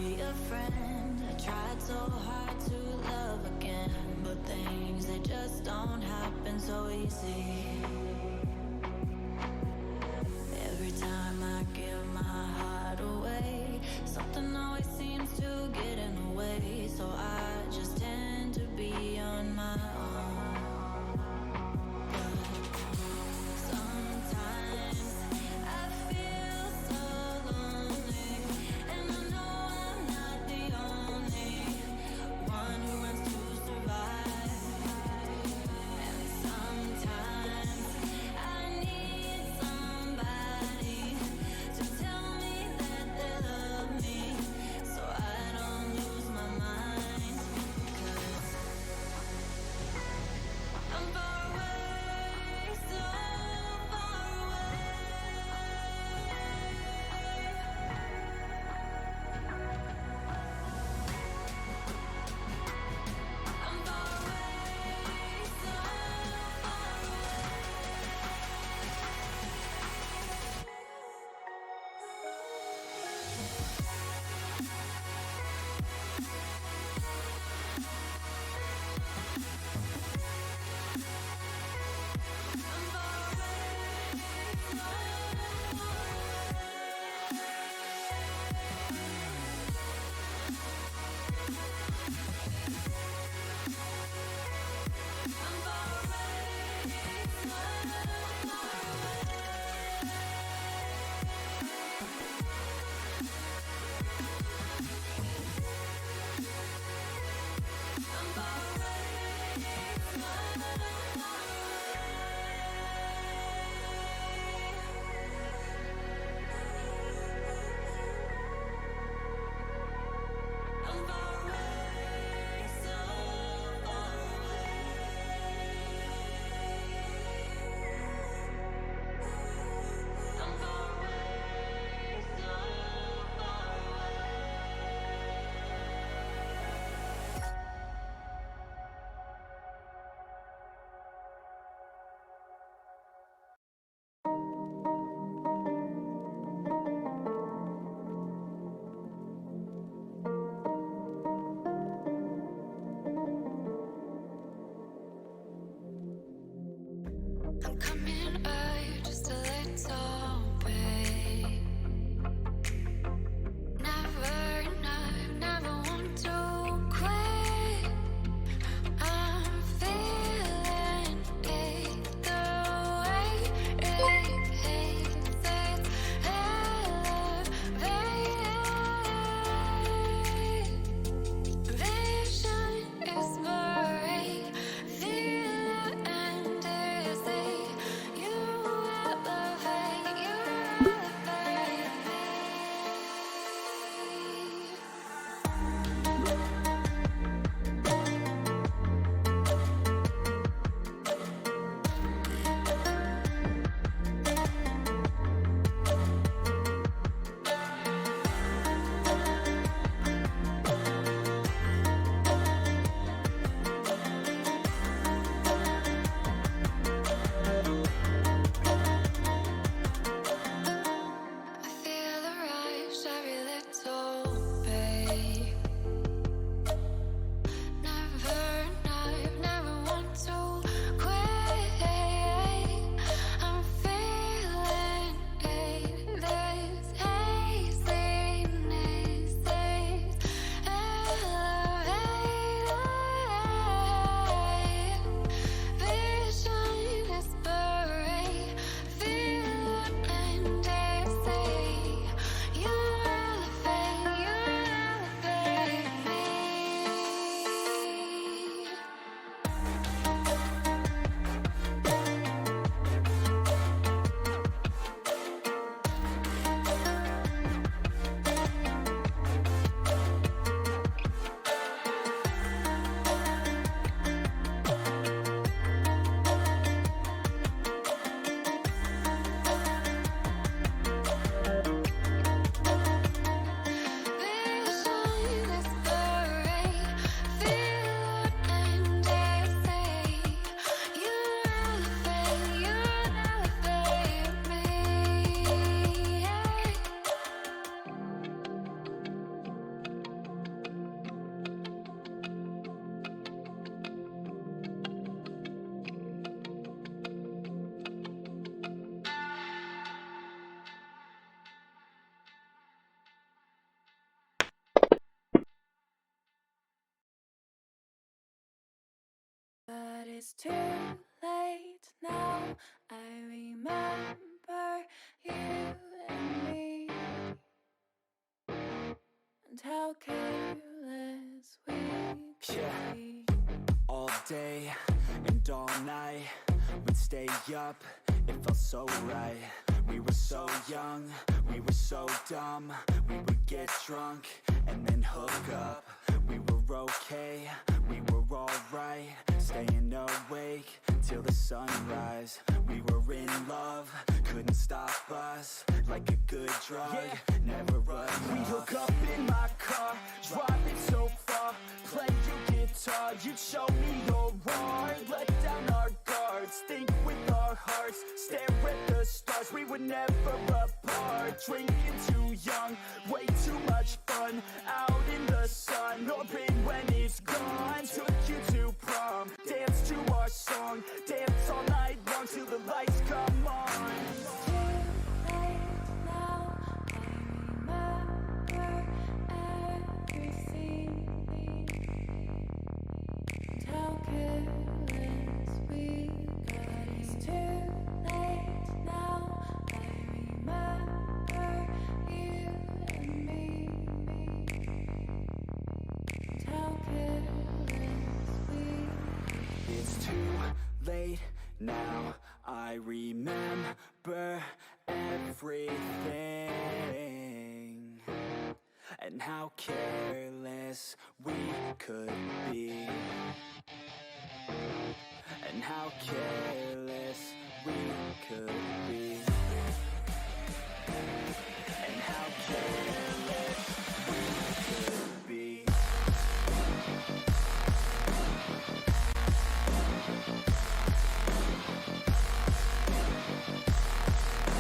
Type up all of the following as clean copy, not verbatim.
be a friend. I tried so hard to love again, but things they just don't happen so easy. Every time I give my heart away, something always seems to get in the way. So I just tend to be on my own. Feel it and they say you elevate. It's too late now. I remember you and me, and how careless we could be. All day and all night, we'd stay up, it felt so right. We were so young, we were so dumb. We would get drunk and then hook up. We were okay, we were alright, staying awake till the sunrise. We were in love, couldn't stop us, like a good drug, never run. We'd hook up in my car, driving so far, play your guitar, you'd show me your art, let down our guards, think with our hearts, stare at the stars. We were never apart, drinking too young, way too much fun, out in the sun, hoping when it's gone. Took you to prom, dance to our song, dance all night long till the lights come on. Too late now, I remember everything, and how careless we got. It's too late now, I remember you and me, and how careless we. It's too late now, I remember everything, and how careless we could be, and how careless we could be, and how careless we could be. And how careless we could be.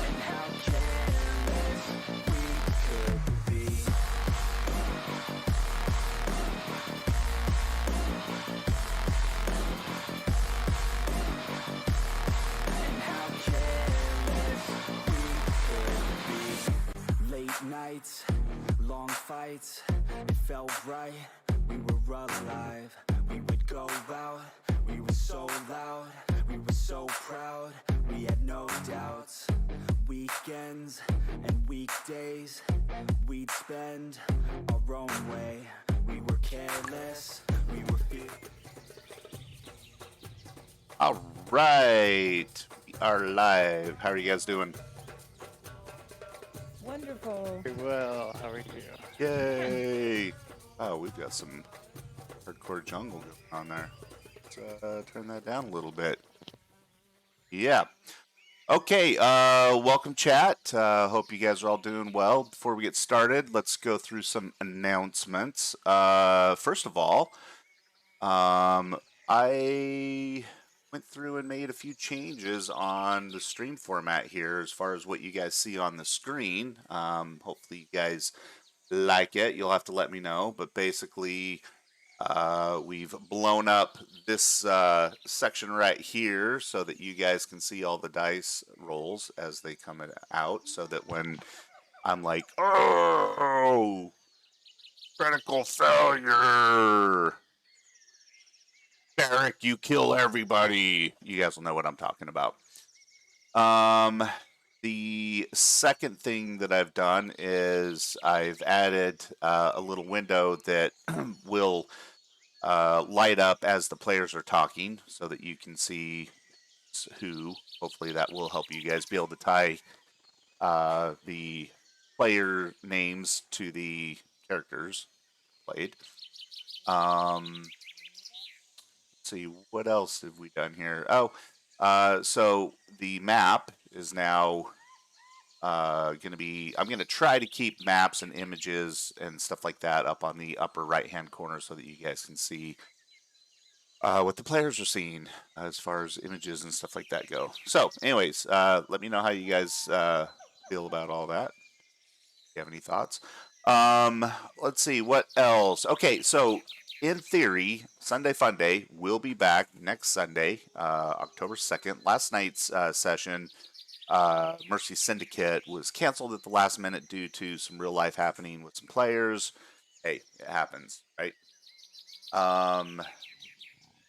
And how careless we could be. Late nights, long fights, it felt right, we were alive. We would go out, we were so loud, we were so proud, we had no doubts. Weekends and weekdays, we'd spend our own way. We were careless, we were All right, we are live. How are you guys doing? Wonderful. Very well. How are you? Yay! Oh, we've got some hardcore jungle going on there. Let's turn that down a little bit. Yeah. Okay, welcome chat. Hope you guys are all doing well. Before we get started, let's go through some announcements. First of all, I went through and made a few changes on the stream format here as far as what you guys see on the screen. Hopefully you guys like it. You'll have to let me know, but basically we've blown up this section right here so that you guys can see all the dice rolls as they come out, so that when I'm like, oh, critical failure, Derek, you kill everybody, you guys will know what I'm talking about. The second thing that I've done is I've added a little window that will light up as the players are talking so that you can see who. Hopefully that will help you guys be able to tie the player names to the characters played. Let's see, what else have we done here? Oh, so the map is now going to be, I'm going to try to keep maps and images and stuff like that up on the upper right hand corner so that you guys can see what the players are seeing as far as images and stuff like that go. So anyways, let me know how you guys feel about all that. If you have any thoughts. Let's see, what else? Okay, so in theory, Sunday Fun Day will be back next Sunday, October 2nd. Last night's session, Mercy Syndicate, was canceled at the last minute due to some real life happening with some players. Hey, it happens, right? The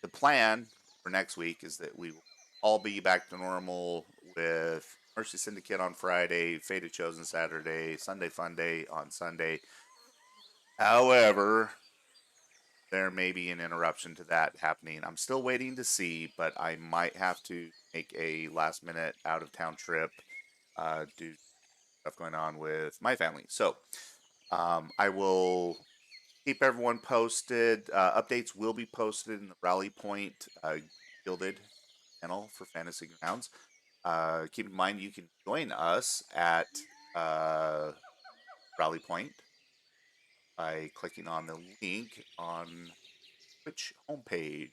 plan for next week is that we will all be back to normal with Mercy Syndicate on Friday, Fate Chosen Saturday, Sunday Fun Day on Sunday. However, there may be an interruption to that happening. I'm still waiting to see, but I might have to make a last minute out of town trip due to stuff going on with my family. So I will keep everyone posted. Updates will be posted in the Rally Point Gilded channel for Fantasy Grounds. Keep in mind you can join us at Rally Point by clicking on the link on Twitch homepage.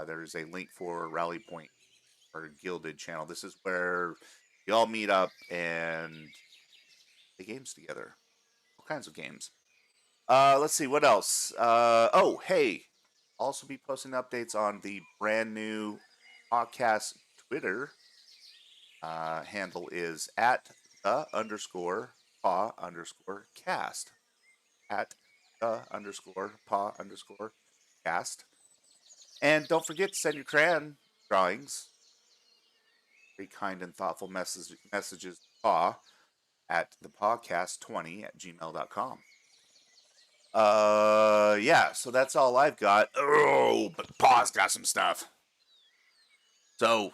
There's a link for Rally Point, our Gilded channel. This is where we all meet up and play games together. All kinds of games. Let's see what else. Oh, hey, also be posting updates on the brand new podcast Twitter. Handle is at @the_paw_cast. At @the_paw_cast. And don't forget to send your crayon drawings. Very kind and thoughtful messages to Paw at thepodcast20@gmail.com. Yeah, so that's all I've got. Oh, but Paw's got some stuff. So,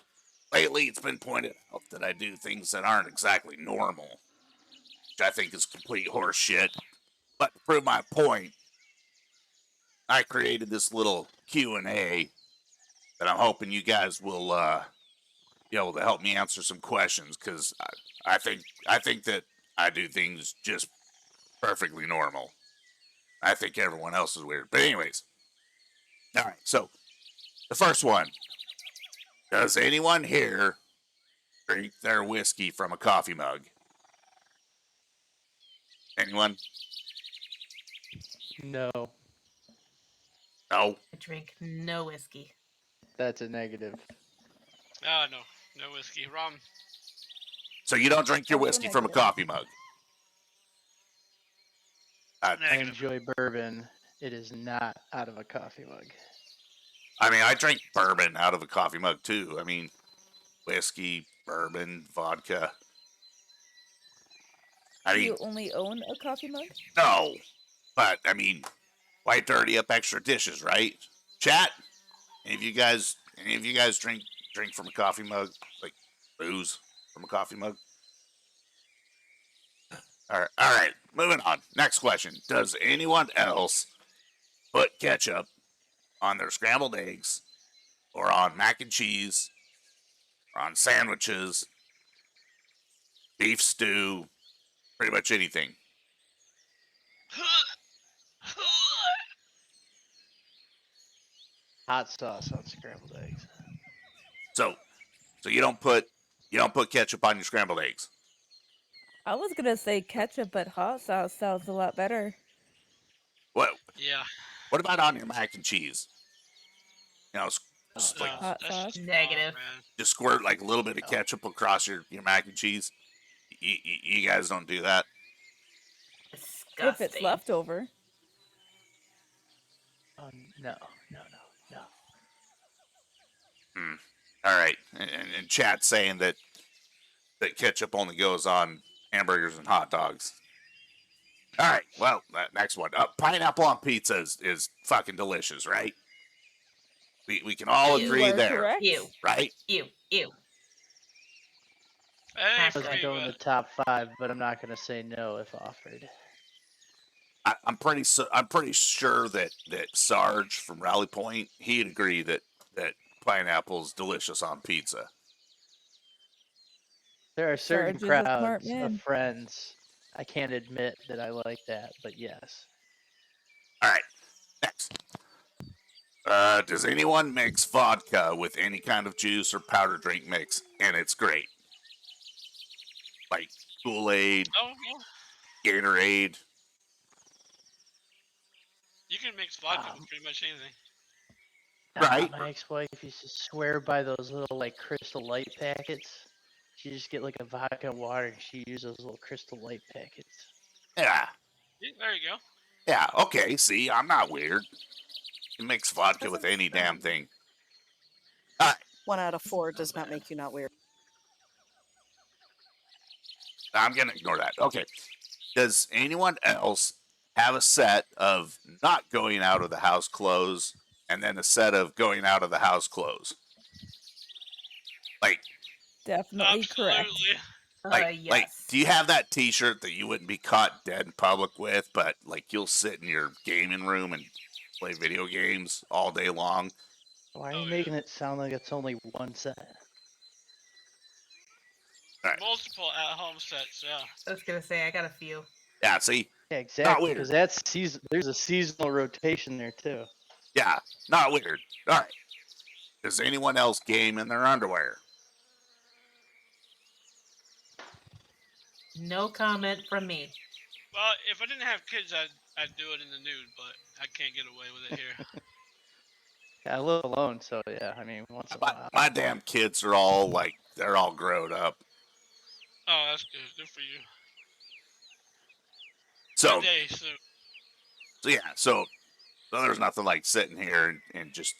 lately it's been pointed out that I do things that aren't exactly normal, which I think is complete horseshit. But to prove my point, I created this little Q&A that I'm hoping you guys will be able to help me answer some questions, because I think that I do things just perfectly normal. I think everyone else is weird. But anyways, all right. So the first one: does anyone here drink their whiskey from a coffee mug? Anyone? No, No. I drink no whiskey. that's a negative. Oh, no. No whiskey. Rum. So you don't drink your Also whiskey from a negative. coffee mug? I Negative. enjoy bourbon. It is not out of a coffee mug. I mean, I drink bourbon out of a coffee mug too. I mean, whiskey, bourbon, vodka. I Do mean, you only own a coffee mug? no, but I mean, why dirty up extra dishes, right? Chat. Any of you guys drink from a coffee mug, like booze from a coffee mug? All right. Moving on. Next question: does anyone else put ketchup on their scrambled eggs, or on mac and cheese, or on sandwiches, beef stew, pretty much anything? Hot sauce on scrambled eggs. So you don't put ketchup on your scrambled eggs. I was gonna say ketchup, but hot sauce sounds a lot better. What Yeah. about on your mac and cheese? You know, just No, like Hot that's sauce? just Negative. wrong, man. just squirt like a little bit of ketchup across your mac and cheese. You guys don't do that. Disgusting. If it's leftover. Oh, no. All right, and chat saying that ketchup only goes on hamburgers and hot dogs. All right, well, next one. Pineapple on pizza is fucking delicious, right? We can all Ew. agree You are there, correct. Ew. right? Ew. Ew. It ain't for Doesn't me, go in the but top 5, but I'm not going to say no if offered. I'm pretty sure that Sarge from Rally Point, he'd agree that pineapple's delicious on pizza. There are certain Sarge is a smart crowds man. of friends. I can't admit that I like that, but yes. All right, next. Does anyone mix vodka with any kind of juice or powder drink mix, and it's great? Like Kool-Aid, oh, yeah. Gatorade. You can mix vodka with pretty much anything. Right. My ex-wife used to swear by those little like Crystal Light packets. She just get like a vodka and water, and she use those little Crystal Light packets. Yeah. Yeah, there you go. Yeah. Okay. See, I'm not weird. You mix vodka with Doesn't any damn thing. All right, 1 out of 4 does not make you not weird. I'm gonna ignore that. Okay. Does anyone else have a set of not going out of the house clothes and then a set of going out of the house clothes? Like, Definitely correct. Absolutely. Yes. do you have that T-shirt that you wouldn't be caught dead in public with, but like you'll sit in your gaming room and play video games all day long? Why are Oh, you yeah. making it sound like it's only one set? Right. Multiple at-home sets. Yeah. I was gonna say I got a few. Yeah, see, Yeah, not exactly. weird. Because that's season. There's a seasonal rotation there too. Yeah, not weird. All right. Does anyone else game in their underwear? No comment from me. Well, if I didn't have kids, I'd do it in the nude, but I can't get away with it here. Yeah, I live alone, so yeah. I mean, once in a while. My damn kids are all like they're all grown up. Oh, that's good. Good for you. So One day soon. so yeah, so there's nothing like sitting here and just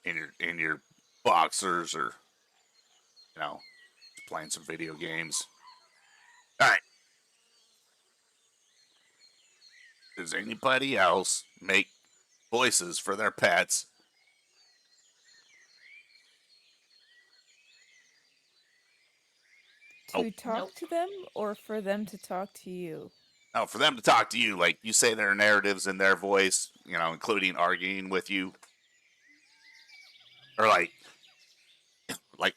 in your boxers or just playing some video games. All right. Does anybody else make voices for their pets? To Nope. talk Nope. to them or for them to talk to you? No, for them to talk to you, like you say their narratives in their voice, including arguing with you, or like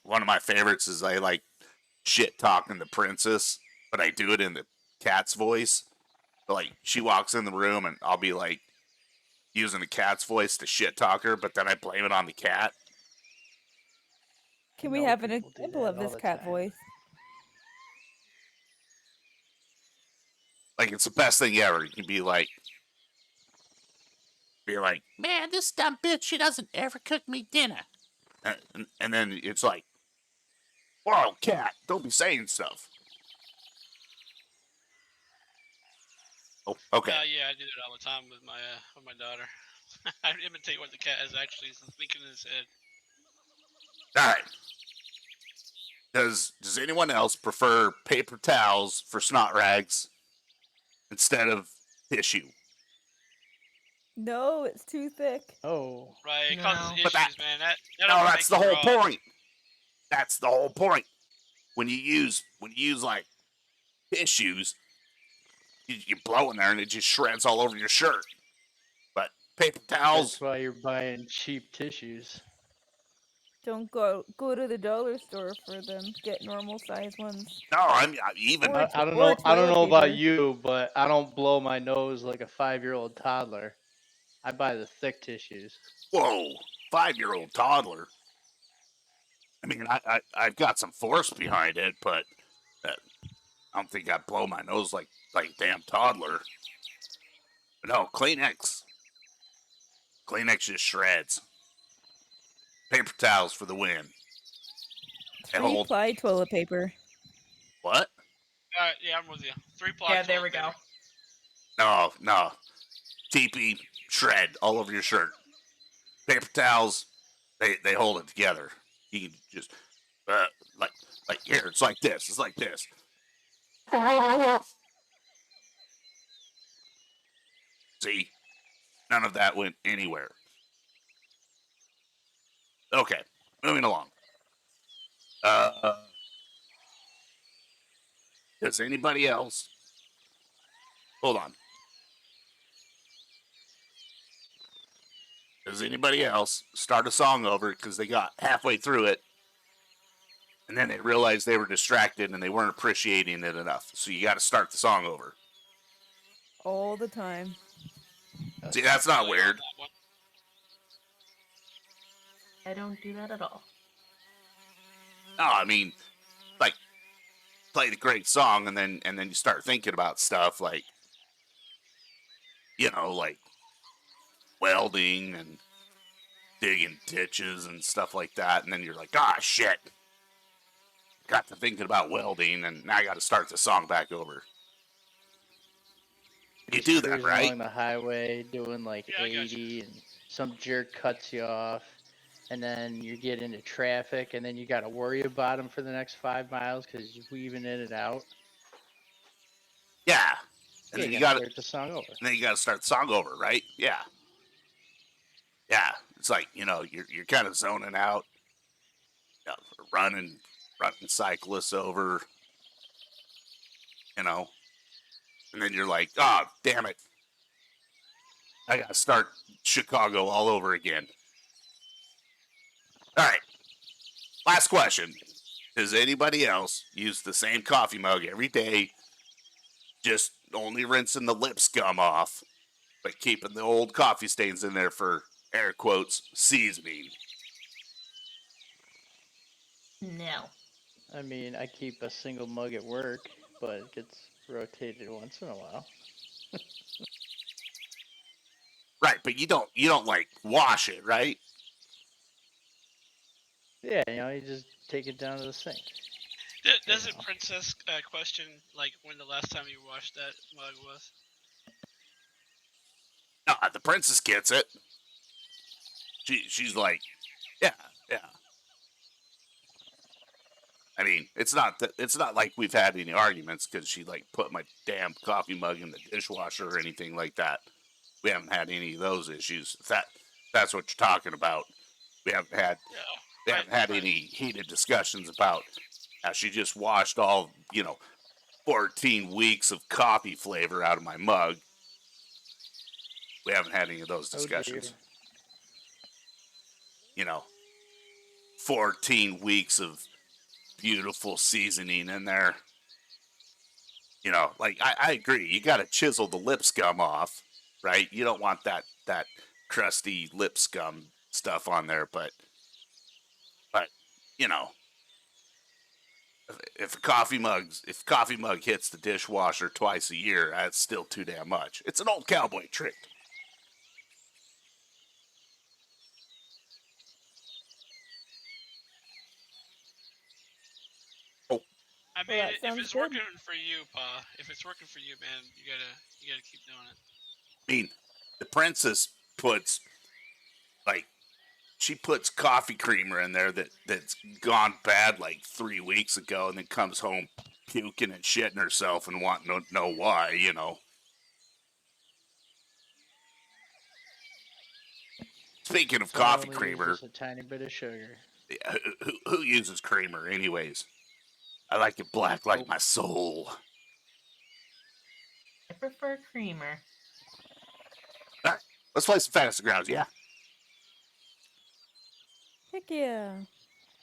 one of my favorites is I like shit talking the princess, but I do it in the cat's voice. But like she walks in the room and I'll be like using the cat's voice to shit talk her, but then I blame it on the cat. Can we know have an people do example that of all this the cat time. voice? Like it's the best thing ever. You can be like, man, this dumb bitch, she doesn't ever cook me dinner. And then it's like, whoa, cat, don't be saying stuff. Oh, okay. Yeah, I do it all the time with my daughter. I imitate what the cat is actually thinking in his head. All right. Does anyone else prefer paper towels for snot rags instead of tissue? No, it's too thick. Oh. Right, it No. causes But issues, man. That No, only that's makes the you whole raw. point. That's the whole point. When you use like tissues, you blow in there and it just shreds all over your shirt. But paper towels, That's why you're buying cheap tissues. Don't go to the dollar store for them. Get normal size ones. no, I'm even. Or I don't or know. I don't toilet know about paper. you, but I don't blow my nose like a 5-year-old toddler. I buy the thick tissues. Whoa, 5-year-old toddler. I mean, I've got some force behind it, but I don't think I'd blow my nose like a damn toddler. But no, Kleenex. Kleenex just shreds. Paper towels for the win. They hold 3-ply toilet paper. what? Alright, yeah, I'm with you. 3-ply. Yeah, there we go. No. TP shred all over your shirt. Paper towels, they hold it together. You can just like here. It's like this. It's like this. See, none of that went anywhere. Okay, moving along. Does anybody else? Hold on. Does anybody else start a song over because they got halfway through it and then they realized they were distracted and they weren't appreciating it enough? So you got to start the song over. All the time. See, that's not weird. I don't do that at all. No, I mean, like, play the great song and then you start thinking about stuff like, like welding and digging ditches and stuff like that, and then you're like, ah, shit. Got to thinking about welding, and now I got to start the song back over. You do that, Cruising right? along the highway, doing like Yeah, I got 80, and some jerk cuts you off, and then you get into traffic, and then you got to worry about them for the next 5 miles because you're weaving in and out. Yeah. And Yeah, then you you got got to to start the song over. then you got to start the song over, right? Yeah. Yeah. It's like, you're kind of zoning out, running cyclists over, and then you're like, oh, damn it. I got to start Chicago all over again. All right. Last question. Does anybody else use the same coffee mug every day, just only rinsing the lip scum off, but keeping the old coffee stains in there for, air quotes, seasoning? No. I mean, I keep a single mug at work, but it gets rotated once in a while. Right, but you don't like wash it, right? Yeah, you just take it down to the sink. Doesn't Princess question like when the last time you washed that mug was? No, the princess gets it. She's like, yeah. I mean, it's not like we've had any arguments because she like put my damn coffee mug in the dishwasher or anything like that. We haven't had any of those issues. If that's what you're talking about. We haven't had any heated discussions about how she just washed all 14 weeks of coffee flavor out of my mug. We haven't had any of those discussions. 14 weeks of beautiful seasoning in there. Like I agree. You got to chisel the lip scum off, right? You don't want that crusty lip scum stuff on there, but you know, if coffee mug hits the dishwasher twice a year, that's still too damn much. It's an old cowboy trick. I Well, mean, that if sounds it's good. working for you, Pa, if it's working for you, man, you gotta keep doing it. I mean, the princess puts she puts coffee creamer in there that's gone bad like 3 weeks ago, and then comes home puking and shitting herself and wanting to know why. Speaking of So I coffee only use creamer, just a tiny bit of sugar. who uses creamer anyways? I like it black like my soul. I prefer creamer. All right, let's play some Fantasy Grounds, yeah? Heck yeah.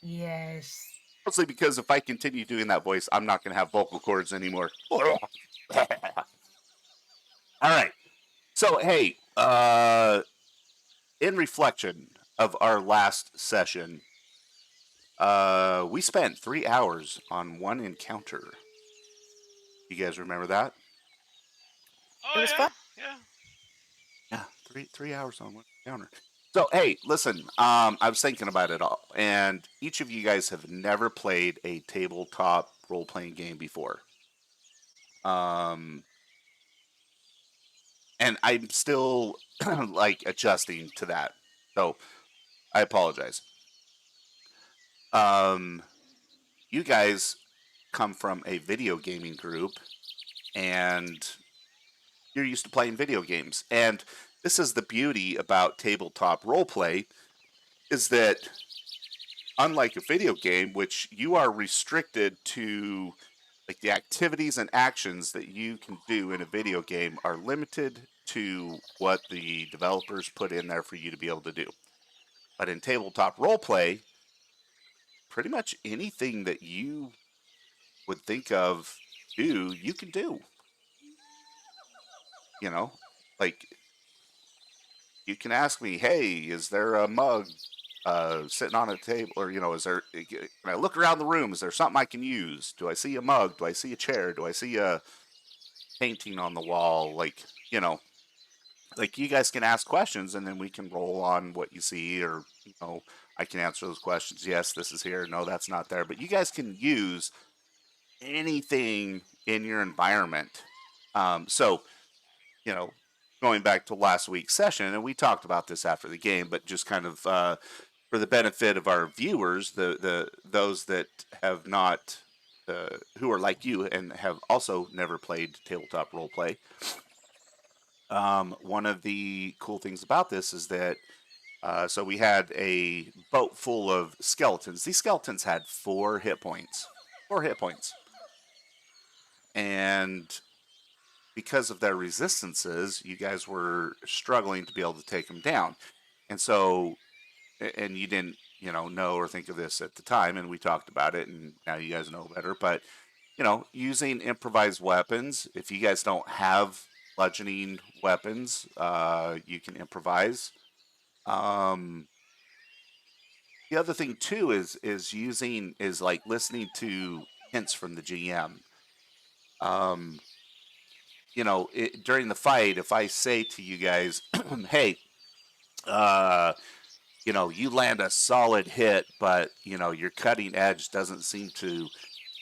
Yes. Mostly because if I continue doing that voice, I'm not going to have vocal cords anymore. All right. So, hey, in reflection of our last session, we spent 3 hours on one encounter. You guys remember that? Oh It was yeah, fun. yeah. Yeah, three hours on one encounter. So, hey, listen, I was thinking about it all, and each of you guys have never played a tabletop role-playing game before. And I'm still like adjusting to that. So, I apologize. You guys come from a video gaming group, and you're used to playing video games. And this is the beauty about tabletop roleplay, is that unlike a video game, which you are restricted to, like, the activities and actions that you can do in a video game are limited to what the developers put in there for you to be able to do. But in tabletop roleplay, pretty much anything that you would think of you can do. Like, you can ask me, hey, is there a mug sitting on a table, or can I look around the room, is there something I can use? Do I see a mug? Do I see a chair? Do I see a painting on the wall? Like, you guys can ask questions, and then we can roll on what you see, or I can answer those questions. Yes, this is here. No, that's not there. But you guys can use anything in your environment. So, you know, going back to last week's session, and we talked about this after the game, but just kind of for the benefit of our viewers, those that have not, who are like you and have also never played tabletop roleplay. One of the cool things about this is that so we had a boat full of skeletons. These skeletons had 4 hit points. 4 hit points. And because of their resistances, you guys were struggling to be able to take them down. And so, and you didn't, know or think of this at the time, and we talked about it, and now you guys know better. But, using improvised weapons, if you guys don't have bludgeoning weapons, you can improvise. The other thing too is like listening to hints from the GM. During the fight, if I say to you guys, "Hey, you land a solid hit, but your cutting edge doesn't seem to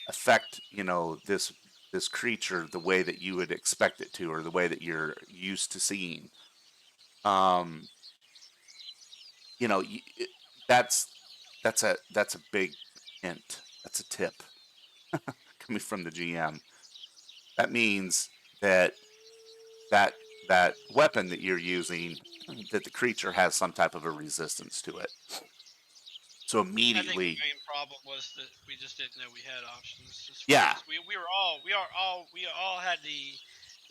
affect this creature the way that you would expect it to, or the way that you're used to seeing." Um, that's a big hint. That's a tip coming from the GM. That means that that weapon that you're using, that the creature has some type of a resistance to it. So I think the immediately, main problem was that we just didn't know we had options. As far yeah, as we all had the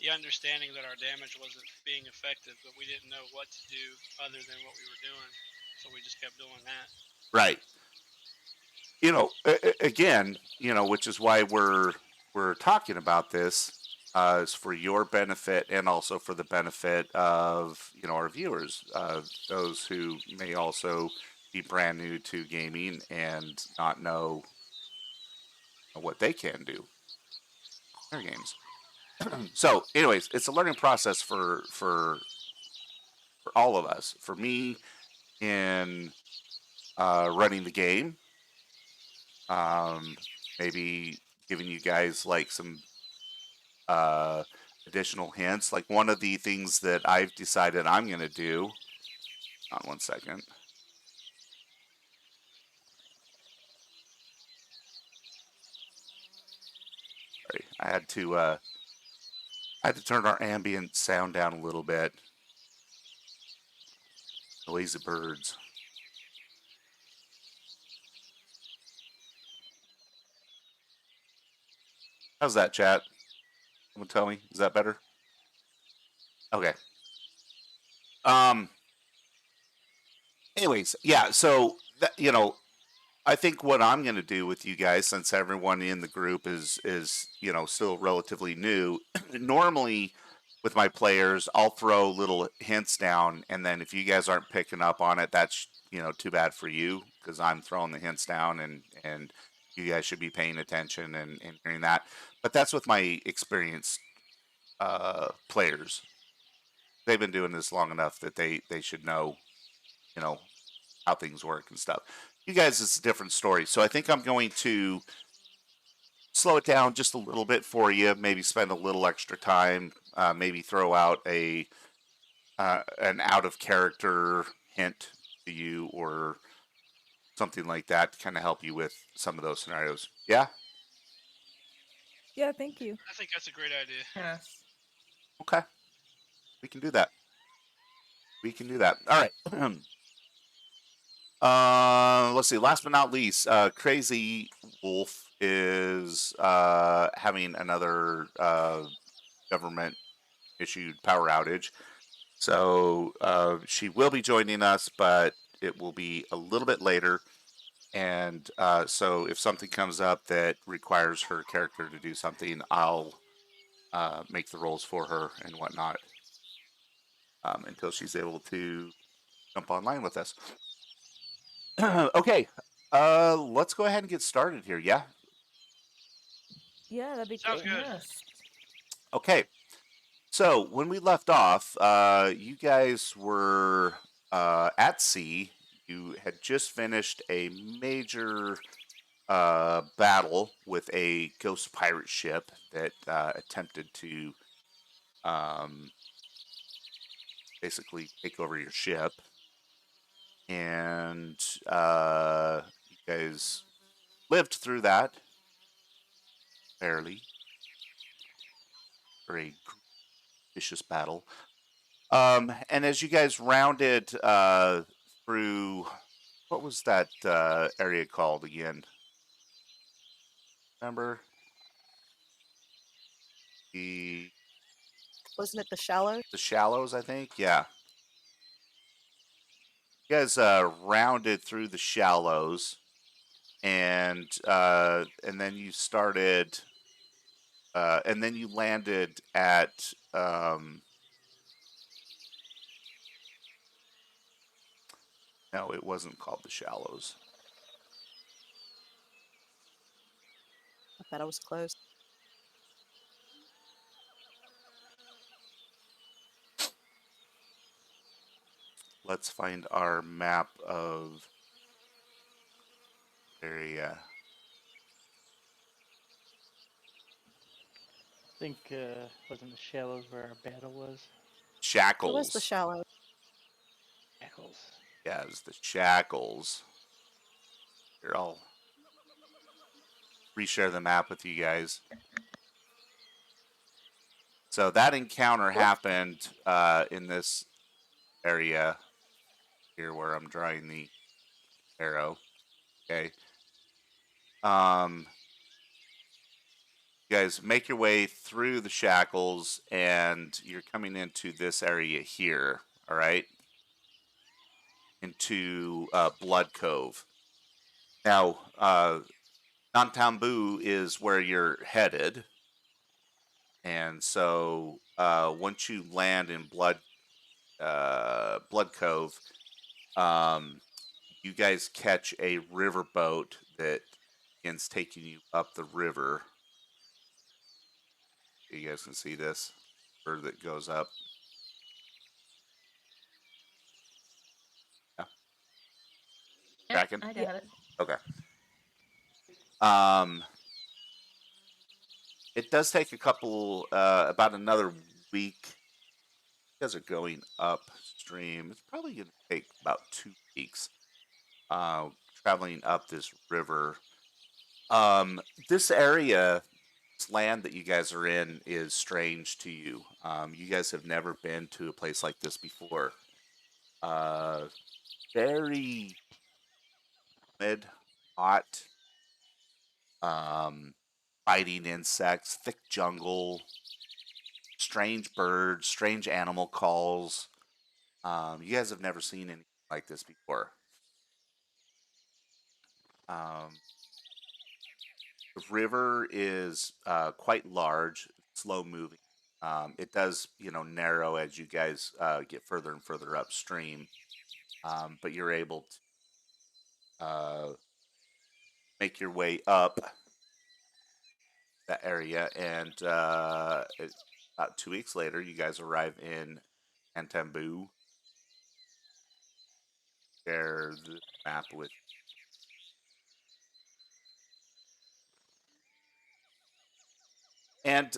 understanding that our damage wasn't being effective, but we didn't know what to do other than what we were doing. So we just kept doing that. right. Again, which is why we're talking about this, is for your benefit and also for the benefit of our viewers, those who may also be brand new to gaming and not know what they can do in their games. So, anyways, it's a learning process for all of us. For me, in running the game, maybe giving you guys like some additional hints. Like one of the things that I've decided I'm going to do. On one second. Sorry, I had to turn our ambient sound down a little bit. Noisy birds. How's that, chat? Someone tell me. Is that better? Okay. Anyways, yeah. So that, I think what I'm going to do with you guys, since everyone in the group is still relatively new, normally with my players, I'll throw little hints down, and then if you guys aren't picking up on it, that's too bad for you, because I'm throwing the hints down, and you guys should be paying attention and hearing that. But that's with my experienced players. They've been doing this long enough that they should know how things work and stuff. You guys, it's a different story. So I think I'm going to slow it down just a little bit for you. Maybe spend a little extra time. Maybe throw out an out of character hint to you or something like that to kind of help you with some of those scenarios. Yeah. Yeah, thank you. I think that's a great idea. Yes. Okay. We can do that. We can do that. All right. Let's see. Last but not least, Crazy Wolf is having another government issued power outage. So she will be joining us, but it will be a little bit later. And so if something comes up that requires her character to do something, I'll make the rolls for her and whatnot until she's able to jump online with us. Okay, let's go ahead and get started here. Yeah. Yeah, that'd be Sounds great. good. Yes. Okay. So when we left off, you guys were at sea. You had just finished a major battle with a ghost pirate ship that attempted to basically take over your ship. and you guys lived through that fairly. Very vicious battle. And as you guys rounded through, what was that area called again? Remember the Wasn't it the shallows? shallows? I think. Yeah, you guys rounded through the shallows, and then you started, and then you landed at. No, it wasn't called the shallows. I thought I was close. Let's find our map of area. I think wasn't the shallows where our battle was. It was the Shackles. shallows. Shackles. Yeah, it was the shackles. Here, I'll reshare the map with you guys. So that encounter Whoop. happened in this area here where I'm drawing the arrow. Okay. You guys make your way through the shackles and you're coming into this area here. All right. Into Blood Cove. Now, Nantambu is where you're headed. And so once you land in Blood Cove, you guys catch a riverboat that begins taking you up the river. You guys can see this river that goes up. Yeah. Tracking? I got it. Okay. Um, it does take a couple, about another week. You guys are going upstream. It's probably going to take about 2 weeks traveling up this river. This area, this land that you guys are in, is strange to you. You guys have never been to a place like this before. Very humid, hot, um, biting insects, thick jungle, strange birds, strange animal calls. You guys have never seen anything like this before. Um, the river is quite large, slow moving. It does, narrow as you guys get further and further upstream, but you're able to make your way up that area, and about 2 weeks later, you guys arrive in Antambu. Share the map with. And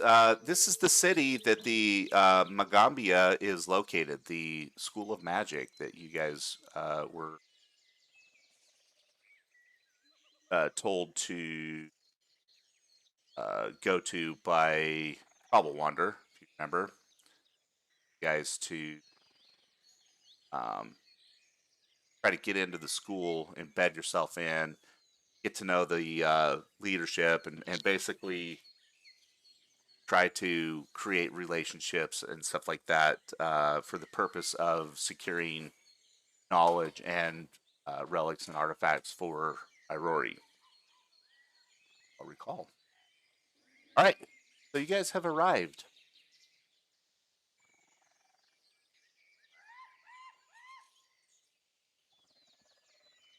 this is the city that the Magambia is located, the School of Magic that you guys were told to go to by Trouble Wander, if you remember. You guys to um, try to get into the school, embed yourself in, get to know the leadership, and basically try to create relationships and stuff like that for the purpose of securing knowledge and relics and artifacts for Irori. I'll recall. All right, so you guys have arrived.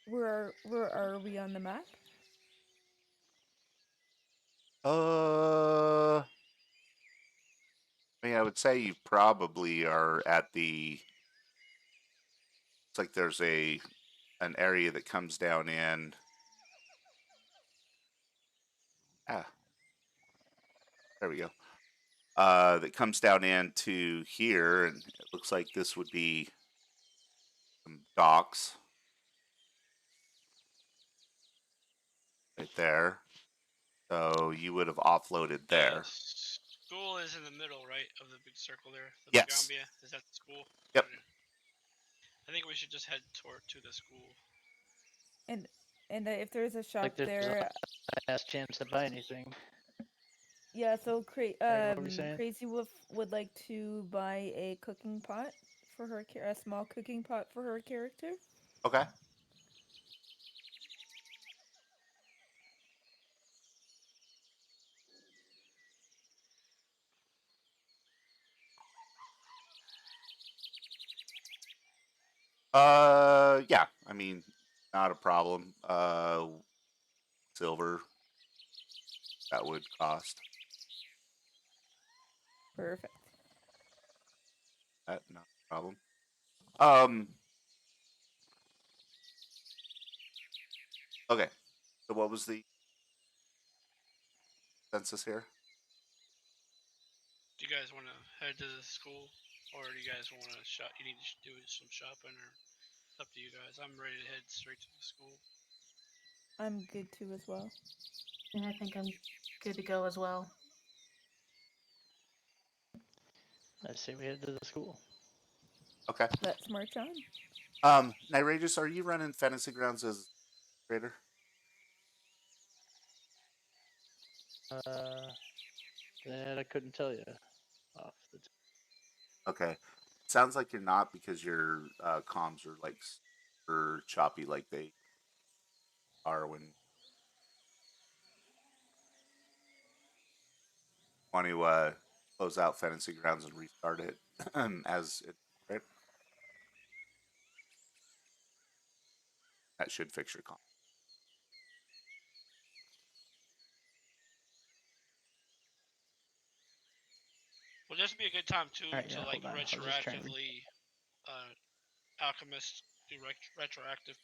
Where are we on the map? I mean, I would say you probably are at the. It's like there's an area that comes down in. Ah, there we go. That comes down into here, and it looks like this would be some docks. right there. So you would have offloaded The there. school is in the middle, right, of the big circle there. The Yes. Magambia, is that the school? Yep. Okay. I think we should just head toward to the school. And if there's a shop Like there's there, a last chance to buy anything. yeah. So Right, what were we saying? Crazy Wolf would like to buy a cooking pot for her, a small cooking pot for her character. Okay. Yeah. I mean, not a problem. Silver. That would cost. Perfect. That not a problem. Um. Okay. So what was the census here? Do you guys want to head to the school, or do you guys want to shop? You need to do some shopping, or it's up to you guys. I'm ready to head straight to the school. I'm good too as well. And I think I'm good to go as well. I say we head to the school. Okay. Let's march on. Nirageous, are you running Fantasy Grounds as trader? That I couldn't tell you off the top. Okay. Sounds like you're not because your comms are like super choppy like they are when want to close out Fantasy Grounds and restart it as it right? That should fix your comm. Well, this would be a good time too Alright, to yeah, like hold on. I was just trying to... retroactively alchemist do retroactive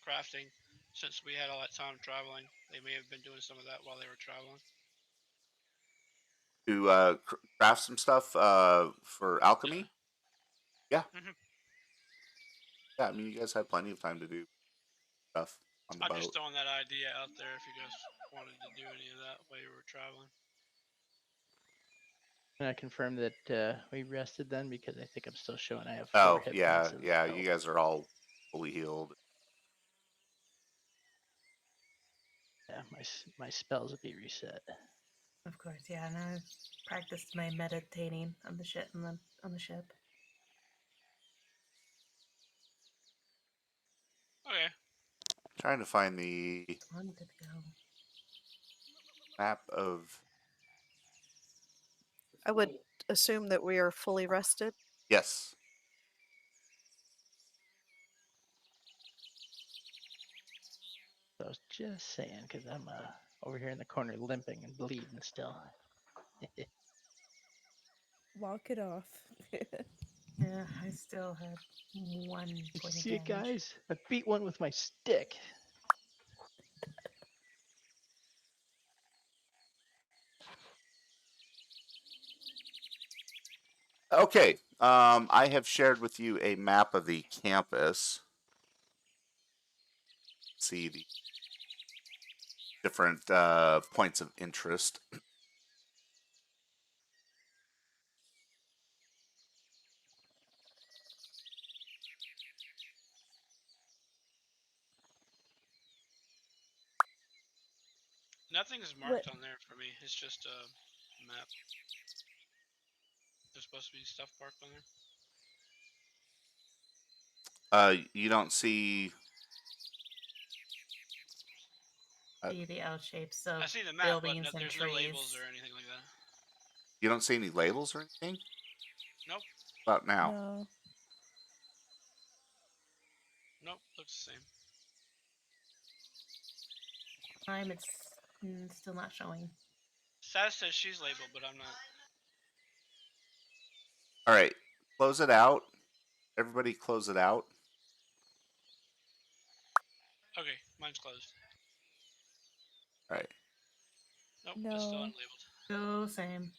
crafting. Since we had all that time traveling, they may have been doing some of that while they were traveling. To craft some stuff for alchemy. Yeah. Mhm. Yeah, I mean, you guys had plenty of time to do stuff on the I'm boat. just throwing that idea out there if you guys wanted to do any of that while you were traveling. Can I confirm that we rested then? Because I think I'm still showing I have 4 Oh, hit yeah, points of yeah, health. you guys are all fully healed. Yeah, my spells will be reset. Of course, yeah. And I practiced my meditating on the ship on the ship. Okay. Trying to find the I'm good to go. map of I would assume that we are fully rested. yes. So I was just saying because I'm over here in the corner limping and bleeding still. Walk it off. Yeah, I still had 1 Did you point of see it, damage. guys? I beat one with my stick. Okay. I have shared with you a map of the campus. See the different points of interest. Nothing's What? marked on there for me. It's just a map. There's supposed to be stuff marked on there. You don't see. See the L shapes of I see the map, but buildings and there's trees. no labels or anything like that. You don't see any labels or anything. Nope. About now. No. Nope. Looks the same. Time it's still not showing. Saz says she's labeled, but I'm not. All right. Close it out. Everybody, close it out. Okay, mine's closed. All right. Nope, No. it's still unlabeled. Still same.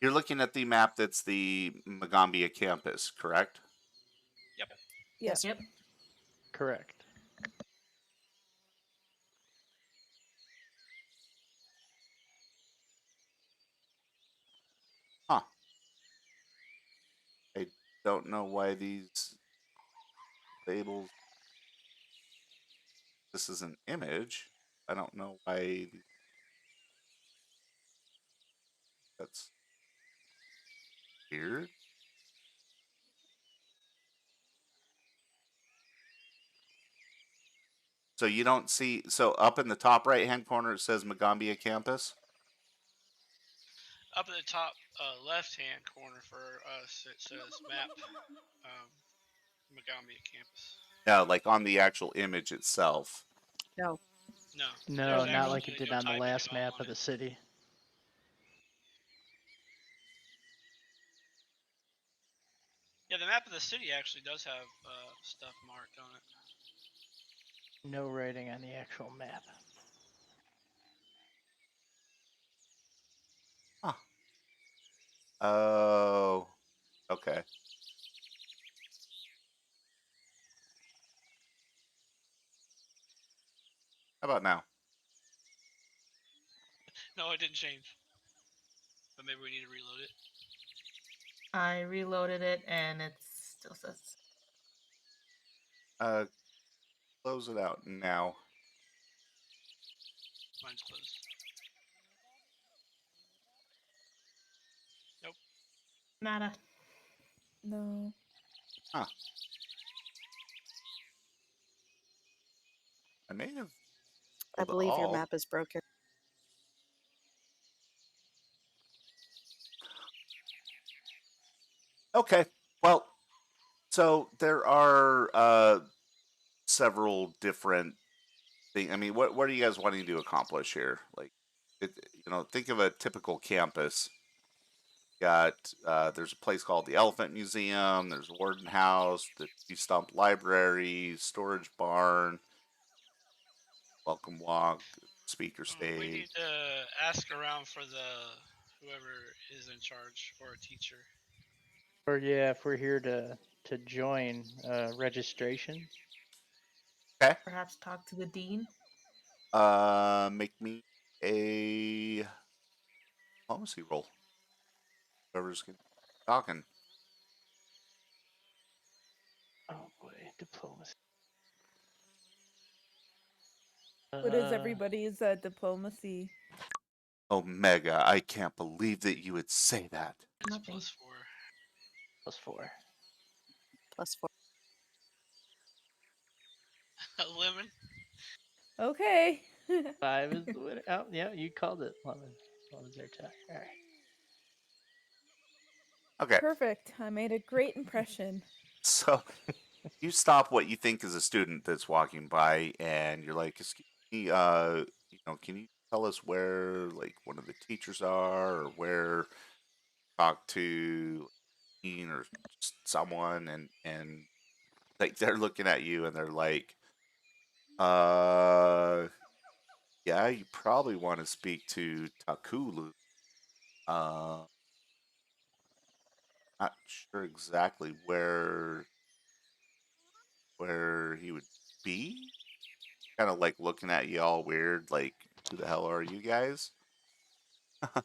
You're looking at the map that's the Magambia campus, correct? Yep. Yep. Yep. Correct. don't know why these labels. This is an image. I don't know why that's weird. So you don't see. So up in the top right hand corner, it says Magambia campus. Up at the top left-hand corner for us, it says map Magambia campus. Yeah, like on the actual image itself. No. No, No, there's No. not actually like it did no on the timing at last all map on of it. the city. Yeah, the map of the city actually does have stuff marked on it. No writing on the actual map. Huh. Oh, okay. How about now? No, it didn't change. But maybe we need to reload it. I reloaded it and it still says. Close it out now. Mine's closed. Nope. Nada. No. Huh. I may have I pulled it believe your all. map is broken. Okay. Well, so there are several different things. I mean, what are you guys wanting to accomplish here? Like, think of a typical campus. Got there's a place called the Elephant Museum. There's a Warden House, the Two Stump Library, storage barn, welcome walk, speaker We stage. need to ask around for whoever is in charge or a teacher. Or yeah, if we're here to join registration. Okay. Perhaps talk to the dean. Make me a diplomacy roll. Whoever's talking. Oh boy, diplomacy. What is everybody's diplomacy? Omega, I can't believe that you would say that. It's Nothing. +4. +4. +4. Lemon. Okay. 5 is the winner. Oh, yeah, you called it, Lemon. Lemon's our tie. All right. Okay, Perfect. I made a great impression. so you stop what you think is a student that's walking by, and you're like, "Excuse me, can you tell us where like one of the teachers are, or where talk to Ian or just someone?" And like they're looking at you, and they're like, "Uh, yeah, you probably want to speak to Takulu. Uh, not sure exactly where he would be." Kind of like looking at you all weird, like, "Who the hell are you guys?" Do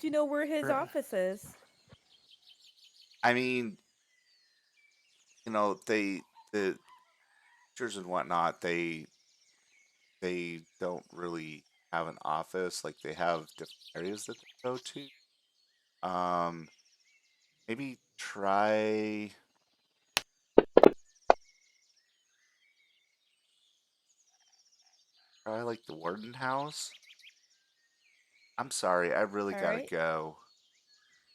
you know where his Right. office is? I mean, the teachers and whatnot, they don't really have an office. Like they have different areas that they go to. Um, maybe try like the Warden House. I'm sorry, I really All gotta right. go.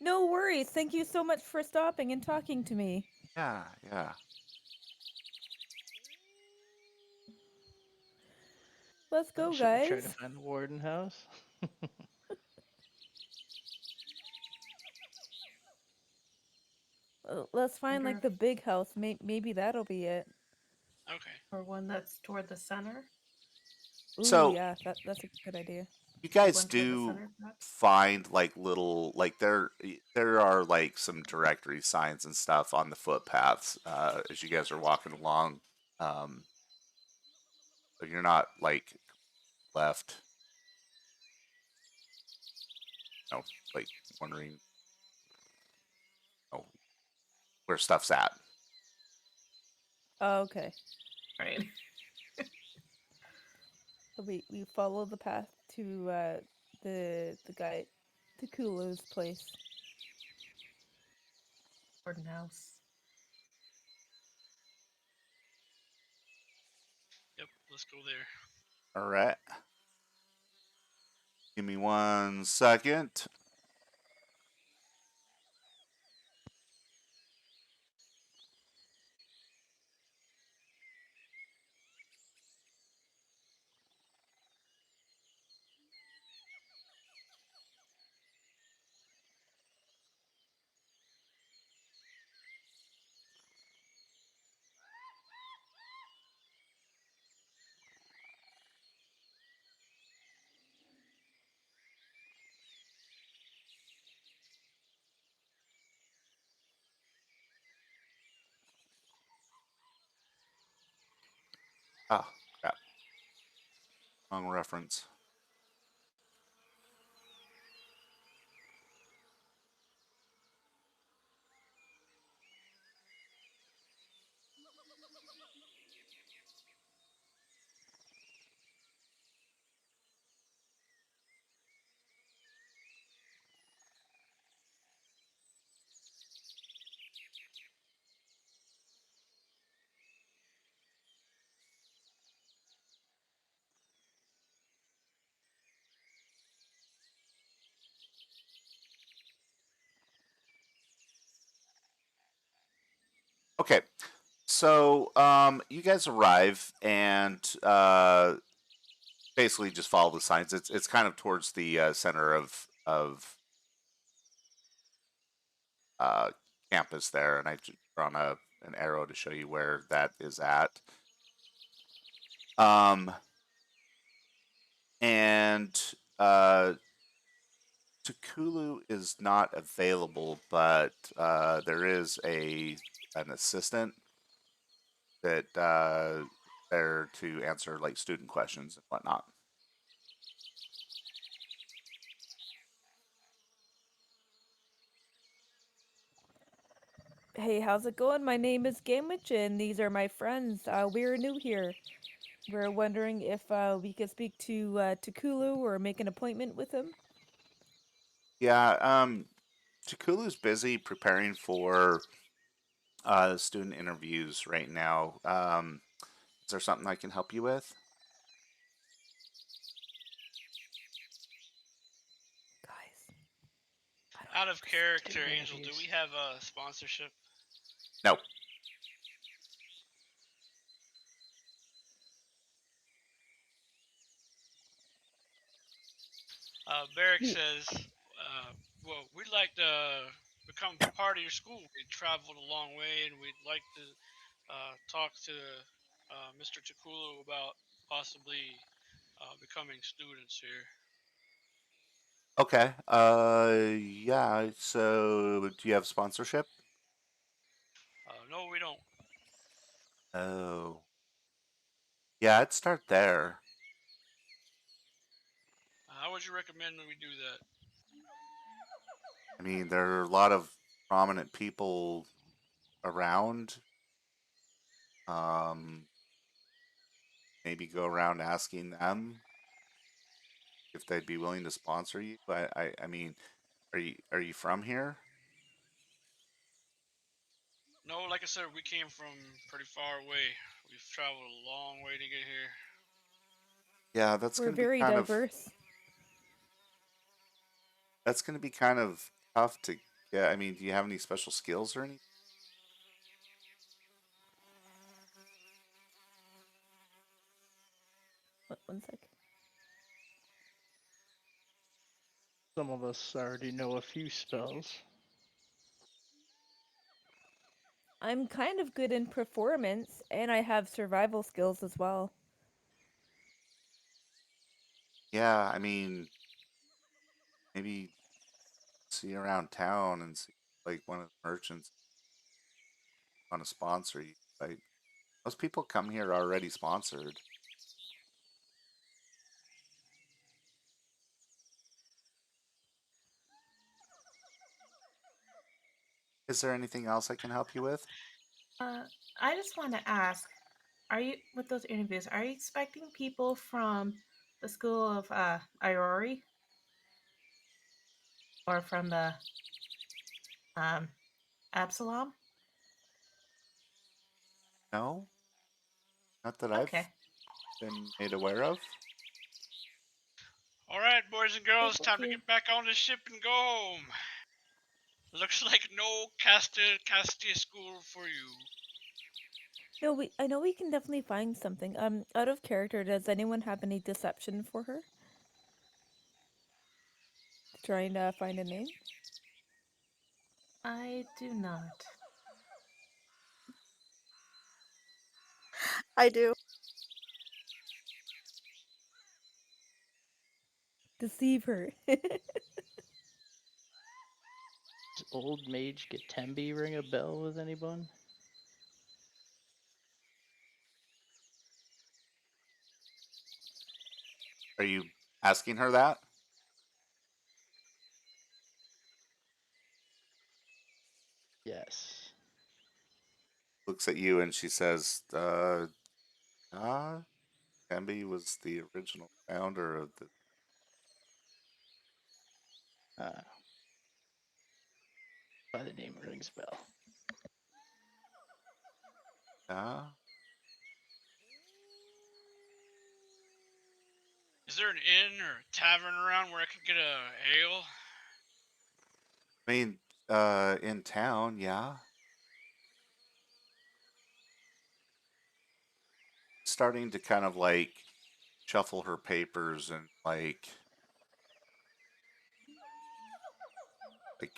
No worries. Thank you so much for stopping and talking to me. Yeah, yeah. Let's I go, should have tried to guys. find the Warden house. Let's find Wonder like if, the big house. Maybe that'll be it. Okay. or one that's toward the center. Ooh, So yeah, that's a good idea. you Big guys one toward the do center, perhaps. find like little like there are like some directory signs and stuff on the footpaths as you guys are walking along. So you're not like left, you know, like wondering where stuff's at. Oh, okay. Right. So we follow the path to the guy to Kulu's place. Gordon House. Yep, let's go there. All right. Give me 1 second. Ah, crap. Wrong reference. Okay. So you guys arrive and basically just follow the signs. It's kind of towards the center of uh, campus there, and I've drawn an arrow to show you where that is at. And Takulu is not available, but there is an assistant that there to answer like student questions and whatnot. Hey, how's it going? My name is Gamwich, and these are my friends. We're new here. We're wondering if we could speak to Kulu or make an appointment with him. Yeah, Takulu's busy preparing for student interviews right now. Is there something I can help you with? Guys, I don't Out know of if this is character, Student Angel, do interviews. we have a sponsorship? No. Barrick we says, well, we'd like to become part of your school. We traveled a long way, and we'd like to talk to Mr. Chikulu about possibly becoming students here. Okay. Yeah. So, do you have sponsorship? No, we don't. Oh. Yeah, I'd start there. How would you recommend we do that? I mean, there are a lot of prominent people around. Um, Maybe go around asking them if they'd be willing to sponsor you. I mean, are you from here? No, like I said, we came from pretty far away. We've traveled a long way to get here. Yeah, that's we're gonna be very kind of diverse. that's gonna be kind of tough to get. I mean, do you have any special skills or anything? One sec. Some of us already know a few spells. I'm kind of good in performance, and I have survival skills as well. Yeah, I mean, maybe see around town and see like one of the merchants want to sponsor you. Like most people come here already sponsored. Is there anything else I can help you with? I just want to ask, are you with those interviews? Are you expecting people from the school of Iori or from the um, Absalom? No, not that Okay. I've been made aware of. All right, boys and Okay, girls, thank time to you. get back on the ship and go home. Looks like no Castia school for you. No, I know we can definitely find something. Out of character, does anyone have any deception for her? Trying to find a name? I do not. I do. Deceive her. Does old mage Gatembi ring a bell with anyone? Are you asking her that? Yes. Looks at you and she says, Tembi was the original founder of the. Uh, by the name rings a bell. Uh, Is there an inn or a tavern around where I could get a ale? I mean, in town, yeah. Starting to kind of like shuffle her papers and like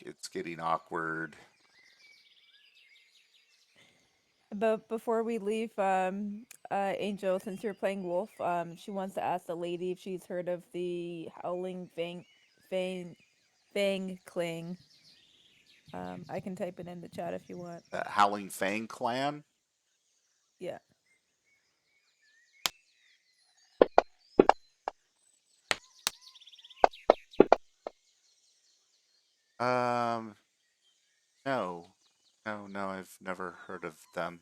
it's getting awkward. But before we leave, Angel, since you're playing Wolf, she wants to ask the lady if she's heard of the Howling Fang Cling. I can type it in the chat if you want. Howling Fang clan. Yeah. Um, no, no, I've never heard of them.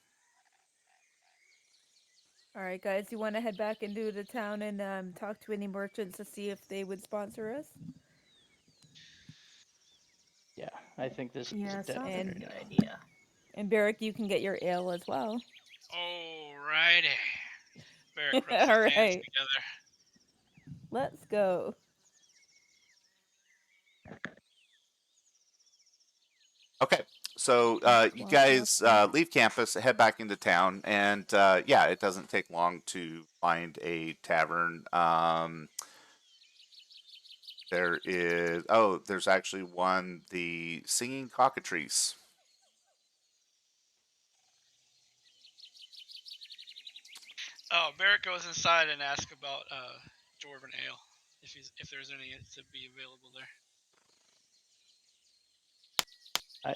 All right, guys, you want to head back into the town and talk to any merchants to see if they would sponsor us? Yeah, I think this is Yeah, sounds like a definitely And good enough. idea. and Barrick, you can get your ale as well. Alrighty. Barrett rubs his All hands right, together. let's go. Okay, so you Swap out guys that. leave campus, head back into town, and yeah, it doesn't take long to find a tavern. There's actually one, the Singing Cockatrice. Oh, Barrett goes inside and asks about Dwarven Ale, if there's any to be available there. I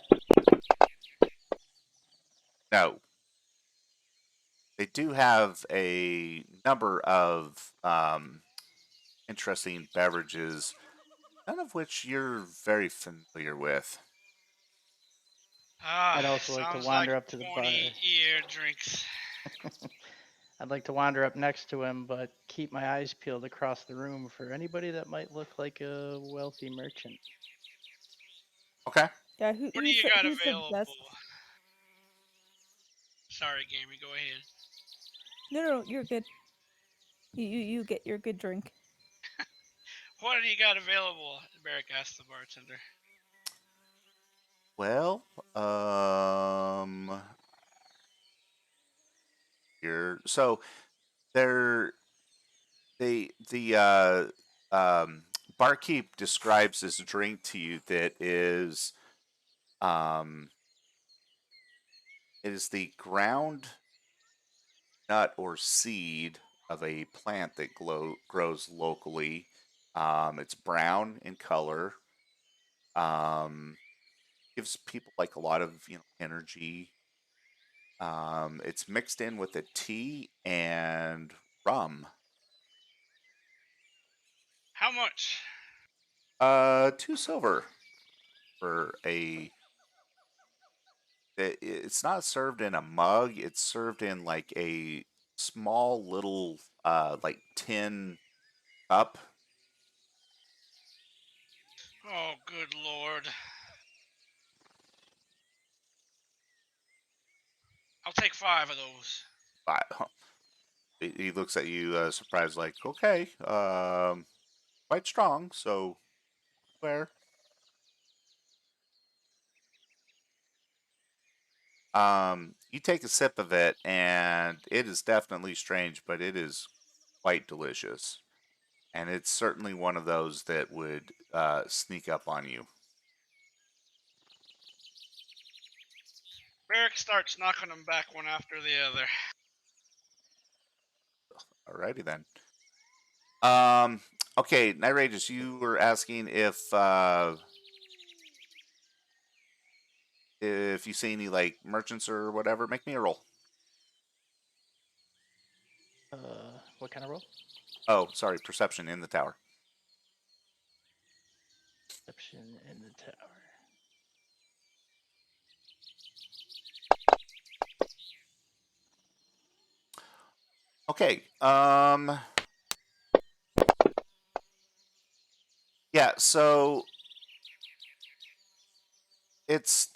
No, they do have a number of interesting beverages, none of which you're very familiar with. Ah, I'd also like to sounds like wander up to the bar. pointy ear drinks. I'd like to wander up next to him, but keep my eyes peeled across the room for anybody that might look like a wealthy merchant. Okay. Yeah, What do you got who's the available? best? Sorry, Gamey, go ahead. No, you're good. You get your good drink. What do you got available? Barrett asked the bartender. Well, here. So they're the barkeep describes this drink to you that is um it is the ground nut or seed of a plant that grows locally. It's brown in color. Um, gives people like a lot of energy. It's mixed in with a tea and rum. How much? 2 silver for a it's not served in a mug. It's served in like a small little like tin cup. Oh, good lord. I'll take 5 of those. I, he looks at you surprised, like, okay, quite strong. So where? You take a sip of it, and it is definitely strange, but it is quite delicious. And it's certainly one of those that would sneak up on you. Merrick starts knocking them back one after the other. Alrighty then. Okay, Night Rages, you were asking if you see any like merchants or whatever. Make me a roll. What kind of roll? Oh, sorry, perception in the tower. Perception in the tower. Okay. Yeah. So it's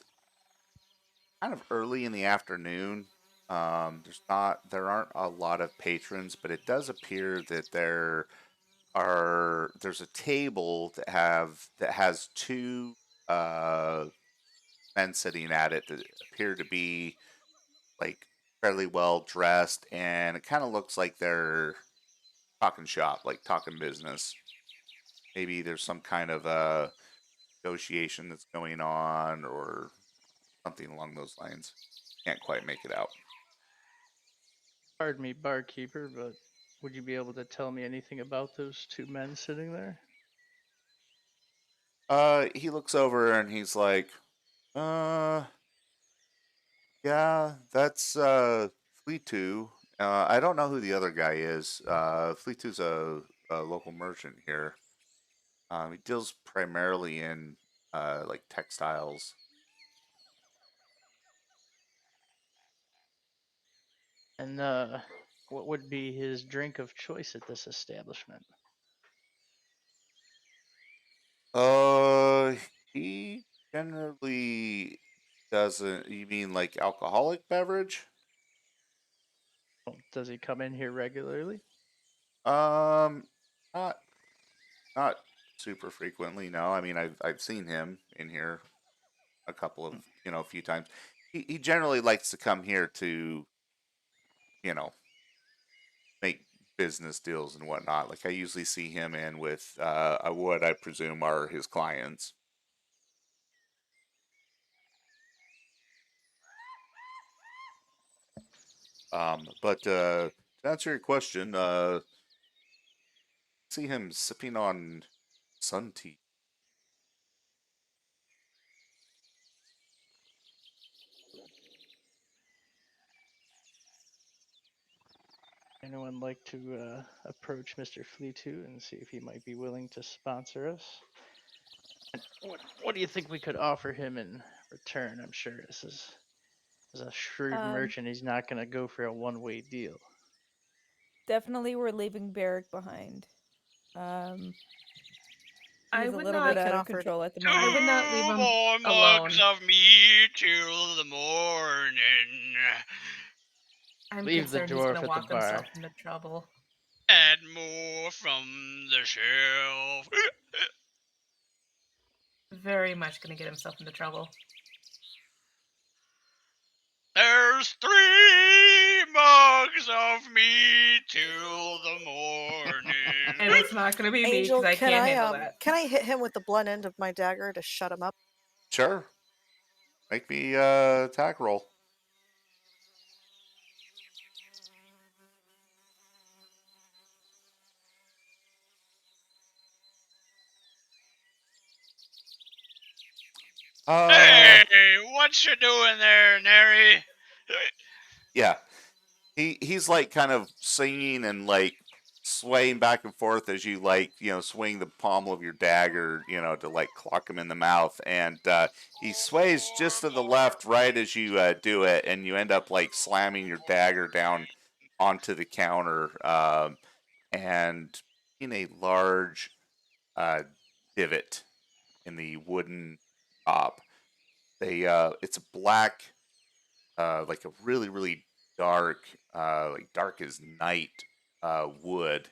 kind of early in the afternoon. There aren't a lot of patrons, but it does appear that there's a table that has two uh men sitting at it that appear to be like fairly well dressed, and it kind of looks like they're talking shop, like talking business. Maybe there's some kind of negotiation that's going on or something along those lines. Can't quite make it out. Pardon me, barkeeper, but would you be able to tell me anything about those two men sitting there? He looks over and he's like, uh, yeah, that's Fleetu. I don't know who the other guy is. Fleetu's a local merchant here. He deals primarily in like textiles. And what would be his drink of choice at this establishment? Uh, he generally doesn't. You mean like alcoholic beverage? Does he come in here regularly? Um, not not super frequently. No, I mean I've seen him in here a couple of a few times. He generally likes to come here to you know make business deals and whatnot. Like I usually see him in with what I presume are his clients. But to answer your question, see him sipping on sun tea. Anyone like to approach Mr. Fleetu and see if he might be willing to sponsor us? What do you think we could offer him in return? I'm sure this is as a shrewd Um, merchant, he's not going to go for a one-way deal. Definitely we're leaving Barrick behind. Um, I he's a would little We bit not. can out of offer. control at the I moment. would not leave 2 him more mugs alone. of meat till the morning. I'm Leave the concerned he's going dwarf to at the walk himself bar. into trouble. Add more from the shelf. Very much going to get himself into trouble. There's 3 mugs of meat till the morning. And it's not going to be me Angel, because I can can't I handle that. can I hit him with the blunt end of my dagger to shut him up? Sure, make me attack roll. Hey, what you doing there, Nary? Yeah, he's like kind of singing and like swaying back and forth as you swing the pommel of your dagger, to clock him in the mouth, and he sways just to the left right as you do it, and you end up slamming your dagger down onto the counter, and in a large uh, divot in the wooden top. It's a black, like a really really dark, dark as night, wood,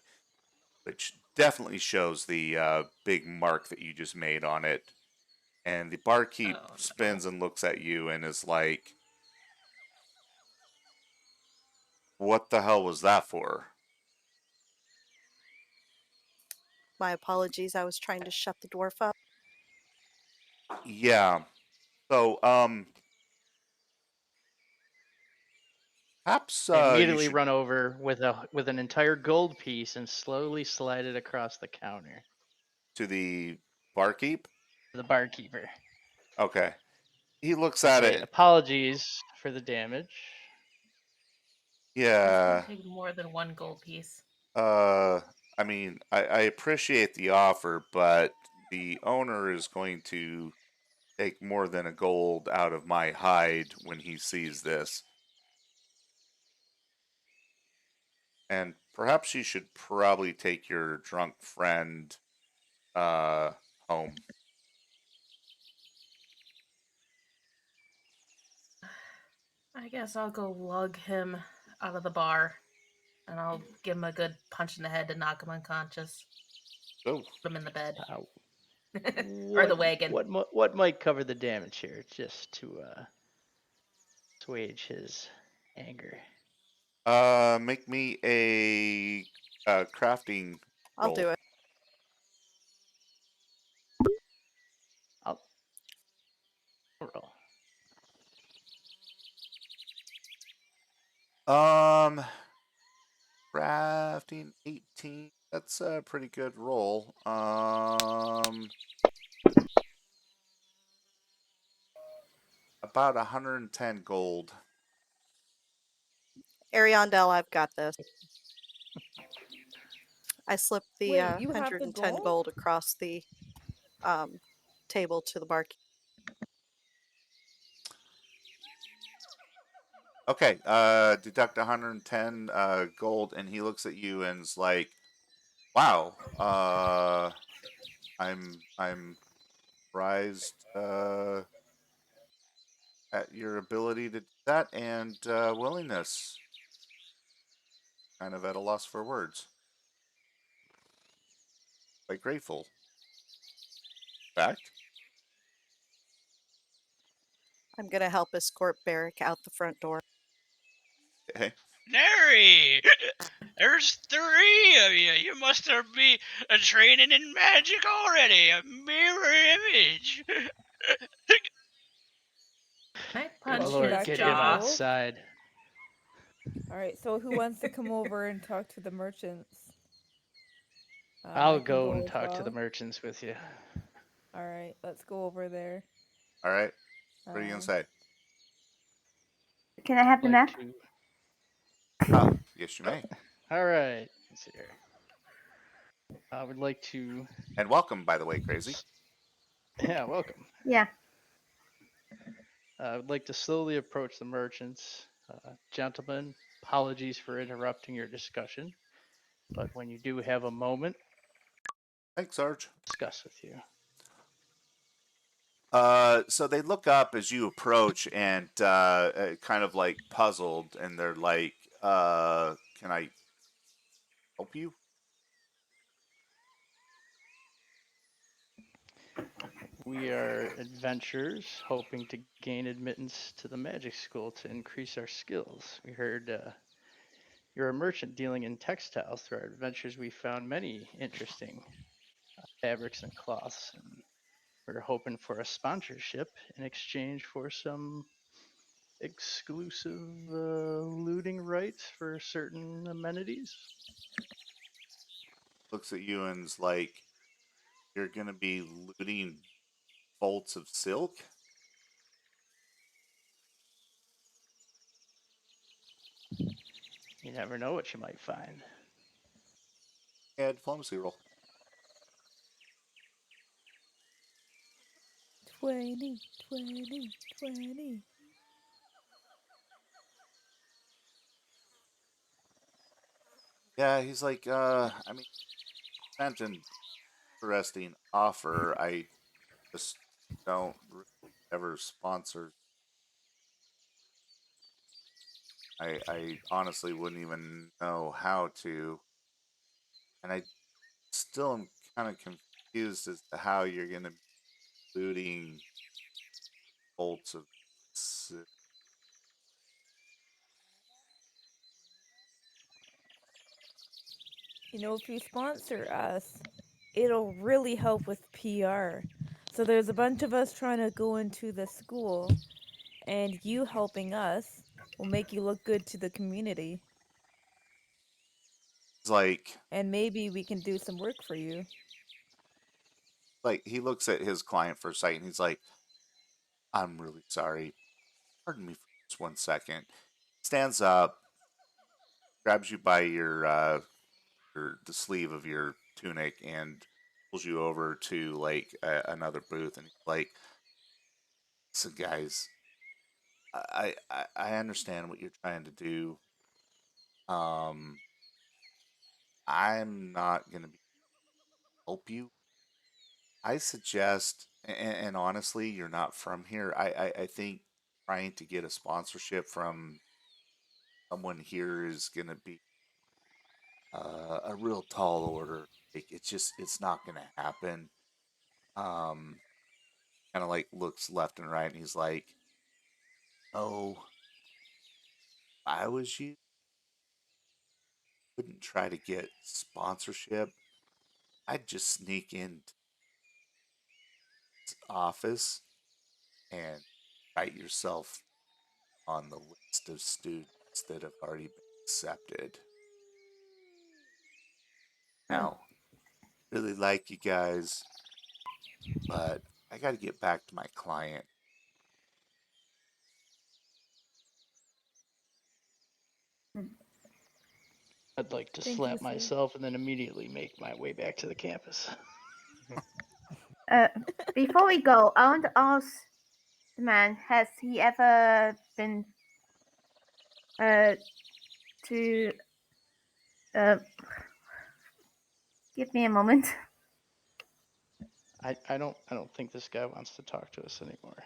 which definitely shows the big mark that you just made on it. And the barkeep Oh no. spins and looks at you and is like, "What the hell was that for?" My apologies. I was trying to shut the dwarf up. Yeah. So, perhaps I you immediately should run over with an entire gold piece and slowly slide it across the counter to the barkeep. to the barkeeper Okay. He looks and at say, it. "Apologies for the damage." It's gonna Yeah. take more than one gold piece. Uh, I mean, I appreciate the offer, but the owner is going to take more than a gold out of my hide when he sees this. And perhaps you should probably take your drunk friend uh home. I guess I'll go lug him out of the bar, and I'll give him a good punch in the head to knock him unconscious. Oh, Put him in the bed Uh, or the what wagon. what might cover the damage here, just to assuage his anger? make me a crafting I'll roll. do it. I'll roll. Um, crafting 18. That's a pretty good roll. About 110 gold. Ariandel, I've got this. I slipped the Wait, you have the 110 gold? gold across the um, table to the barkeep. Okay, deduct 110 gold, and he looks at you and is like, "Wow, I'm surprised at your ability to do that and willingness. Kind of at a loss for words. Quite grateful. In fact, I'm going to help escort Barrick out the front door. okay. Nary! There's three of you. You must be training in magic already. A mirror image. I You're Good punch looking lord, his back get for the him jaw. gold? outside. Alright, so who wants to come over and talk to the merchants? I I'll can go go and as talk to the well. merchants with you. Alright, let's go over there. All right. What are you gonna Um, say? Can I have the Like map? to. Yes, you may. All right. Let's see here. I would like to. And welcome, by the way, Crazy. Yeah, welcome. Yeah. I would like to slowly approach the merchants. Gentlemen, apologies for interrupting your discussion, but when you do have a moment, Thanks, Sarge. discuss with you. So they look up as you approach and kind of puzzled, and they're like, "Can I help you?" We are adventurers hoping to gain admittance to the magic school to increase our skills. We heard you're a merchant dealing in textiles. Through our adventures, we found many interesting fabrics and cloths, and we're hoping for a sponsorship in exchange for some exclusive looting rights for certain amenities. Looks at you and's like, "You're gonna be looting bolts of silk?" You never know what you might find. Yeah, diplomacy roll. 20, 20, 20. Yeah, he's like, I mean, sent an interesting offer. I just don't really ever sponsor. I honestly wouldn't even know how to, and I still am kind of confused as to how you're going to be looting bolts of. You know, if you sponsor us, it'll really help with PR. So there's a bunch of us trying to go into the school, and you helping us will make you look good to the community. It's And maybe we can do some work for you. like he looks at his client for a second. And he's like, "I'm really sorry. Pardon me for just 1 second." Stands up, grabs you by your the sleeve of your tunic, and pulls you over to like another booth. And he's like, "Listen, guys, I understand what you're trying to do. Um, I'm not gonna be help you. I suggest, and honestly, you're not from here. I think trying to get a sponsorship from someone here is gonna be a real tall order. It's not gonna happen." Um, kind of like looks left and right, and he's like, "Oh, if I was you, wouldn't try to get sponsorship. I'd just sneak into his office and write yourself on the list of students that have already been accepted. Oh, Now, really like you guys, but I got to get back to my client." I'd like to Thank you, slap sir. myself and then immediately make my way back to the campus. before we go, I want to ask the man: has he ever been to? Give me a moment. I don't think this guy wants to talk to us anymore.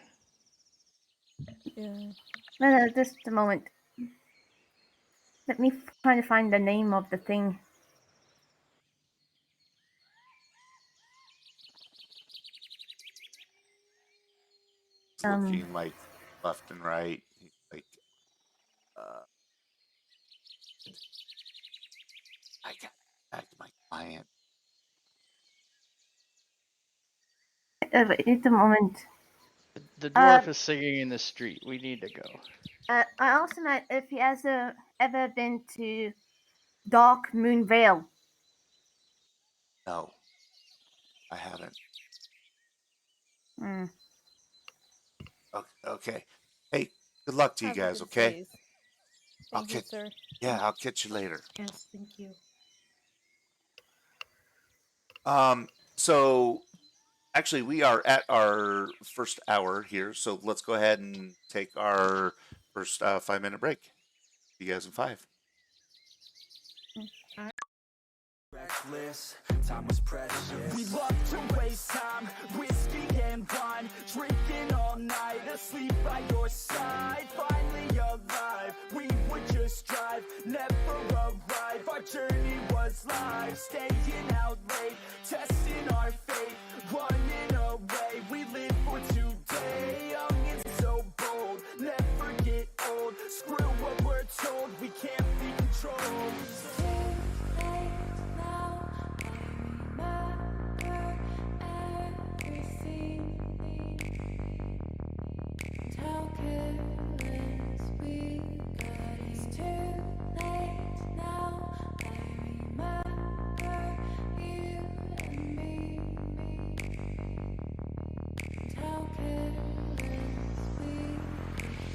Yeah. No, just a moment. Let me try to find the name of the thing. He's looking like left and right. He's like, uh, I got back to my client. Wait a moment. The dwarf is singing in the street. We need to go. I also know if he has ever been to Dark Moon Vale. No, I haven't. Hmm. Okay. Hey, good luck to you Have a guys, good okay? days. I'll Thank you, catch sir. Yeah, I'll catch you later. Yes, thank you. So actually we are at our first hour here, so let's go ahead and take our first 5 minute break. See you guys in 5. Reckless, time was precious. We love to waste time, whiskey and wine, drinking all night, asleep by your side. Finally alive, we would just drive, never arrive. Our journey was live, staying out late, testing our fate, running away. We live for today, young and so bold, never get old. Screw what we're told, we can't be controlled.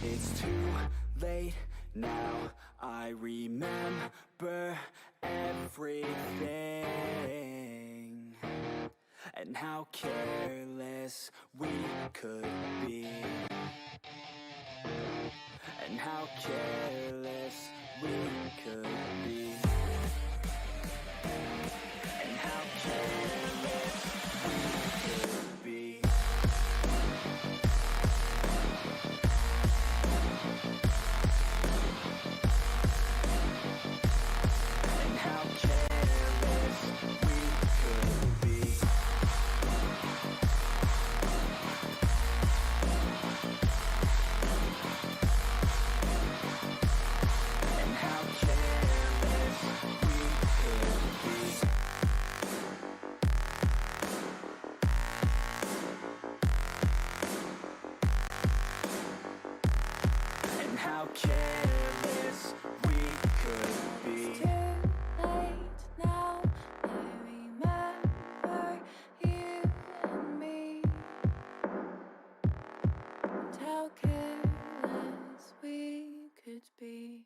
It's too late now, I remember everything. how careless we could be, and how careless we could be, and how careless we could be. And how careless we could be. And how careless we could be. And how careless we could be. Too late now. I remember you and me, and how careless we could be.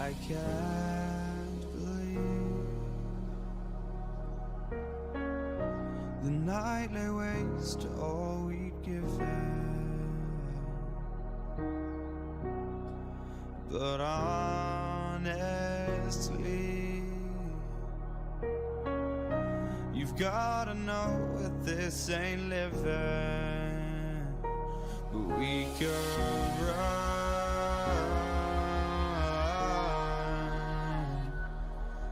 I can't believe the night lay waste to all we'd given. But honestly, you've gotta know that this ain't living. But we could run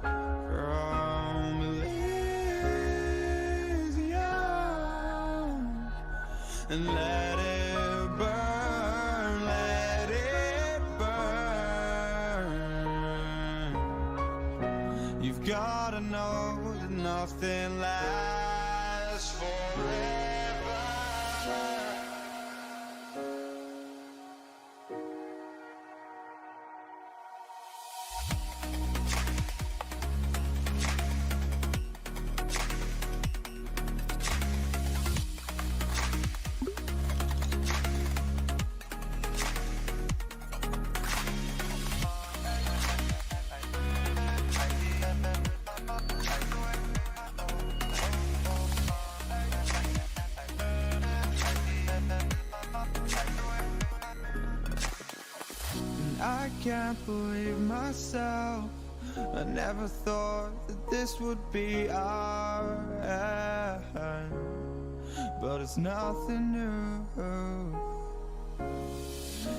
from Elysium and let it burn, let it burn. You've gotta know that nothing lasts forever. And I can't believe myself. I never thought that this would be our end, but it's nothing new.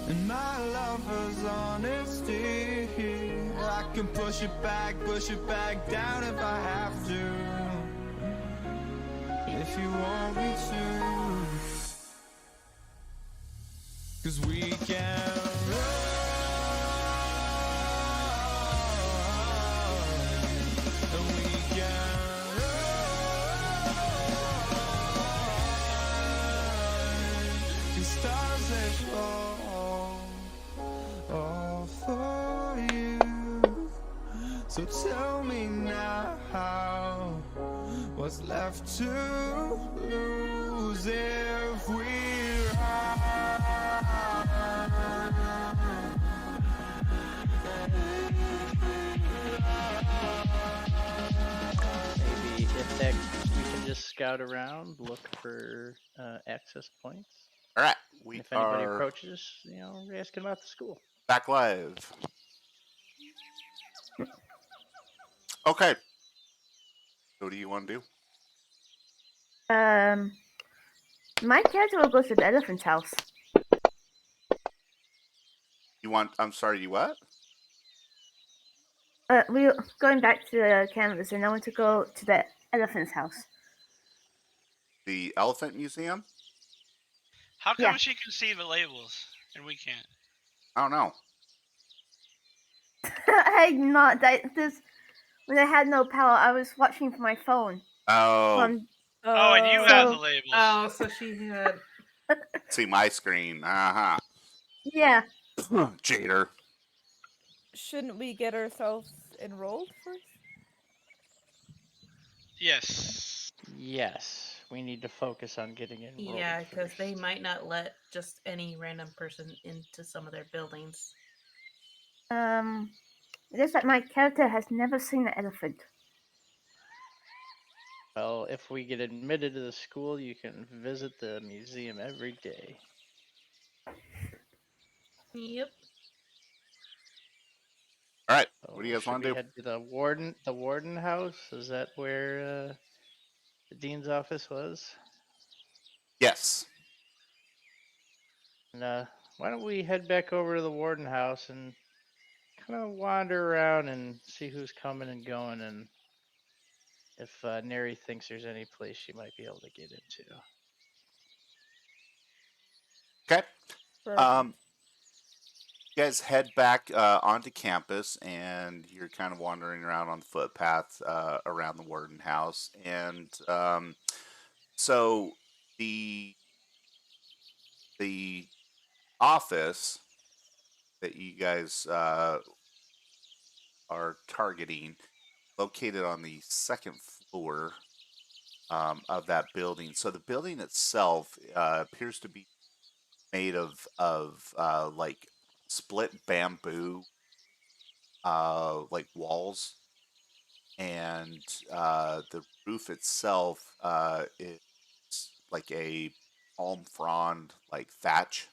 And my lover's honesty, I can push it back down if I have to, if you want me to. 'Cause we can run, and we can run. 'Cause stars they fall all for you. So tell me now, what's left to lose if we run? Maybe if that we can just scout around, look for access points. All right, And we if anybody are approaches, we're asking about the school. back live. Okay. So what do you want to do? My character will go to the elephant's house. I'm sorry, you what? We're going back to the canvas, and I want to go to the elephant's house. The Elephant Museum? How come Yeah. she can see the labels and we can't? I don't know. I'm not. This when I had no power, I was watching from my phone. Oh, From Oh, and you have the So- labels. Oh, so she had. See my screen. Yeah. Cheater. shouldn't we get ourselves enrolled first? Yes. Yes, we need to focus on getting enrolled. Yeah, because they first. might not let just any random person into some of their buildings. It is that my character has never seen an elephant. Well, if we get admitted to the school, you can visit the museum every day. Yep. All right. So What do you guys should want we to do? head to the warden house? Is that where the dean's office was? Yes. And why don't we head back over to the warden house and kind of wander around and see who's coming and going, and if Neri thinks there's any place she might be able to get into. Okay. Perfect. You guys head back onto campus, and you're kind of wandering around on the footpath around the Warden House, and so the the office that you guys are targeting, located on the second floor of that building. So the building itself appears to be made of like split bamboo like walls, and the roof itself is like a palm frond like thatch.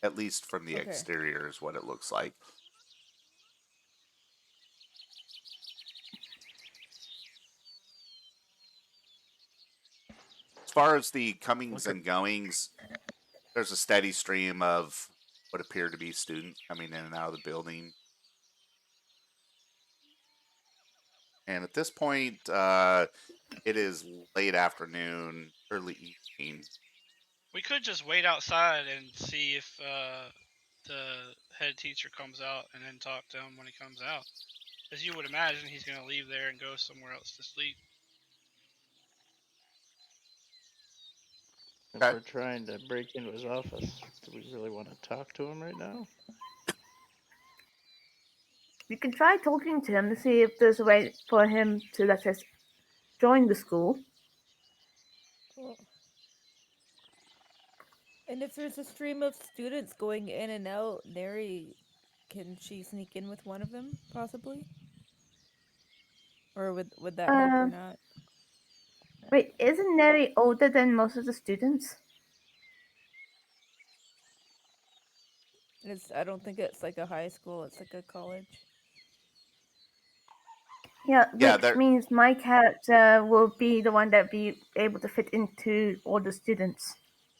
At least from the Okay. exterior is what it looks like. As far as the comings Look at and goings, there's a steady stream of what appear to be students coming in and out of the building. And at this point, it is late afternoon, early evening. We could just wait outside and see if the head teacher comes out, and then talk to him when he comes out. As you would imagine, he's going to leave there and go somewhere else to sleep. if Okay. we're trying to break into his office. Do we really want to talk to him right now? We can try talking to him to see if there's a way for him to let us join the school. Cool. And if there's a stream of students going in and out, Neri, can she sneak in with one of them, possibly? Or would that help or Um, not? Wait, isn't Neri older than most of the students? I don't think it's like a high school, it's like a college. Yeah, Yeah, which means my character will be the one that be able to fit into all the students.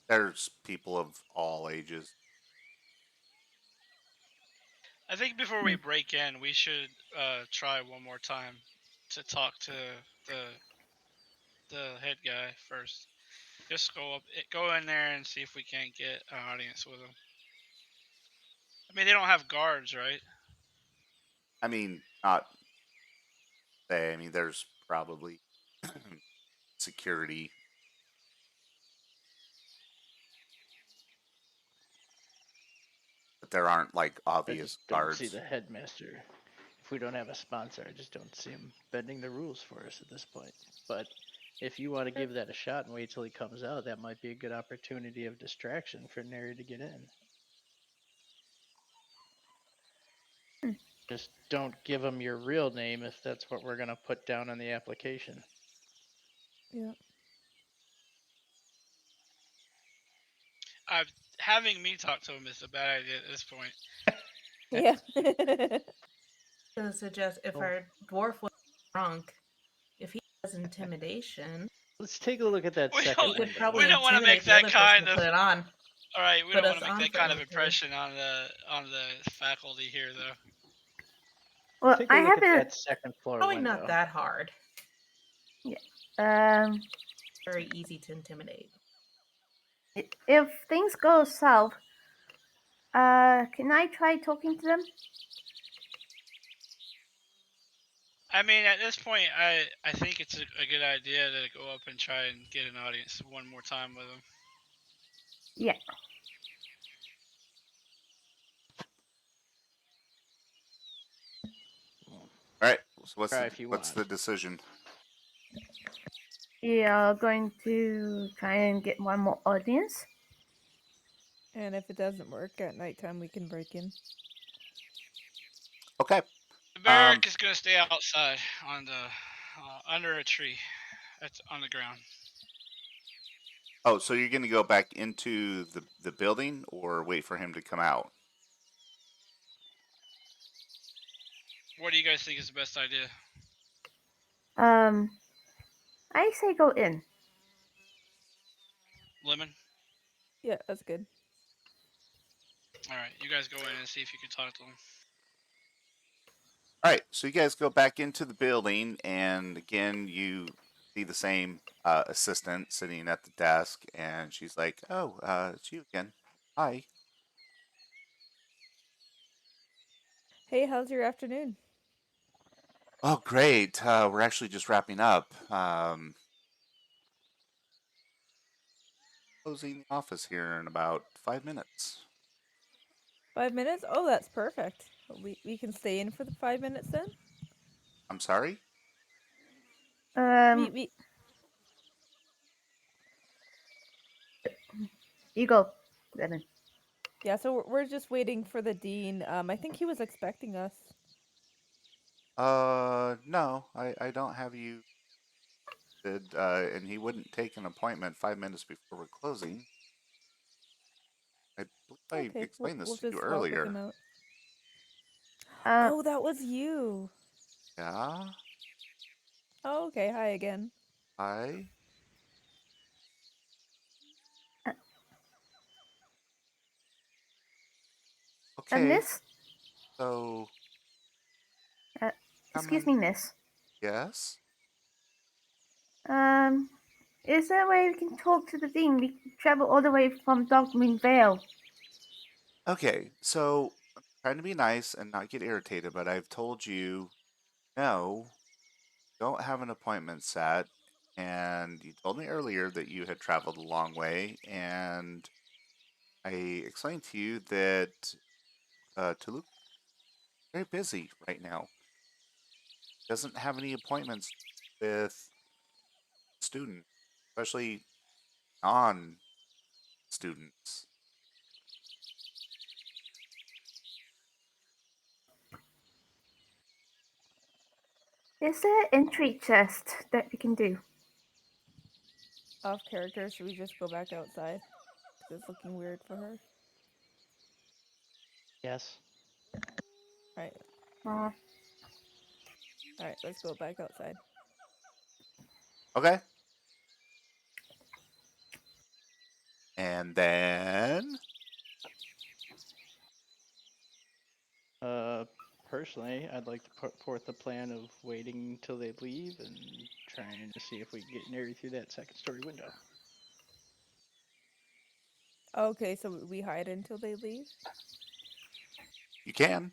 there's people of all ages. I think before we break in, we should try one more time to talk to the the head guy first. Just go in there and see if we can't get an audience with him. I mean, they don't have guards, right? I mean, not say. I mean, there's probably security, but there aren't like I obvious just don't see guards. the headmaster. If we don't have a sponsor, I just don't see him bending the rules for us at this point. But if you want to give that a shot and wait till he comes out, that might be a good opportunity of distraction for Neri to get in. Just don't give him your real name if that's what we're going to put down on the application. Yeah. Having me talk to him is a bad idea at this point. Yeah. To suggest if Oh. our dwarf was drunk, if he has intimidation, Let's take a look at that We second don't- he could window. probably we don't want to make intimidate the that other person kind to of. put it on. All right, we Put don't want us to make on that for kind of anything. impression on the faculty here, though. Well, Take a I look at haven't. that second floor Probably window. not that hard. Um, Very easy to intimidate. if things go south, can I try talking to them? I mean, at this point, I think it's a good idea to go up and try and get an audience one more time with him. Yeah. Well, All right. So try if you what's want. the decision? We are going to try and get one more audience. And if it doesn't work at nighttime, we can break in. Okay. The barrack is gonna stay outside on the under a tree. That's on the ground. Oh, so you're going to go back into the building or wait for him to come out? What do you guys think is the best idea? I say go in. Lemon. Yeah, that's good. All right, you guys go in and see if you can talk to him. All right. So you guys go back into the building, and again, you see the same assistant sitting at the desk, and she's like, "Oh, it's you again. Hi." Hey, how's your afternoon? Oh, great. We're actually just wrapping up. Closing the office here in about 5 minutes. 5 minutes? Oh, that's perfect. We can stay in for the 5 minutes then? I'm sorry? We You go, Lemon. Yeah, so we're just waiting for the dean. I think he was expecting us. No, I don't have you. And he wouldn't take an appointment 5 minutes before we're closing. I believe I Okay, explained this we'll to you just walk with him earlier. out. Uh, Oh, that was you. Yeah? Oh, okay. Hi again. Hi? Okay, Miss. so Uh, come excuse in. me, Miss. Yes? Is there a way we can talk to the dean? We travel all the way from Dogmoon Vale. Okay, so I'm trying to be nice and not get irritated, but I've told you no, don't have an appointment set. And you told me earlier that you had traveled a long way, and I explained to you that Toulouse is very busy right now. Doesn't have any appointments with students, especially non students. Is there an entry test that we can do? Off character. Should we just go back outside? Because it's looking weird for her. Yes. All right. Uh, All right. Let's go back outside. Okay. And then. Uh, Personally, I'd like to put forth the plan of waiting until they leave and trying to see if we can get Neri through that second story window. Okay, so we hide until they leave. You can.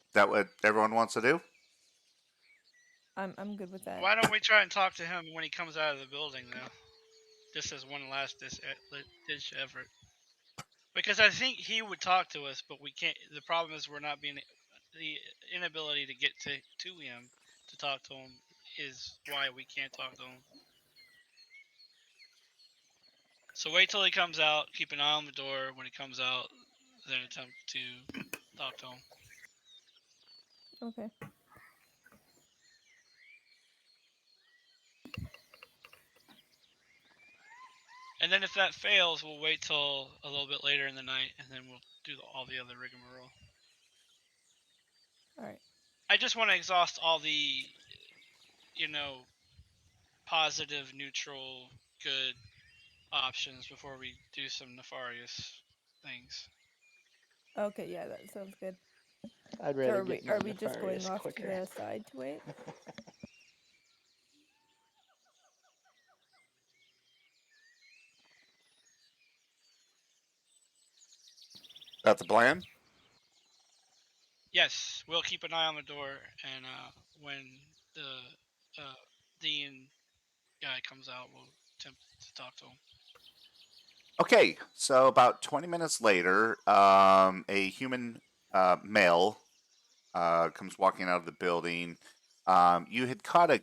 Is that what everyone wants to do? I'm good with that. Why don't we try and talk to him when he comes out of the building, though? Just as one last ditch effort. Because I think he would talk to us, but we can't. The problem is we're not being the inability to get to him to talk to him is why we can't talk to him. So wait till he comes out. Keep an eye on the door when he comes out. Then attempt to talk to him. Okay. And then if that fails, we'll wait till a little bit later in the night, and then we'll do all the other rigmarole. All right. I just want to exhaust all the, positive, neutral, good options before we do some nefarious things. Okay. Yeah, that sounds good. I'd So rather get are more we just going nefarious off to quicker. the side to wait? That's the plan? Yes, we'll keep an eye on the door, and when the dean guy comes out, we'll attempt to talk to him. Okay, so about 20 minutes later, a human male comes walking out of the building. You had caught a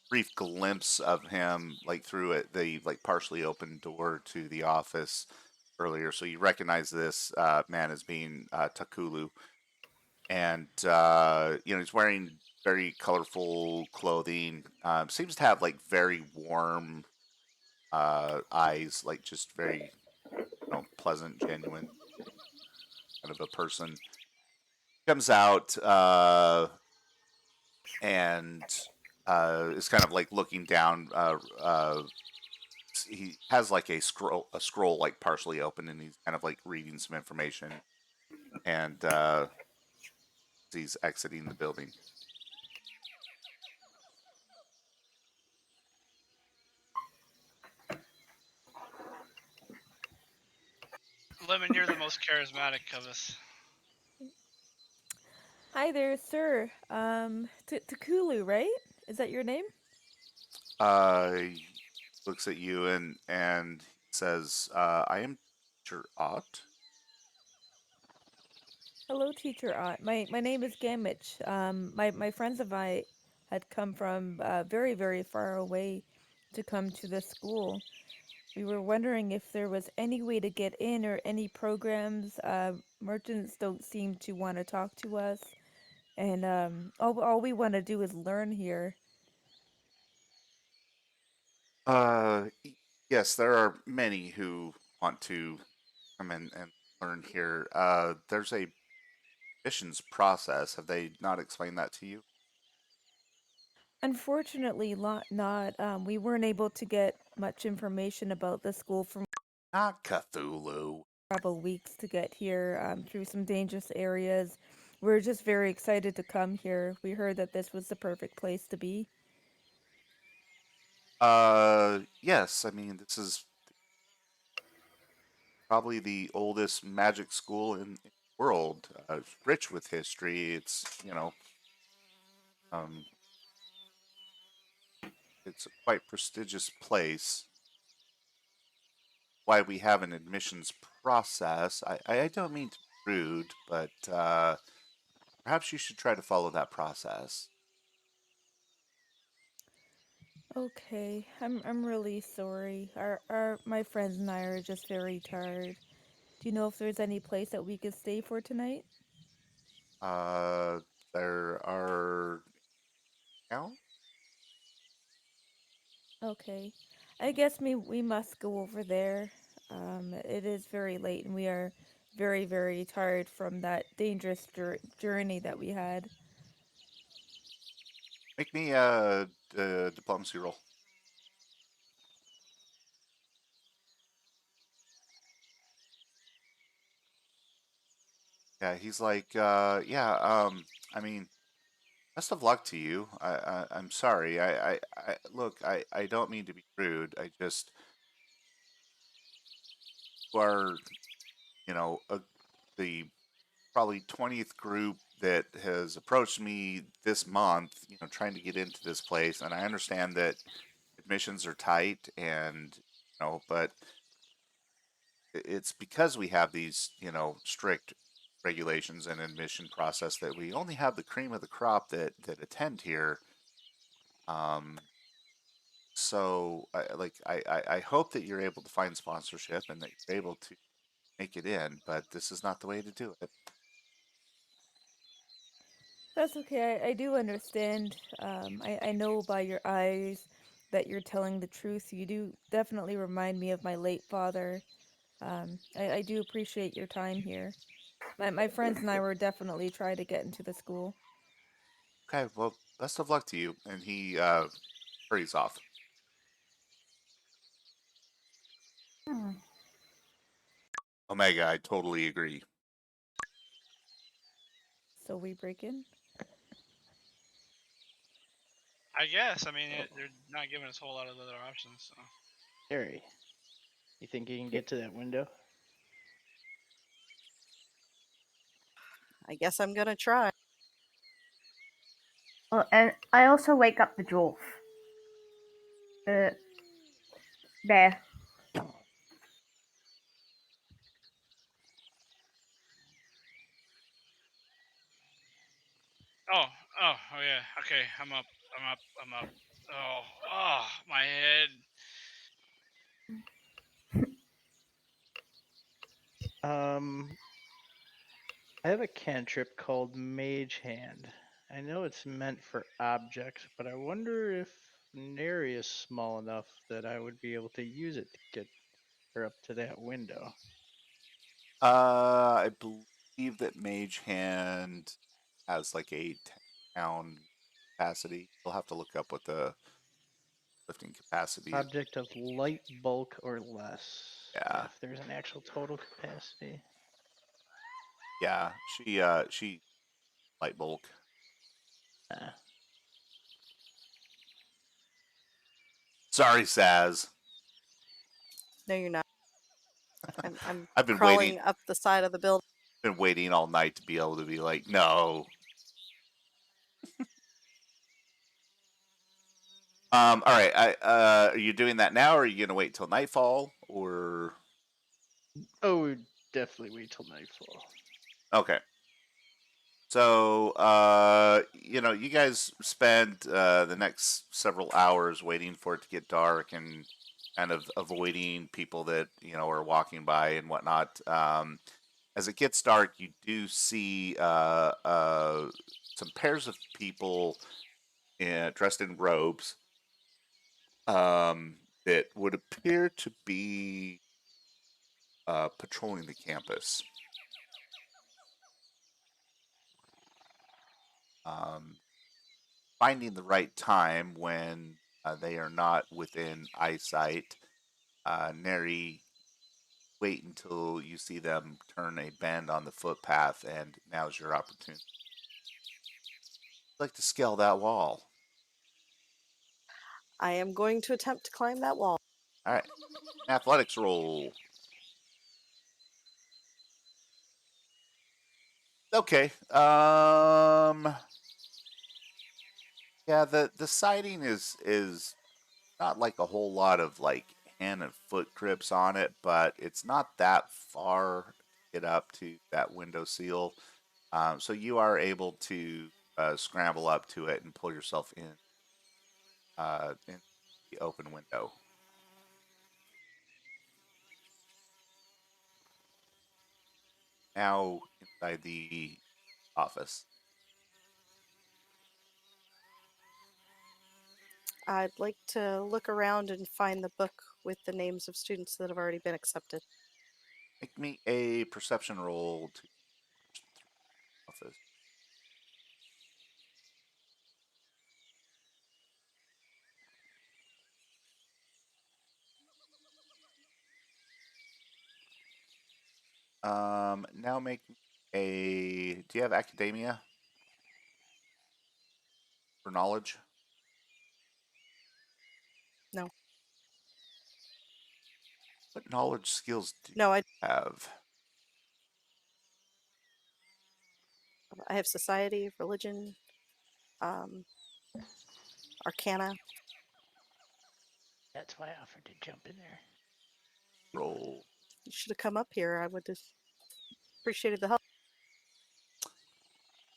brief glimpse of him, like through the like partially open door to the office earlier, so you recognize this man as being Takulu, and he's wearing very colorful clothing. Seems to have like very warm eyes, like just very pleasant, genuine kind of a person. Comes out and is kind of like looking down. He has like a scroll like partially open, and he's kind of like reading some information. And he's exiting the building. Lemon, you're the most charismatic of us. Hi there, sir. Takulu, right? Is that your name? He looks at you and says, "I am Teacher Ott." Hello, teacher Ott. My name is Gamich. My friends and I had come from very, very far away to come to this school. We were wondering if there was any way to get in or any programs. Merchants don't seem to want to talk to us, and all we want to do is learn here. Yes, there are many who want to come in and learn here. There's a admissions process. Have they not explained that to you? Unfortunately, not. We weren't able to get much information about the school for Not Cthulhu. several weeks to get here through some dangerous areas. We're just very excited to come here. We heard that this was the perfect place to be. Yes. I mean, this is probably the oldest magic school in the world. It's rich with history. Um, it's a quite prestigious place. Why we have an admissions process. I don't mean to be rude, but perhaps you should try to follow that process. Okay, I'm really sorry. Our my friends and I are just very tired. Do you know if there's any place that we could stay for tonight? Uh, there are now. Okay. I guess we must go over there. It is very late and we are very, very tired from that dangerous journey that we had. Make me a diplomacy roll. Yeah, he's like, yeah. I mean, best of luck to you. I'm sorry. I look. I don't mean to be rude. I just you are, the probably 20th group that has approached me this month. Trying to get into this place, and I understand that admissions are tight, and but it's because we have these, strict regulations and admission process that we only have the cream of the crop that attend here. Um, so I hope that you're able to find sponsorship and that you're able to make it in, but this is not the way to do it. That's okay. I do understand. I know by your eyes that you're telling the truth. You do definitely remind me of my late father. I do appreciate your time here. My friends and I were definitely trying to get into the school. Okay, well, best of luck to you. And he hurries off. Hmm. Omega, I totally agree. So we break in. I guess. I mean, Oh, they're not giving us a whole lot of other options. So. Harry, you think you can Here, get to that window? I guess I'm gonna try. And I also wake up the dwarf. There. Oh, oh yeah. Okay, I'm up. I'm up. I'm up. Oh, my head. I have a cantrip called Mage Hand. I know it's meant for objects, but I wonder if an area is small enough that I would be able to use it to get her up to that window. I believe that Mage Hand has like a 10 pound capacity. You'll have to look up what the lifting capacity is. Object of light bulk or less. Yeah, Yeah, if there's an actual total capacity. yeah. She light bulk. Uh, Sorry, Saz. No, you're not. I'm I've been waiting. crawling up the side of the building. Been waiting all night to be able to be like, no. All right. Are you doing that now, or are you gonna wait till nightfall, or? oh, definitely wait till nightfall. Okay. So, you guys spend the next several hours waiting for it to get dark and kind of avoiding people that are walking by and whatnot. As it gets dark, you do see some pairs of people dressed in robes that would appear to be patrolling the campus. Um, Finding the right time when they are not within eyesight. Nary wait until you see them turn a bend on the footpath, and now's your opportunity. I'd like to scale that wall. I am going to attempt to climb that wall. All right, athletics roll. Okay. Yeah, the siding is not like a whole lot of like hand and foot grips on it, but it's not that far to get up to that window seal. So you are able to scramble up to it and pull yourself in the open window. Now inside the office. I'd like to look around and find the book with the names of students that have already been accepted. Make me a perception roll to office. Now make a. Do you have academia for knowledge? No, What knowledge skills do you no, have? I have society, religion, um, arcana. That's why I offered to jump in there. Roll. You should have come up here. I would have appreciated the help.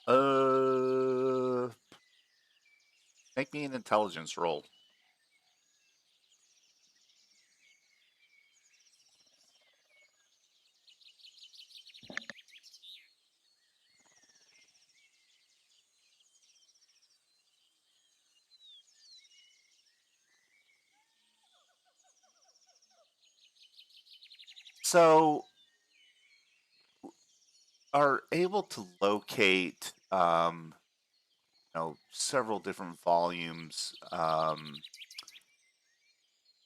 Uh, Make me an intelligence roll. So, are able to locate several different volumes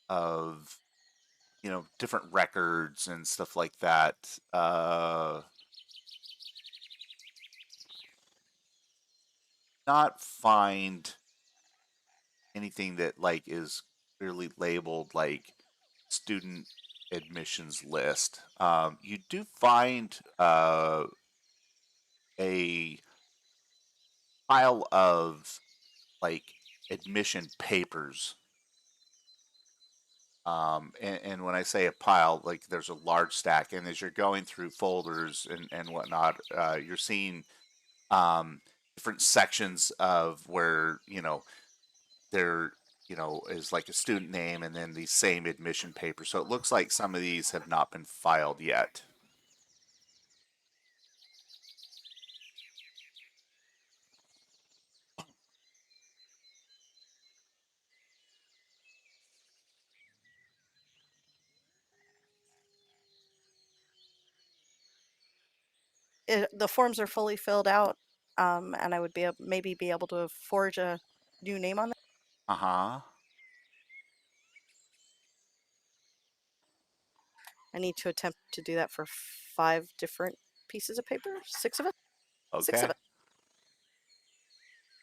of different records and stuff like that. Not find anything that like is clearly labeled like student admissions list. You do find a pile of like admission papers. And when I say a pile, like there's a large stack, and as you're going through folders and whatnot, you're seeing different sections of where there is like a student name and then the same admission paper. So it looks like some of these have not been filed yet. The forms are fully filled out, and I would maybe be able to forge a new name on them. Uh-huh. I need to attempt to do that for 5 different pieces of paper. 6 of it. 6 of Okay. it.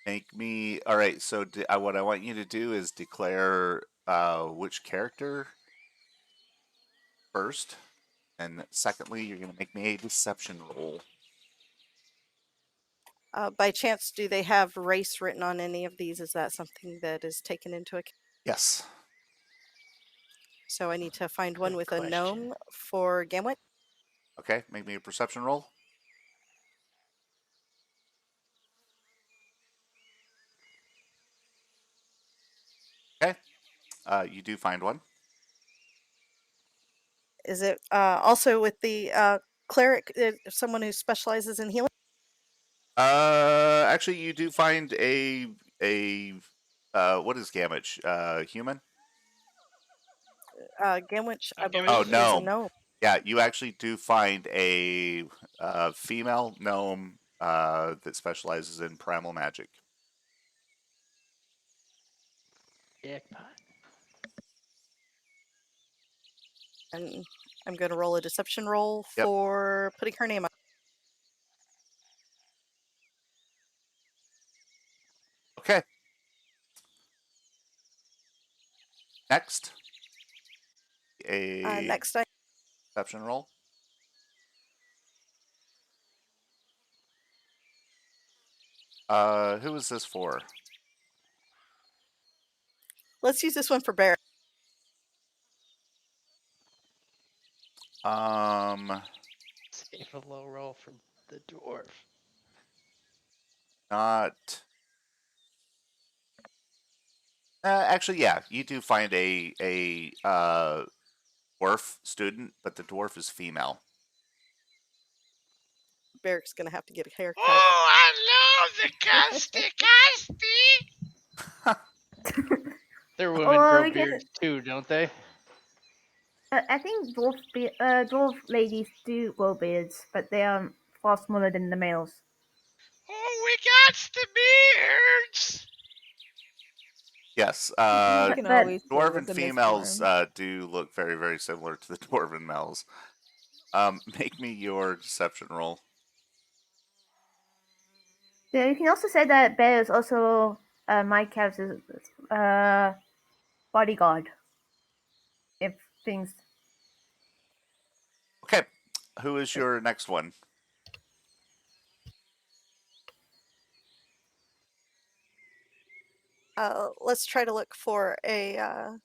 Make me all right. So what I want you to do is declare which character first, and secondly, you're going to make me a deception roll. By chance, do they have race written on any of these? Is that something that is taken into account? Yes. So I need to find one Good with a question. gnome for Gamwit. Okay. Make me a perception roll. Okay. You do find one. Is it also with the cleric, someone who specializes in healing? Actually, you do find a what is Gamage? Human? Gamwich, Oh, I Gamage Oh, believe, is a is a gnome. gnome. gnome. Yeah, you actually do find a female gnome that specializes in primal magic. Jackpot. And I'm going to roll a deception roll Yep. for putting her name on. Okay. Next, a Next, I deception roll. Who is this for? let's use this one for Bear. Save a low roll from the dwarf. Not. Actually, yeah, you do find a dwarf student, but the dwarf is female. Bear's going to have to get a haircut. Oh, I love the casty casty. Their women Or grow we can. beards too, don't they? I think dwarf ladies do grow beards, but they are far smaller than the males. Oh, we got the beards. Yes, You can always say it dwarven was a females misform. do look very, very similar to the dwarven males. Make me your deception roll. So you can also say that Bear is also my character's bodyguard. If things. Okay, who is your next one? Let's try to look for an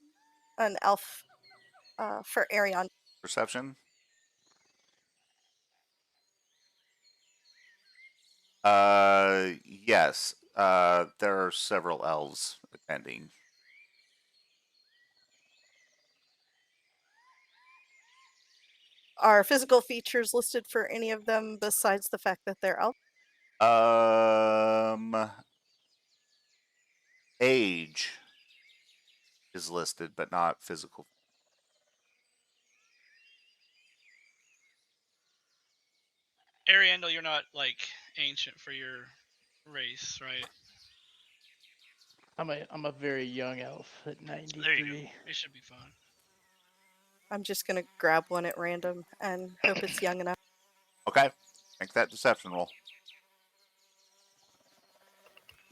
elf for Arion. Perception. Yes. There are several elves attending. Are physical features listed for any of them besides the fact that they're elf? Age is listed, but not physical. Ariandel, you're not like ancient for your race, right? I'm a very young elf at There you go. 93. It should be fun. I'm just going to grab one at random and hope it's young enough. Okay, make that deception roll.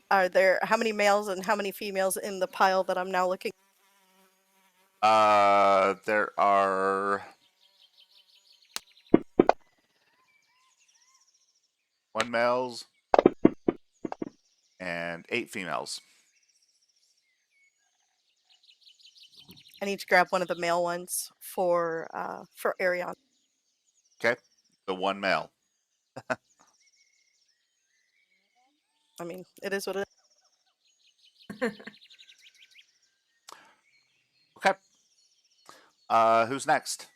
Are there how many males and how many females in the pile that I'm now looking? There are 1 males and 8 females. I need to grab one of the male ones for Arion. Okay, the one male. I mean, it is what it is. Okay. Who's next?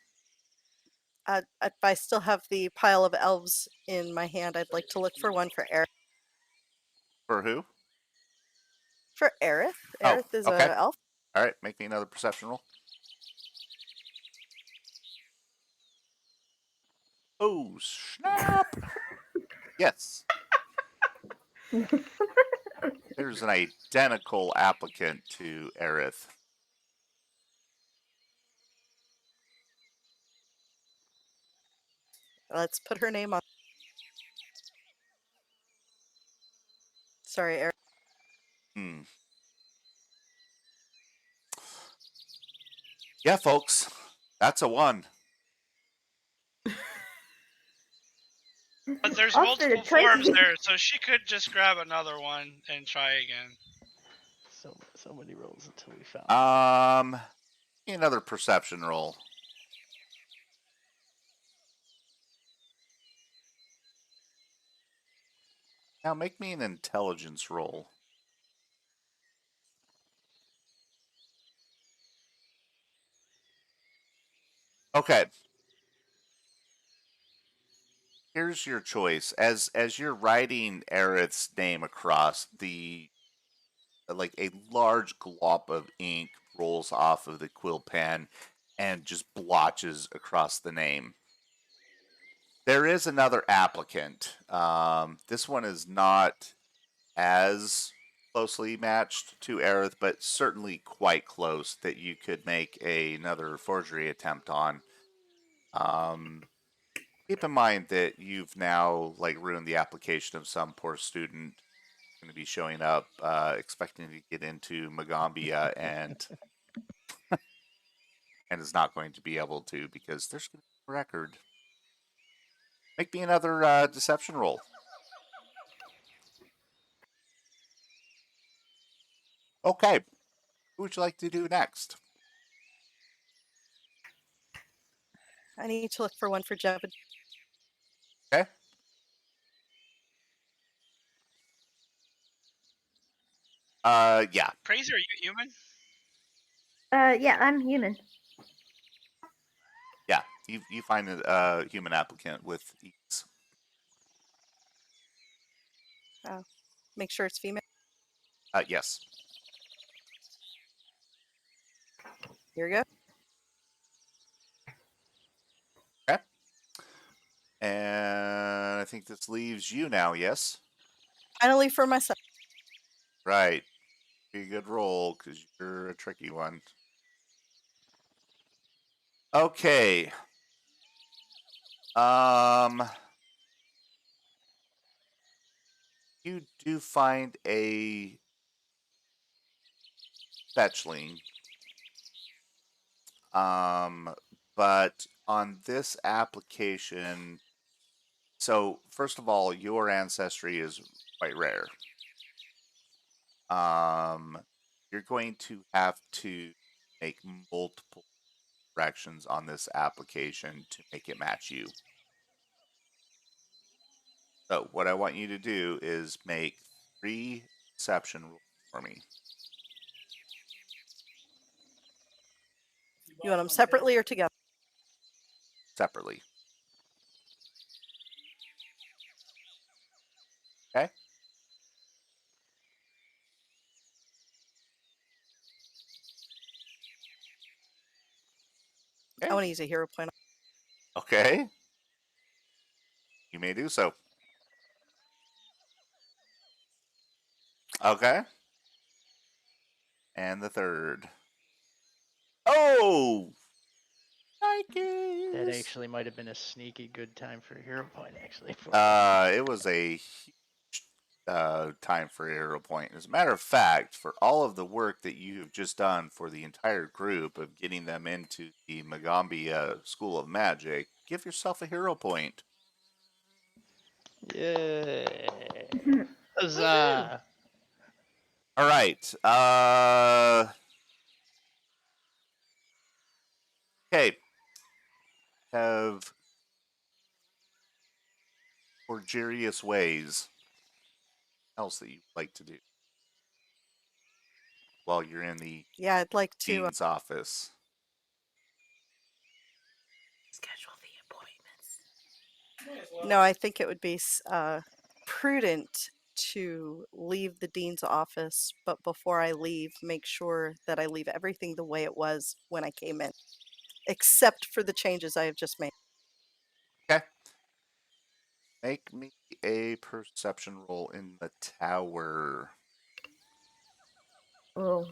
If I still have the pile of elves in my hand, I'd like to look for one for Aerith. For who? For Aerith. Oh, Aerith is okay. a elf. All right, make me another perception roll. Oh, snap! Yes. There's an identical applicant to Aerith. Let's put her name on. Sorry, Aerith. Hmm. Yeah, folks, that's a 1. But there's After the multiple forms choices. there, so she could just grab another one and try again. So many rolls until we found. Another perception roll. Now make me an intelligence roll. Okay. Here's your choice. As you're writing Aerith's name across, the like a large glop of ink rolls off of the quill pen and just blotches across the name. There is another applicant. This one is not as closely matched to Aerith, but certainly quite close that you could make another forgery attempt on. Keep in mind that you've now like ruined the application of some poor student going to be showing up expecting to get into Magambia and is not going to be able to because there's going to be a record. Make me another deception roll. Okay. Who would you like to do next? I need to look for one for Jeb. Okay. Yeah. Crazy, are you human? Yeah, I'm human. Yeah. You find a human applicant with ease. Make sure it's female. Yes. Here we go. Okay. And I think this leaves you now, yes? Finally for myself. Right. Be a good roll because you're a tricky one. Okay. You do find a fetchling. But on this application, so first of all, your ancestry is quite rare. You're going to have to make multiple corrections on this application to make it match you. So what I want you to do is make 3 deception rolls for me. You want them separately or together? Separately. Okay? I want to use a hero point. Okay. You may do so. Okay. And the third. Oh! That Nikes! actually might have been a sneaky good time for a hero point, actually. It was a huge time for a hero point. As a matter of fact, for all of the work that you have just done for the entire group of getting them into the Magambia School of Magic, give yourself a hero point. Yay! Woohoo! Huzzah! All right. Okay. Have forgerious ways else that you'd like to do while you're in the Yeah, I'd like to. dean's office? Schedule the appointments. No, I think it would be prudent to leave the dean's office, but before I leave, make sure that I leave everything the way it was when I came in, except for the changes I have just made. Okay. Make me a perception roll in the tower. Oh,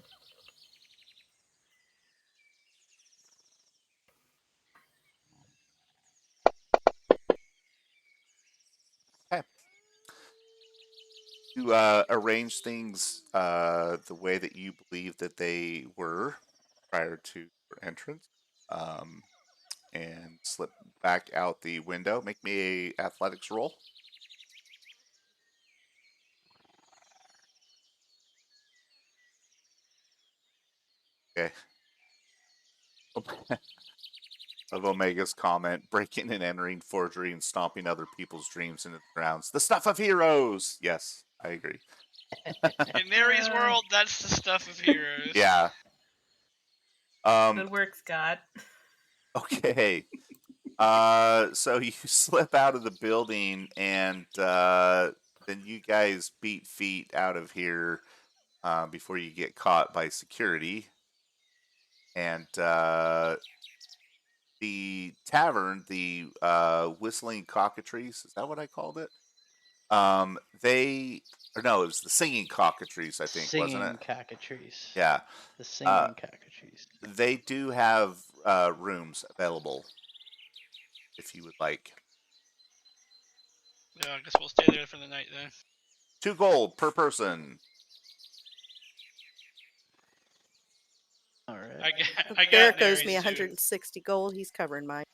Okay. You arrange things the way that you believe that they were prior to your entrance, um, and slip back out the window. Make me a athletics roll. Okay. Of Omega's comment, breaking and entering, forgery, and stomping other people's dreams into the grounds. The stuff of heroes! Yes, I agree. In Mary's world, that's the stuff of heroes. Yeah. Good work, Scott. Okay. So you slip out of the building, and then you guys beat feet out of here before you get caught by security. And the tavern, the Whistling Cockatrice, is that what I called it? They, or no, it was the Singing Cockatrice, I think, wasn't it? Singing cockatrice. Yeah. The Uh, singing cockatrice. they do have rooms available if you would like. Yeah, I guess we'll stay there for the night then. 2 gold per person. All right. I Barrick got owes me Nary's too. 160 gold. He's covering mine.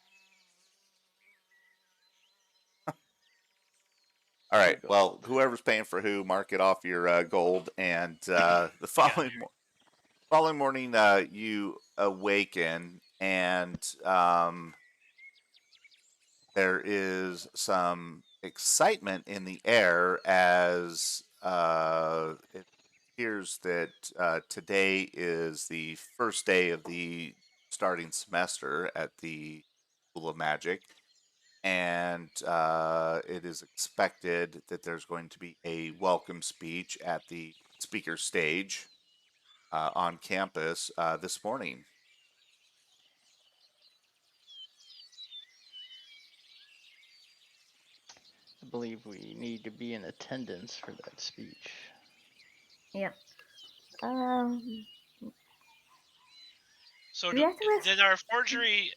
All right. 2 Well, gold. whoever's paying for who, mark it off your gold. And the following morning, you awaken, and there is some excitement in the air as it appears that today is the first day of the starting semester at the School of Magic. And it is expected that there's going to be a welcome speech at the speaker stage on campus this morning. I believe we need to be in attendance for that speech. yeah. Um, So do we have to risk? did our forgery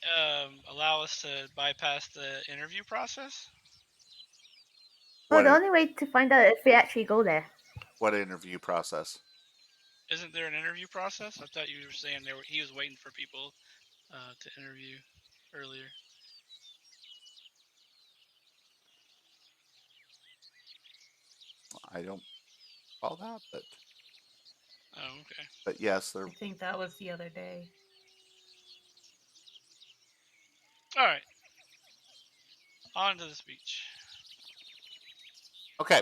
allow us to bypass the interview process? Well, What the only way to find out if we actually go there. what interview process? Isn't there an interview process? I thought you were saying he was waiting for people to interview earlier. I don't call that, Oh, okay. but yes, there. I think that was the other day. All right. On to the speech. Okay.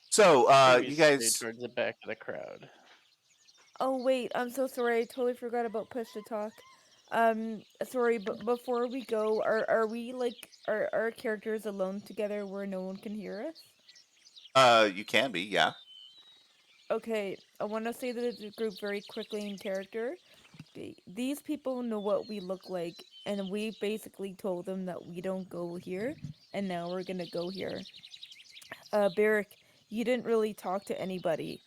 So Maybe you stay guys, towards the back of the crowd. Oh wait, I'm so sorry. I totally forgot about push to talk. Sorry, but before we go, are we like are our characters alone together where no one can hear us? you can be, yeah. Okay, I want to say that the group very quickly in character. These people know what we look like, and we basically told them that we don't go here, and now we're gonna go here. Barrick, you didn't really talk to anybody.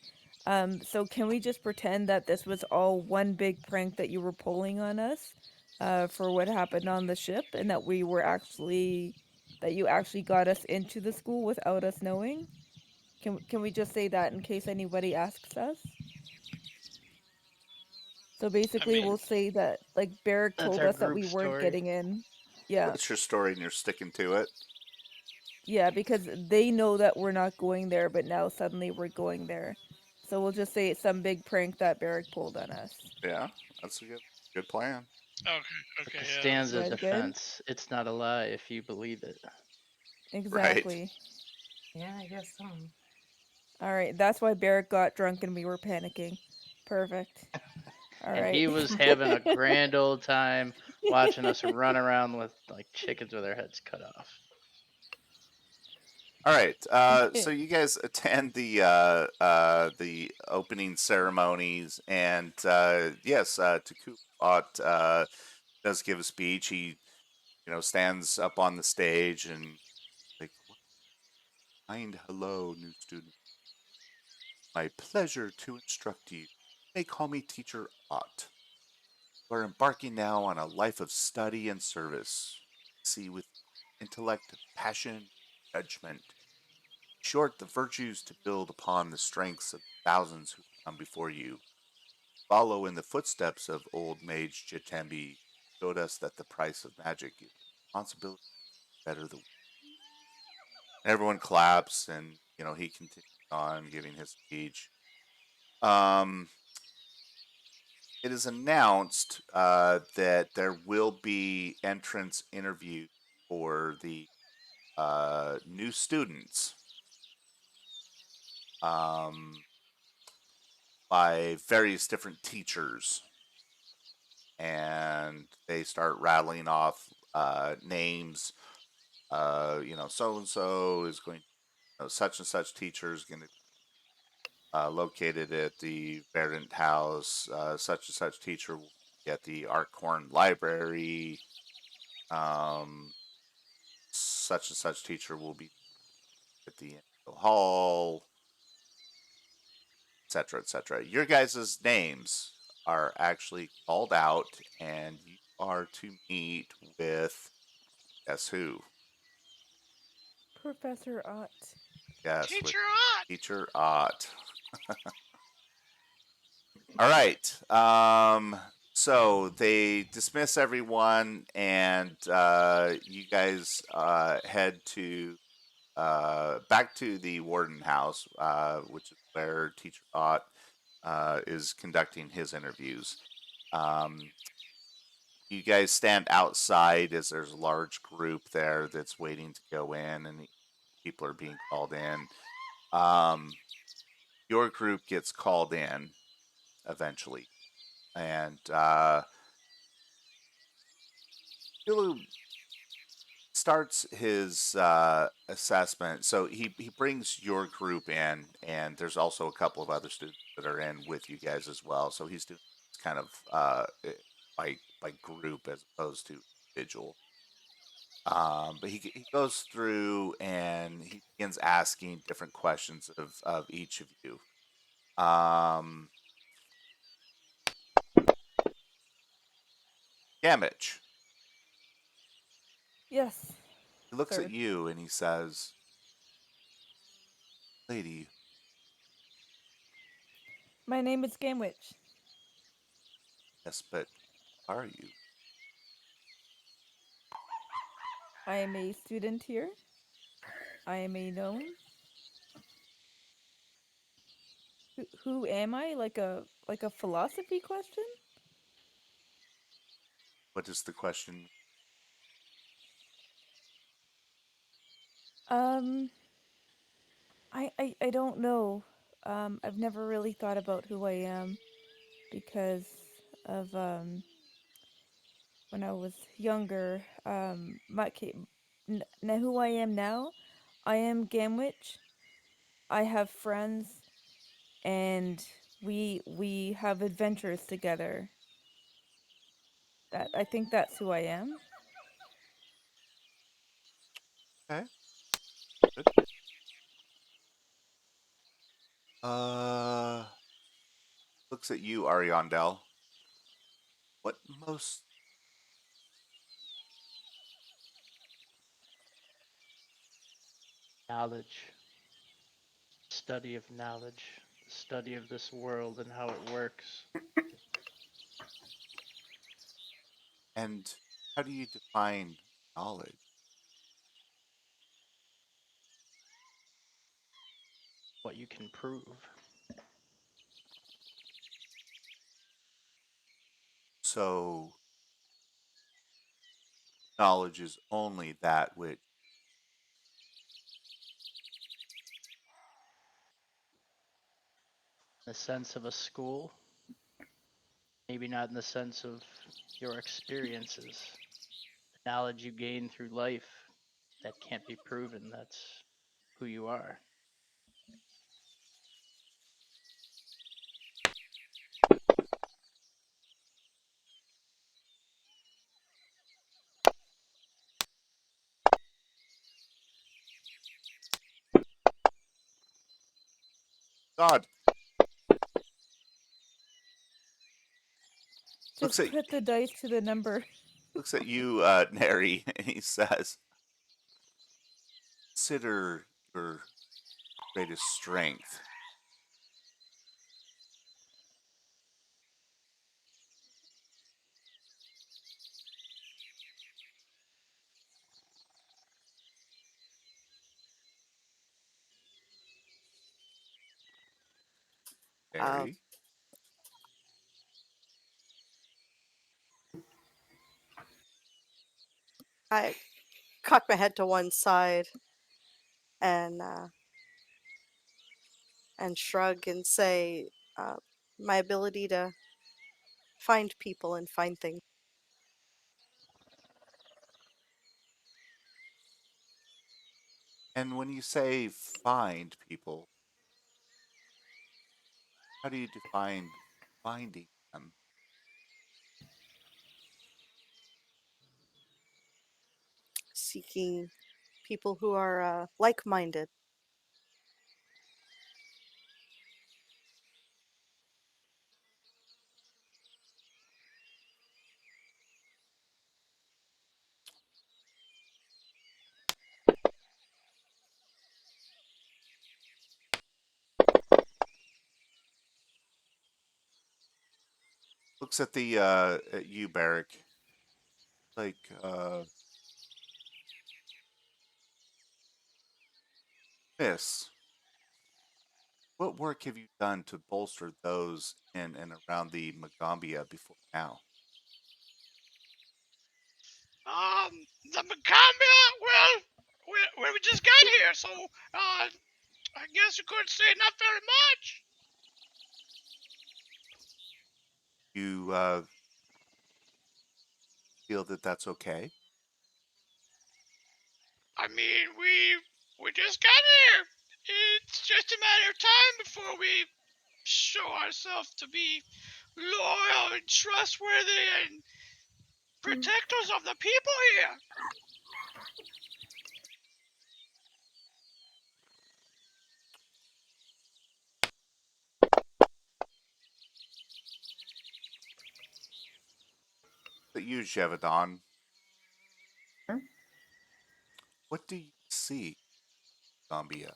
So can we just pretend that this was all one big prank that you were pulling on us, for what happened on the ship, and that we were actually, that you actually got us into the school without us knowing? Can we just say that in case anybody asks us? So I basically, mean, we'll say that like Barrick That's told our us that we group weren't story. getting in. Yeah, That's your story, and you're sticking to it. yeah, because they know that we're not going there, but now suddenly we're going there. So we'll just say it's some big prank that Barrick pulled on us. Yeah, that's a good. Good plan. Okay, But okay, the yeah. stanza Good, good. defense, it's not a lie if you believe it. Right. Exactly. Yeah, I guess so. All right, that's why Barrett got drunk and we were panicking. Perfect. All And right. he was having a grand old time watching us run around with like chickens with their heads cut off. All right. So Okay. you guys attend the opening ceremonies, and yes, Takuot does give a speech. He stands up on the stage and like, kind hello, new student. My pleasure to instruct you. You may call me Teacher Ott. You are embarking now on a life of study and service. See, with intellect, passion, judgment. In short, the virtues to build upon the strengths of thousands who come before you. Follow in the footsteps of old Mage Jitembi, who showed us that the price of magic is responsibility to better the world. And everyone claps, and he continues on giving his speech. Um, it is announced that there will be entrance interviews for the new students um, by various different teachers, and they start rattling off names. So and so is going. Such and such teacher is going to located at the Verdant House. Such and such teacher will be at the Arkhorn Library. Um, Such and such teacher will be at the hall, etc., etc. Your guys' names are actually called out, and you are to meet with guess who? Professor Ott. Yes, with Teacher Ott! Teacher Ott. All right. So they dismiss everyone, and you guys head to back to the Warden House, which is where Teacher Ott is conducting his interviews. Um, you guys stand outside as there's a large group there that's waiting to go in, and people are being called in. Um, your group gets called in eventually, and Hulu starts his assessment. So he brings your group in, and there's also a couple of other students that are in with you guys as well. So he's doing kind of by group as opposed to individual. But he goes through and he begins asking different questions of each of you. Um, Gamage, Yes, he looks at sir. you and he says, "Lady, My name is Gamwich. yes, but who are you?" I am a student here. I am a gnome. Who am I? Like a philosophy question? What is the question? Um, I don't know. I've never really thought about who I am because of when I was younger. Now who I am now, I am Gamwich. I have friends, and we have adventures together. That I think that's who I am. Okay, good. Uh, Looks at you, Ariandel. What most Knowledge, study of knowledge, the study of this world and how it works. and how do you define knowledge? What you can prove. So knowledge is only that which. In the sense of a school, maybe not in the sense of your experiences, the knowledge you gain through life that can't be proven. That's who you are. God looks Just at put the dice to the number. you, Neri, and he says, "Consider your greatest strength." Uh, Neri, I cock my head to one side and shrug and say, uh, my ability to find people and find things. and when you say find people, how do you define finding them? Seeking people who are like-minded. Looks at at you, Barrick. Like, Miss, what work have you done to bolster those in and around the Magambia before now? The Macambia, well, we just got here, so I guess you could say not very much. You feel that that's okay? I mean, we just got here. It's just a matter of time before we show ourselves to be loyal and trustworthy and protectors of the people here. That you, Jevadon, Hmm? what do you see, Gambia?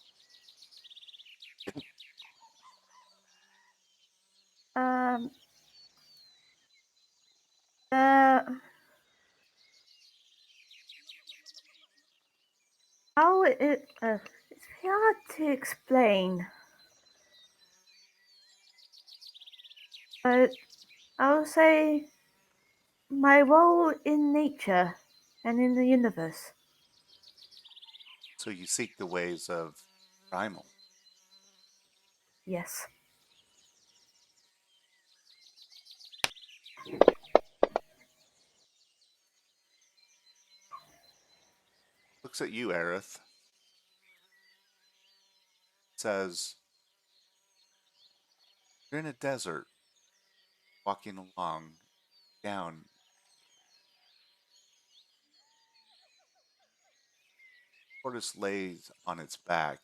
Um, the how it it's very hard to explain, but I would say my role in nature and in the universe. So you seek the ways of primal. Yes. Looks at you, Aerith. Says, you're in a desert, walking along, down. Tortoise lays on its back,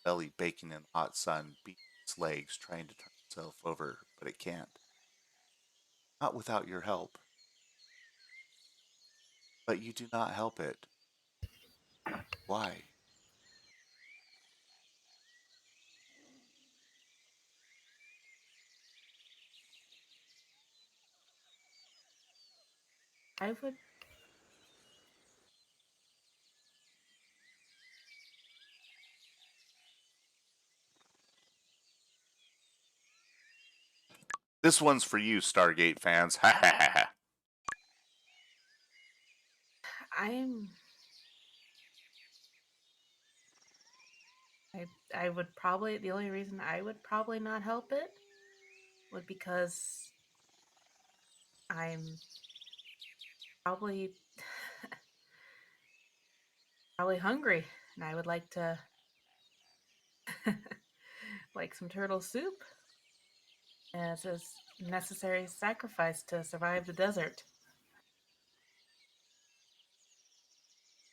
belly baking in the hot sun, beating its legs, trying to turn itself over, but it can't. Not without your help. But you do not help it. Why? I would This one's for you, Stargate fans. Ha ha ha ha. I'm. I would probably, the only reason I would probably not help it would because I'm probably probably hungry and I would like to like some turtle soup as a necessary sacrifice to survive the desert.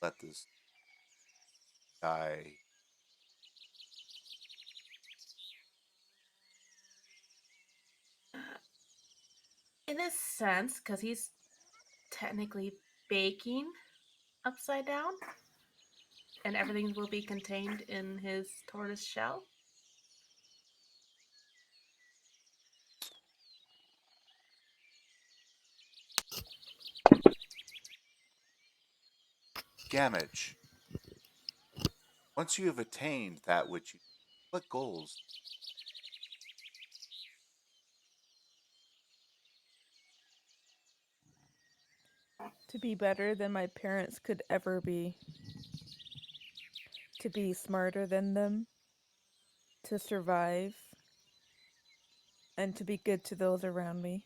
Let this guy. In a sense, because he's technically baking upside down, and everything will be contained in his tortoise shell. Gamage. Once you have attained that which you. What goals? To be better than my parents could ever be. To be smarter than them. To survive. And to be good to those around me.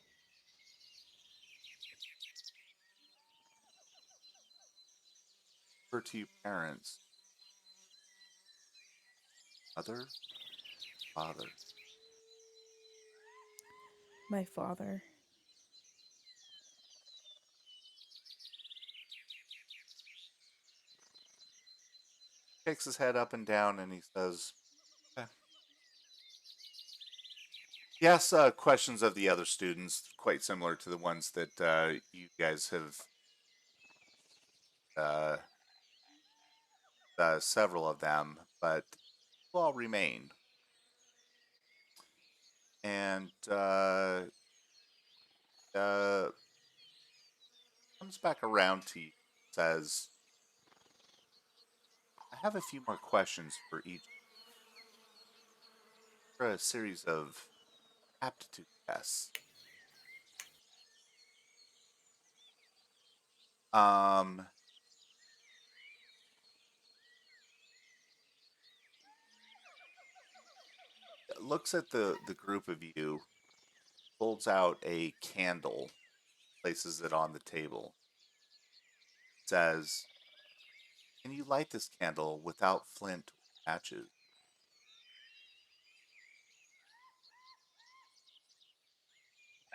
For to you parents. Mother? Father. My father. Shakes his head up and down and he says, "Okay." He asks questions of the other students, quite similar to the ones that you guys have, uh, several of them, but will all remain. And uh, comes back around to you, says, I have a few more questions for each, for a series of aptitude tests. Um, looks at the group of you, holds out a candle, places it on the table, says, "Can you light this candle without flint or matches?"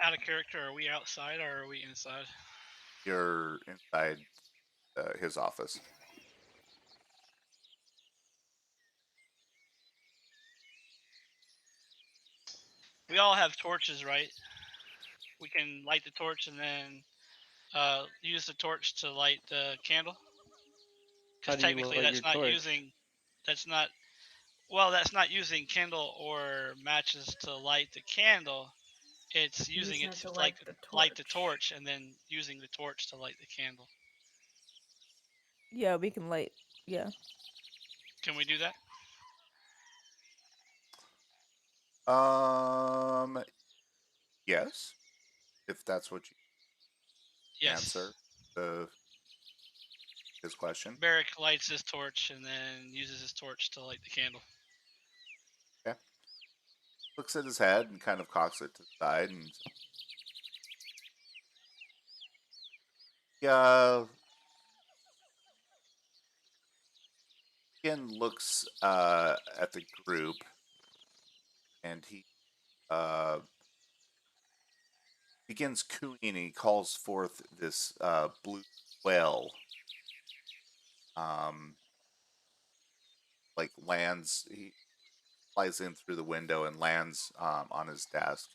Out of character, are we outside or are we inside? You're inside his office. We all have torches, right? We can light the torch and then use the torch to light the candle. How Because do you technically, light your torch? that's not that's not using Kindle or matches to light the candle. It's using Using it it to to light the light the torch. torch and then using the torch to light the candle. Yeah, we can light. Yeah. Can we do that? Um, yes, if that's what you Yes. answer the his question. Barrick lights his torch and then uses his torch to light the candle. Okay. Looks at his head and kind of cocks it to the side and yeah, again looks at the group and he uh, begins cooing and he calls forth this blue whale. Um, like lands, he flies in through the window and lands on his desk.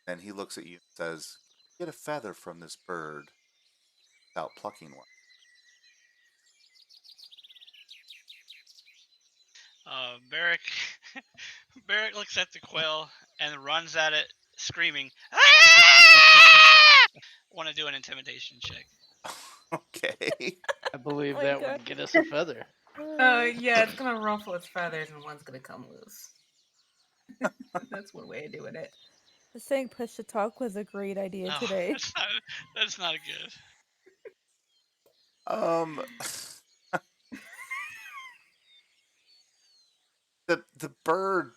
Then he looks at you and says, "Get a feather from this bird without plucking one." Barrick Barrick looks at the quail and runs at it, screaming, "Ah!" Want to do an intimidation check? Okay. I believe My that god. would get us a feather. Yeah, it's gonna ruffle its feathers and one's gonna come loose. That's one way of doing it. Saying push to talk was a great idea No, today. that's not good. Um, the bird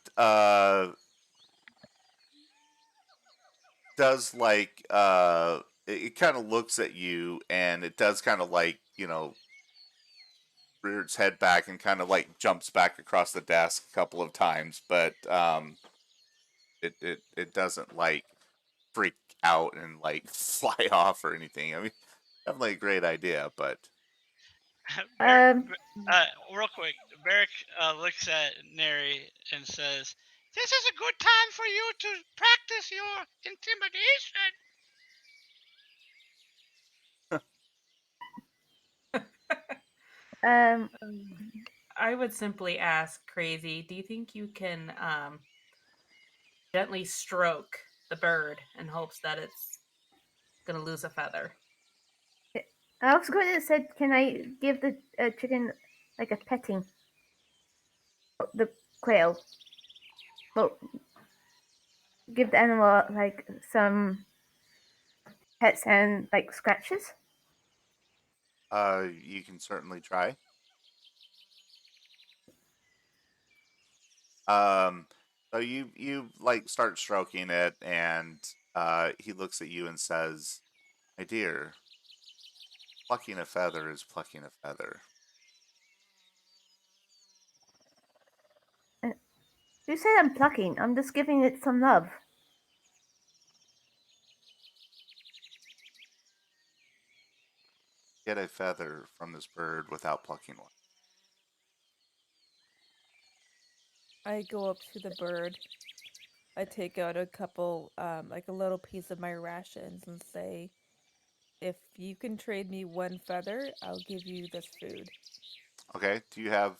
does like it kind of looks at you, and it does kind of like, rear its head back and kind of like jumps back across the desk a couple of times, but it doesn't like freak out and like fly off or anything. I mean, definitely a great idea, but Barrick, Um, real quick, Barrick looks at Neri and says, "This is a good time for you to practice your intimidation." um, I would simply ask Crazy, do you think you can gently stroke the bird in hopes that it's gonna lose a feather? I was going to say, can I give the chicken like a petting? The quail. Well, give the animal like some pets and like scratches. you can certainly try. Um, so you like start stroking it, and he looks at you and says, "My dear, plucking a feather is plucking a feather. Uh, you said I'm plucking. I'm just giving it some love. Get a feather from this bird without plucking one." I go up to the bird. I take out a couple, like a little piece of my rations and say, if you can trade me one feather, I'll give you this food. Okay. Do you have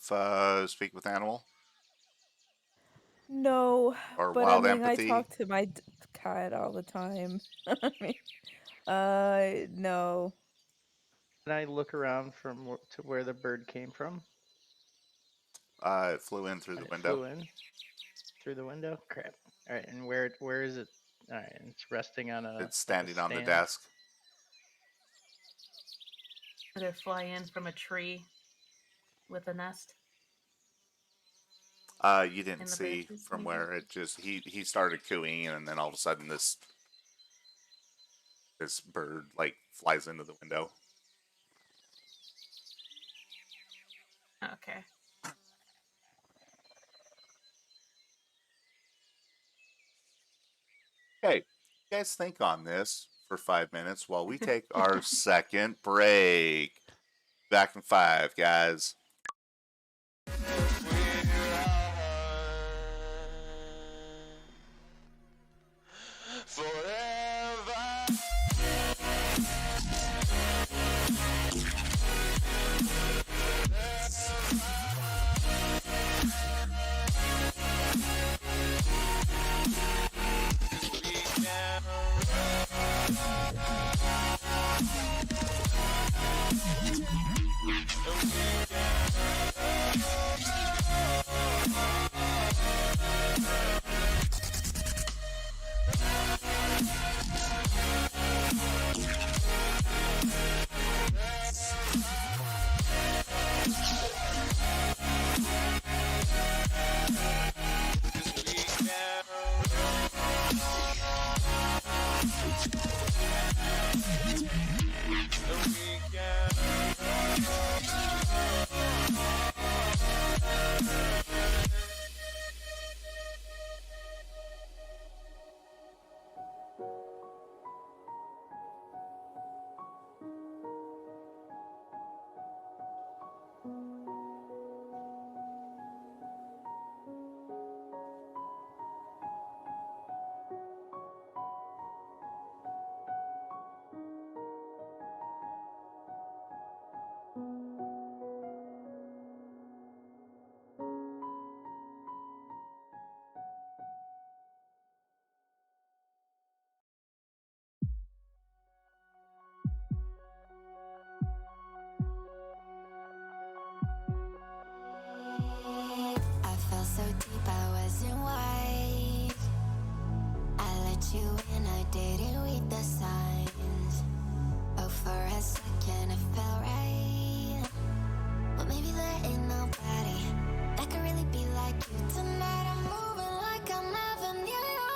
speak with animal No, or but I wild mean, I empathy? talk to my cat all the time. I mean, no. Can I look around from to where the bird came from? It flew in through the It window. flew in through the window. Crap. All right, and where is it? All right, and it's resting on a It's like a standing on the stand. desk. Did it fly in from a tree with a nest You didn't in the see branches, from maybe? where it just he started cooing, and then all of a sudden this bird like flies into the window. Okay. Okay, you guys think on this for 5 minutes while we take our second break. Back in 5, guys. I fell so deep I wasn't wise. let you in, I didn't read the signs. Oh, for a second it felt right. But maybe there ain't nobody that could really be like you. Tonight I'm moving like I never knew you.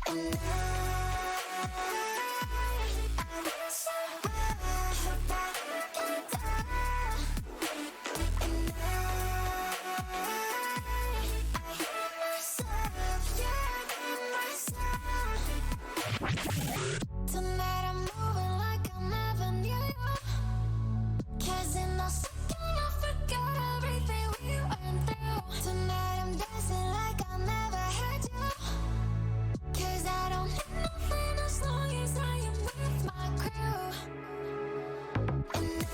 And I'm so glad that we can die. And I hear myself, yeah, I hear myself. Tonight I'm moving like I never knew you. 'Cause in a second I forgot everything we went through. Tonight I'm dancing like I never had you. 'Cause I don't need nothing as long as I am with my crew. And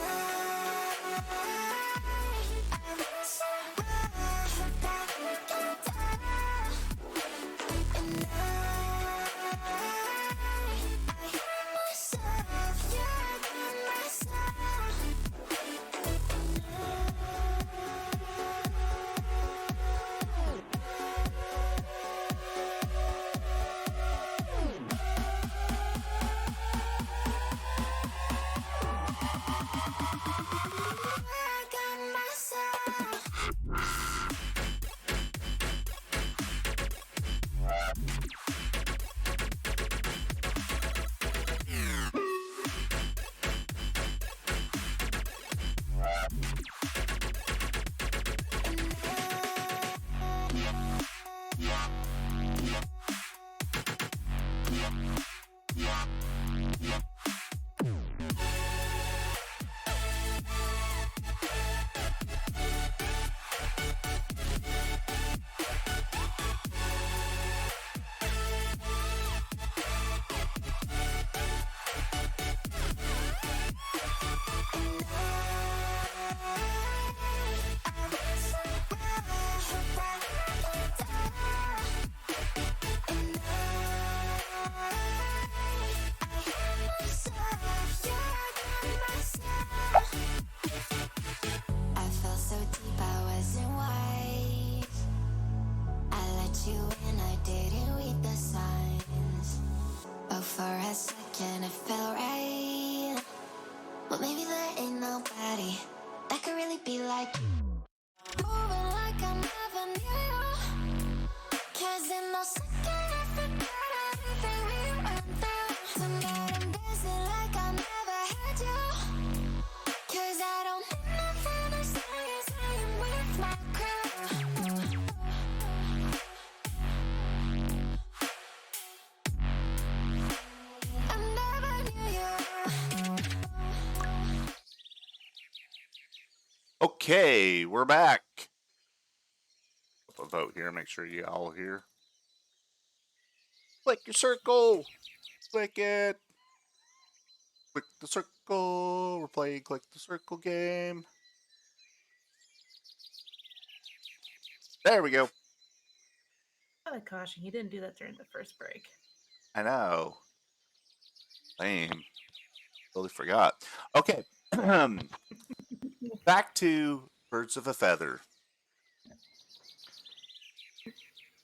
I'm so glad that we can die. And I hear myself, yeah, I hear myself. I got myself. I felt so deep I wasn't wise. I let you in, I didn't read the signs. Oh, for a second it felt right. But maybe there ain't nobody that could really be like you. Moving like I never knew you. 'Cause in a second I forgot everything we went through. Tonight I'm dancing like I never had you. 'Cause I don't need nothing as long as I am with my crew. I never knew you. Okay, we're back. A vote here. Make sure you all hear. Click your circle. Click it. Click the circle. We're playing Click the Circle game. There we go. I caution, he didn't do that during the first break. I know. Lame. Totally forgot. Okay. Back to Birds of a Feather.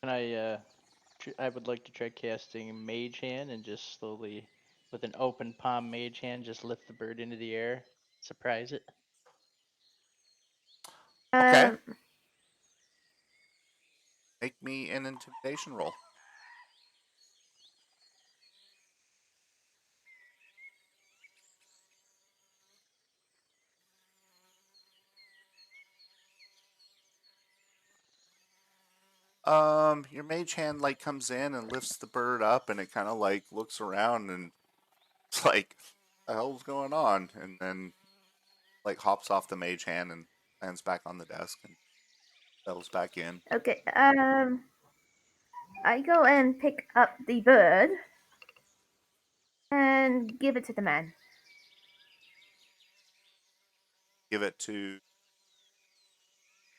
And I would like to try casting Mage Hand and just slowly, with an open palm Mage Hand, just lift the bird into the air, surprise it. Okay. Um, Make me an intimidation roll. Your mage hand like comes in and lifts the bird up, and it kind of like looks around and it's like, "The hell's going on?" And then like hops off the mage hand and lands back on the desk and settles back in. okay. I go and pick up the bird and give it to the man. Give it to.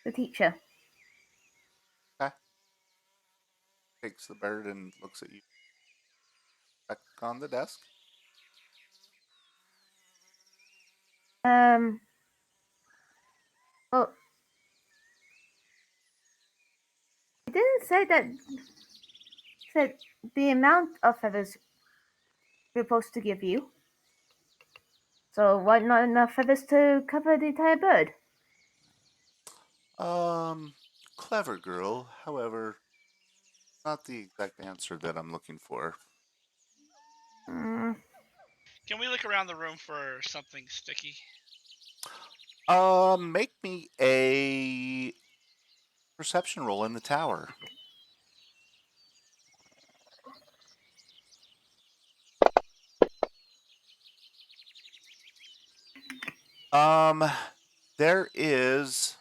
The teacher. Okay. Takes the bird and looks at you back on the desk. Um. Well, didn't say that. Said the amount of feathers we're supposed to give you. So why not enough feathers to cover the entire bird? Clever girl. However, not the exact answer that I'm looking for. Mm, Can we look around the room for something sticky? Make me a perception roll in the tower. Um, there is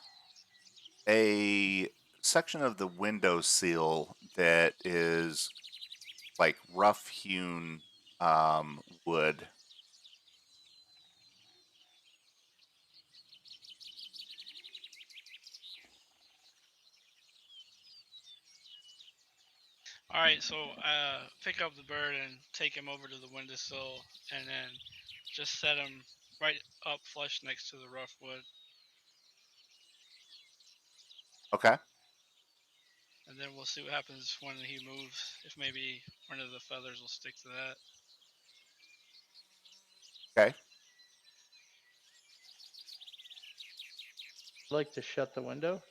a section of the window sill that is like rough hewn wood. All right, so pick up the bird and take him over to the windowsill, and then just set him right up flush next to the rough wood, Okay. and then we'll see what happens when he moves. If maybe one of the feathers will stick to that. Okay. Like to shut the window.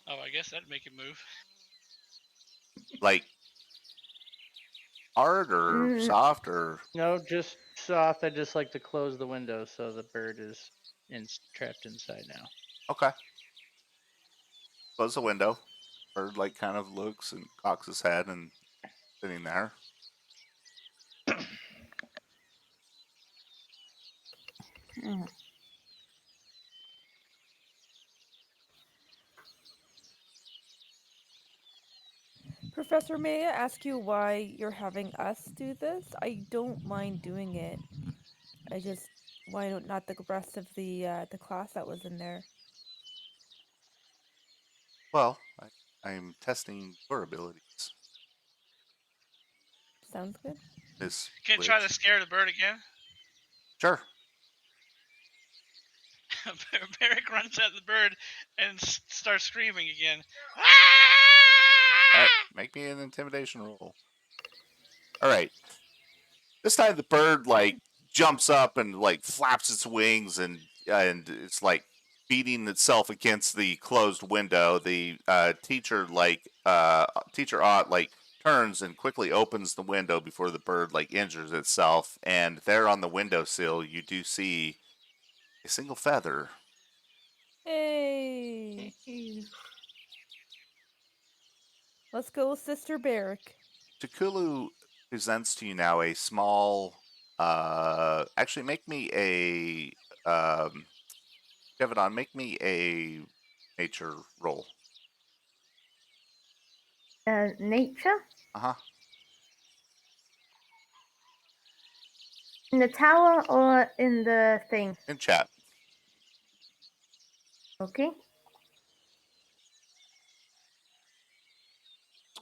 Oh, I guess that'd make him move. Like hard or mm, soft or No, just soft. I just like to close the window so the bird is trapped inside now. okay. Close the window. Bird like kind of looks and cocks his head and sitting there. mm. Professor, may I ask you why you're having us do this? I don't mind doing it. I just not the rest of the class that was in there? Well, I'm testing your abilities, Sounds good. Miss Can't try to Witch. scare the bird again. Sure. Barrick runs at the bird and starts screaming again. All right. Make me an intimidation roll. All right. This time the bird like jumps up and like flaps its wings and it's like beating itself against the closed window. The teacher Ott like turns and quickly opens the window before the bird like injures itself. And there on the windowsill you do see a single feather. Hey, let's go, Sister Barrick. Takulu presents to you now a small. Actually, make me a Kevin, make me a nature roll. Nature Uh huh. in the tower or in the thing? In chat. Okay.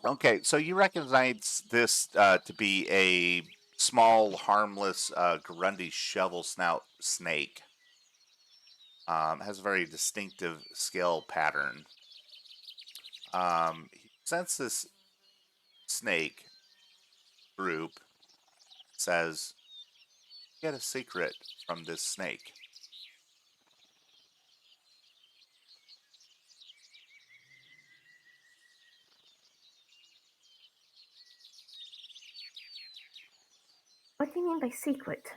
Okay, so you recognize this to be a small, harmless Grundy shovel snout snake. Has a very distinctive scale pattern. He presents this snake group, says, "Get a secret from this snake." What do you mean by secret?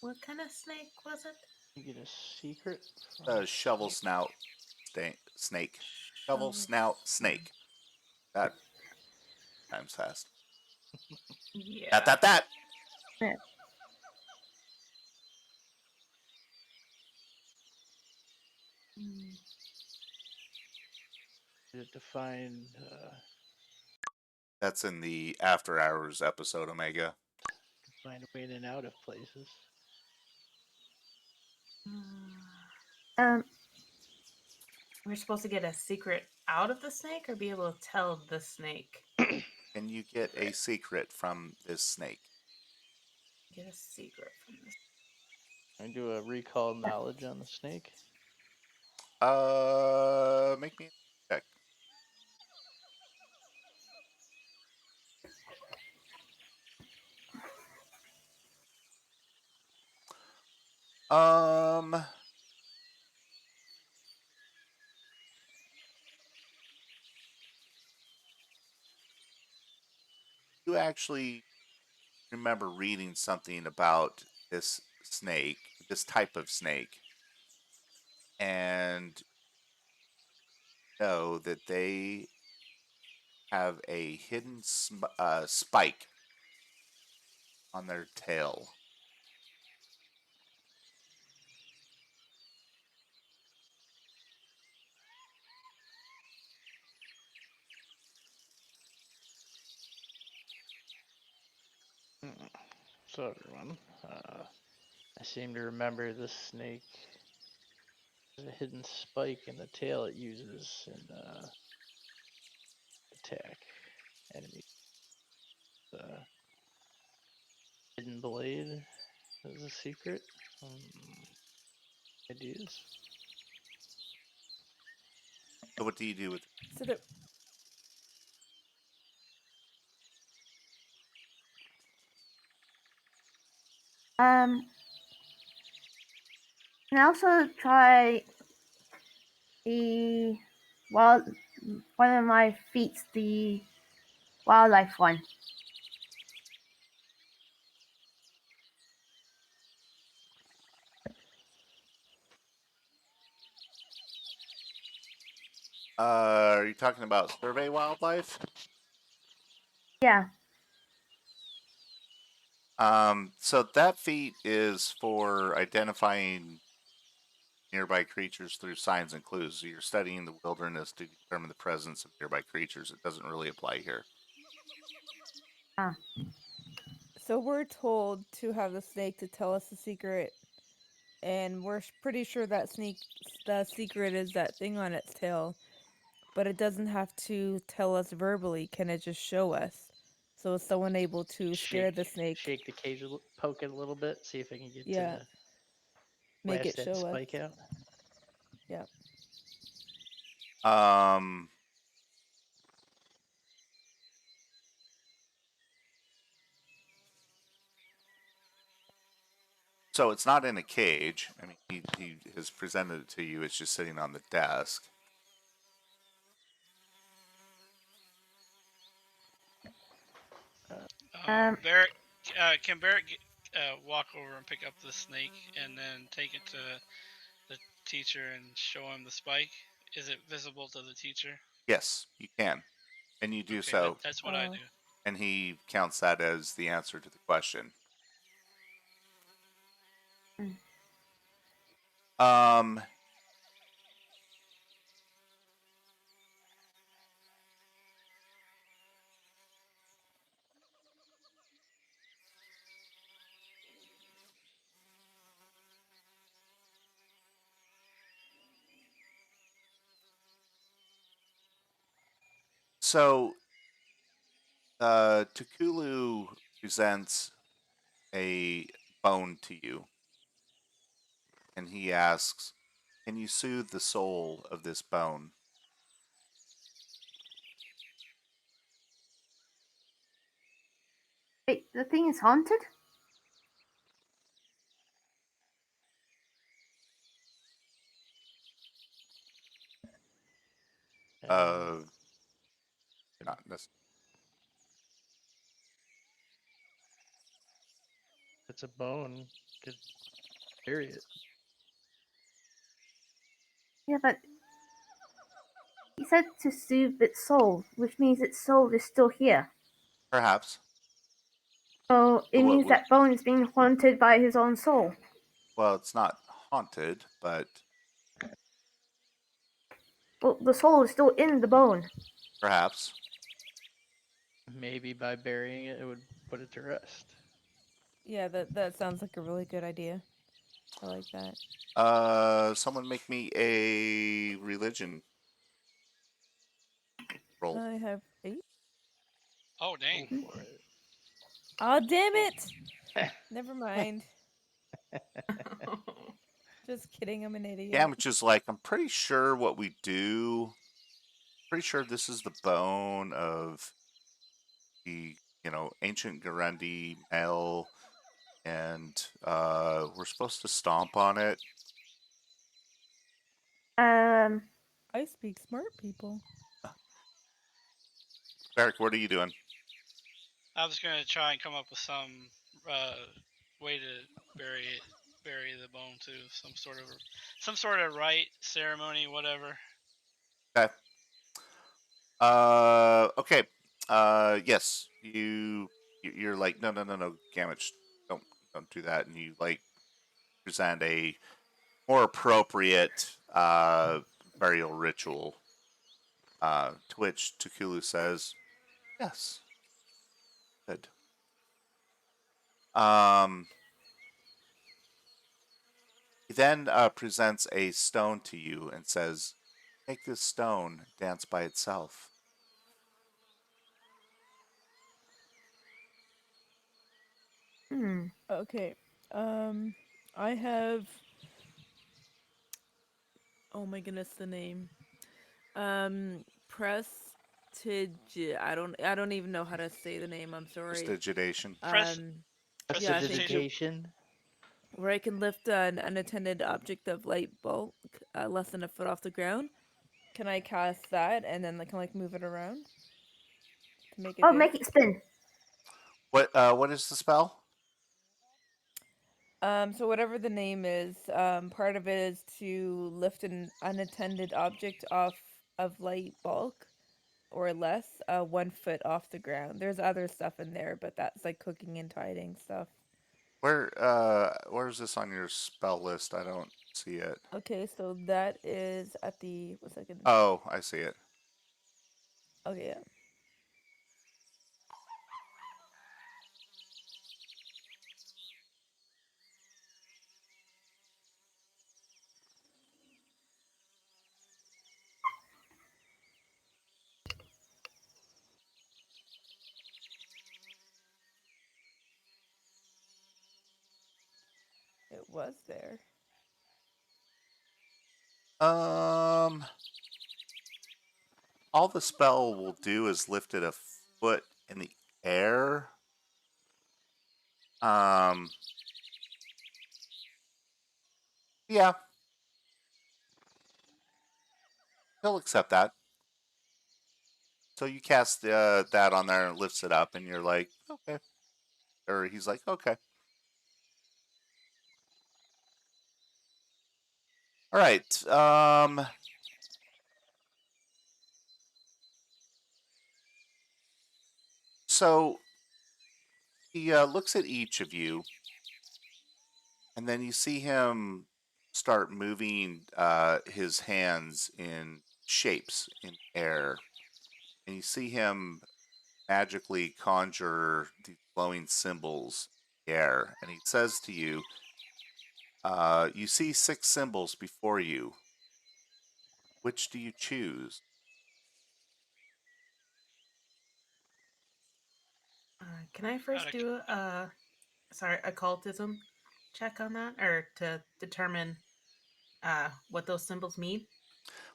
What kind of snake was it? You get a secret from A a shovel snake. snout snake. Shovel Oh, snout snake. That time's fast. That, yeah. that, that. Yeah. Mm. To find That's in the After Hours episode, Omega. find a way in and out of places. Um, We're supposed to get a secret out of the snake or be able to tell the snake? Can you get a secret from this snake? Get a secret from this. I do a recall knowledge on the snake. Make me a check. Um, you actually remember reading something about this snake, this type of snake, and know that they have a hidden spike on their tail. Mm. So everyone, I seem to remember this snake has a hidden spike in the tail it uses in attack enemies. Hidden blade is a secret. Ideas. So, what do you do with? So there, Um, and also try the wild one of my feats, the wildlife one. Are you talking about survey wildlife? Yeah. So that feat is for identifying nearby creatures through signs and clues. You're studying the wilderness to determine the presence of nearby creatures. It doesn't really apply here. Ah. so we're told to have the snake to tell us the secret, and we're pretty sure that the secret is that thing on its tail, but it doesn't have to tell us verbally. Can it just show us? So is someone able to scare Shake, the snake? shake the cage, poke it a little bit, see if I can get Yeah, to make blast it that show us. spike out. Yeah. Um, so it's not in a cage. I mean, he has presented it to you. It's just sitting on the desk. Um. Barrett, can Barrett walk over and pick up the snake and then take it to the teacher and show him the spike? Is it visible to the teacher? Yes, you can, and you do Okay, so, that's what I Uh, do. and he counts that as the answer to the question. mm, Um, so Tukulu presents a bone to you, and he asks, "Can you soothe the soul of this bone?" Wait, the thing is haunted. Uh, Uh, not necessarily. it's a bone. Could bury it. Yeah, but he said to soothe its soul, which means its soul is still here. Perhaps. So it What means would? that bone is being haunted by his own soul. Well, it's not haunted, but Well, the soul is still in the bone. perhaps. Maybe by burying it, it would put it to rest. yeah, that sounds like a really good idea. I like that. Someone make me a religion roll. I have 8. Oh Go dang! for it. Oh, damn Oh, it! Never mind. Just kidding, I'm an idiot. Damage is like, I'm pretty sure what we do. Pretty sure this is the bone of the ancient Gurendi male, and we're supposed to stomp on it. Um, I speak smart, people. Eric, what are you doing? I was gonna try and come up with some way to bury it, bury the bone too. Some sort of rite ceremony, whatever. Okay. Okay. Yes. You're like, no, no, no, no, Gamage, don't do that, and you like present a more appropriate burial ritual. To which Tukulu says, "Yes, good." Um, he then presents a stone to you and says, "Make this stone dance by itself." hmm. Okay. Um, I have. Oh my goodness, the name. Prestige. I don't even know how to say the name. I'm sorry. Prestigitation. Press Um, yeah, thank you. prestidigitation. Prestidigitation. Where I can lift an unattended object of light bulk less than a foot off the ground. Can I cast that and then can move it around to make it Oh, dance? make it spin. What is the spell? So whatever the name is, part of it is to lift an unattended object off of light bulk or less, 1 foot off the ground. There's other stuff in there, but that's like cooking and tidying stuff. Where is this on your spell list? I don't see it. Okay, so that is at the 1 second. Oh, I see it. Okay, yeah. It was there. Um, all the spell will do is lift it a foot in the air. Um, yeah, he'll accept that. So you cast that on there and it lifts it up, and you're like, okay. Or he's like, okay. All right. So he looks at each of you, and then you see him start moving his hands in shapes in air, and you see him magically conjure these glowing symbols in the air, and he says to you, "You see 6 symbols before you. Which do you choose?" Can I first Gotta, do a occultism check on that, or to determine what those symbols mean,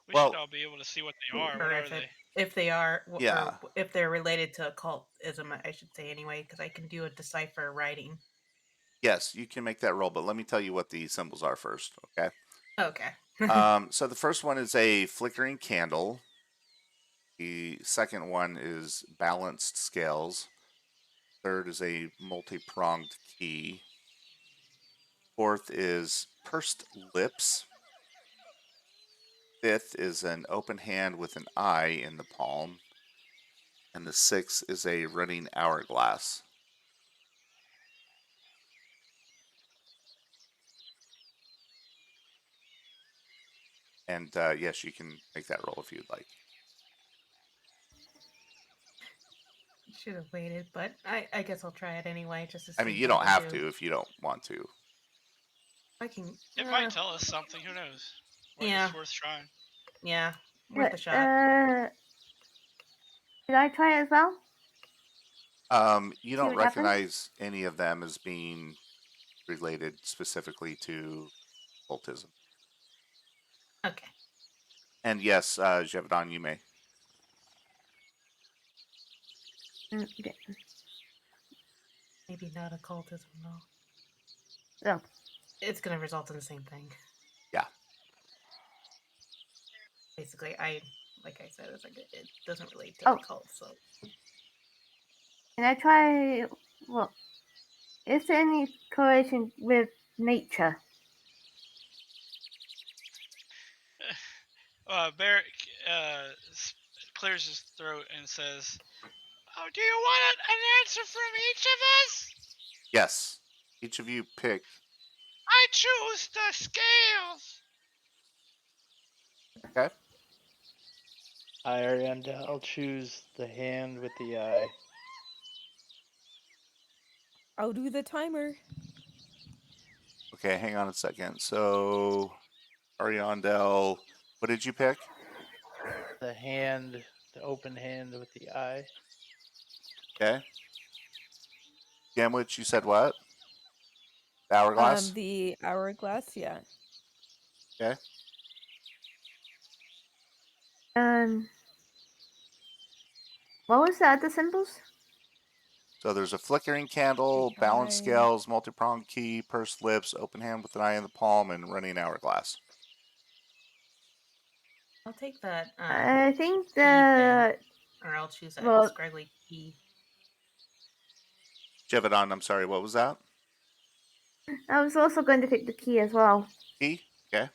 we should Well, all be able to see what they are. or What are they? if they are, yeah, or if they're related to occultism, I should say anyway, because I can do a decipher writing. yes, you can make that roll, but let me tell you what the symbols are first, okay? Okay. So the first one is a flickering candle. The second one is balanced scales. Third is a multi-pronged key. Fourth is pursed lips. Fifth is an open hand with an eye in the palm. And the sixth is a running hourglass. And yes, you can make that roll if you'd like. Should have waited, but I guess I'll try it anyway, just to I mean, see you what don't they have do. to if you don't want to. I can. It might tell us something. Who knows? Yeah, It's worth trying. yeah, worth a shot. Did I try it as well? You See don't what happens? recognize any of them as being related specifically to occultism. Okay. And yes, Jevedon, you may. Okay. Maybe not occultism, though. So, It's going to result in the same thing. Yeah. Basically, like I said, it's like it doesn't relate to Oh. the cult, so. can I try? Well, is there any correlation with nature? Barrick clears his throat and says, "Oh, do you want an answer from each of us?" Yes. Each of you pick. I choose the scales. Okay. I'll choose the hand with the eye. I'll do the timer. Okay, hang on a second. So, Ariandel, what did you pick? The hand, the open hand with the eye. Okay. Gamwich, you said what? The hourglass? The hourglass, yeah. Okay. Um, what was the other symbols? So there's a flickering candle, The balance eye. scales, multi-pronged key, pursed lips, open hand with an eye in the palm, and running hourglass. I'll take that. I think Key then, the or I'll choose that well, scraggly key. Jevedon, I'm sorry, what was that? I was also going to pick the key as well. Key? Okay.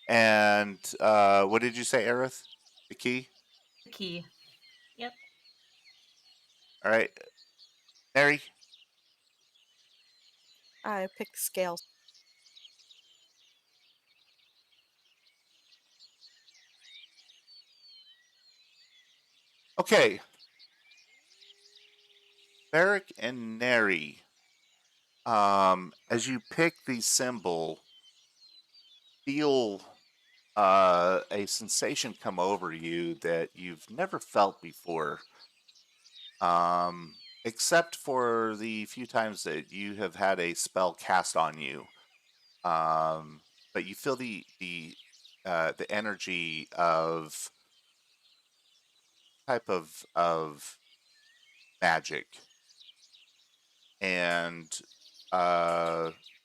And what did you say, Aerith? The key? The key. Yep. All right. Mary? I picked scales. Okay. Beric and Neri, as you pick the symbol, feel a sensation come over you that you've never felt before, except for the few times that you have had a spell cast on you. But you feel the energy of type of magic, and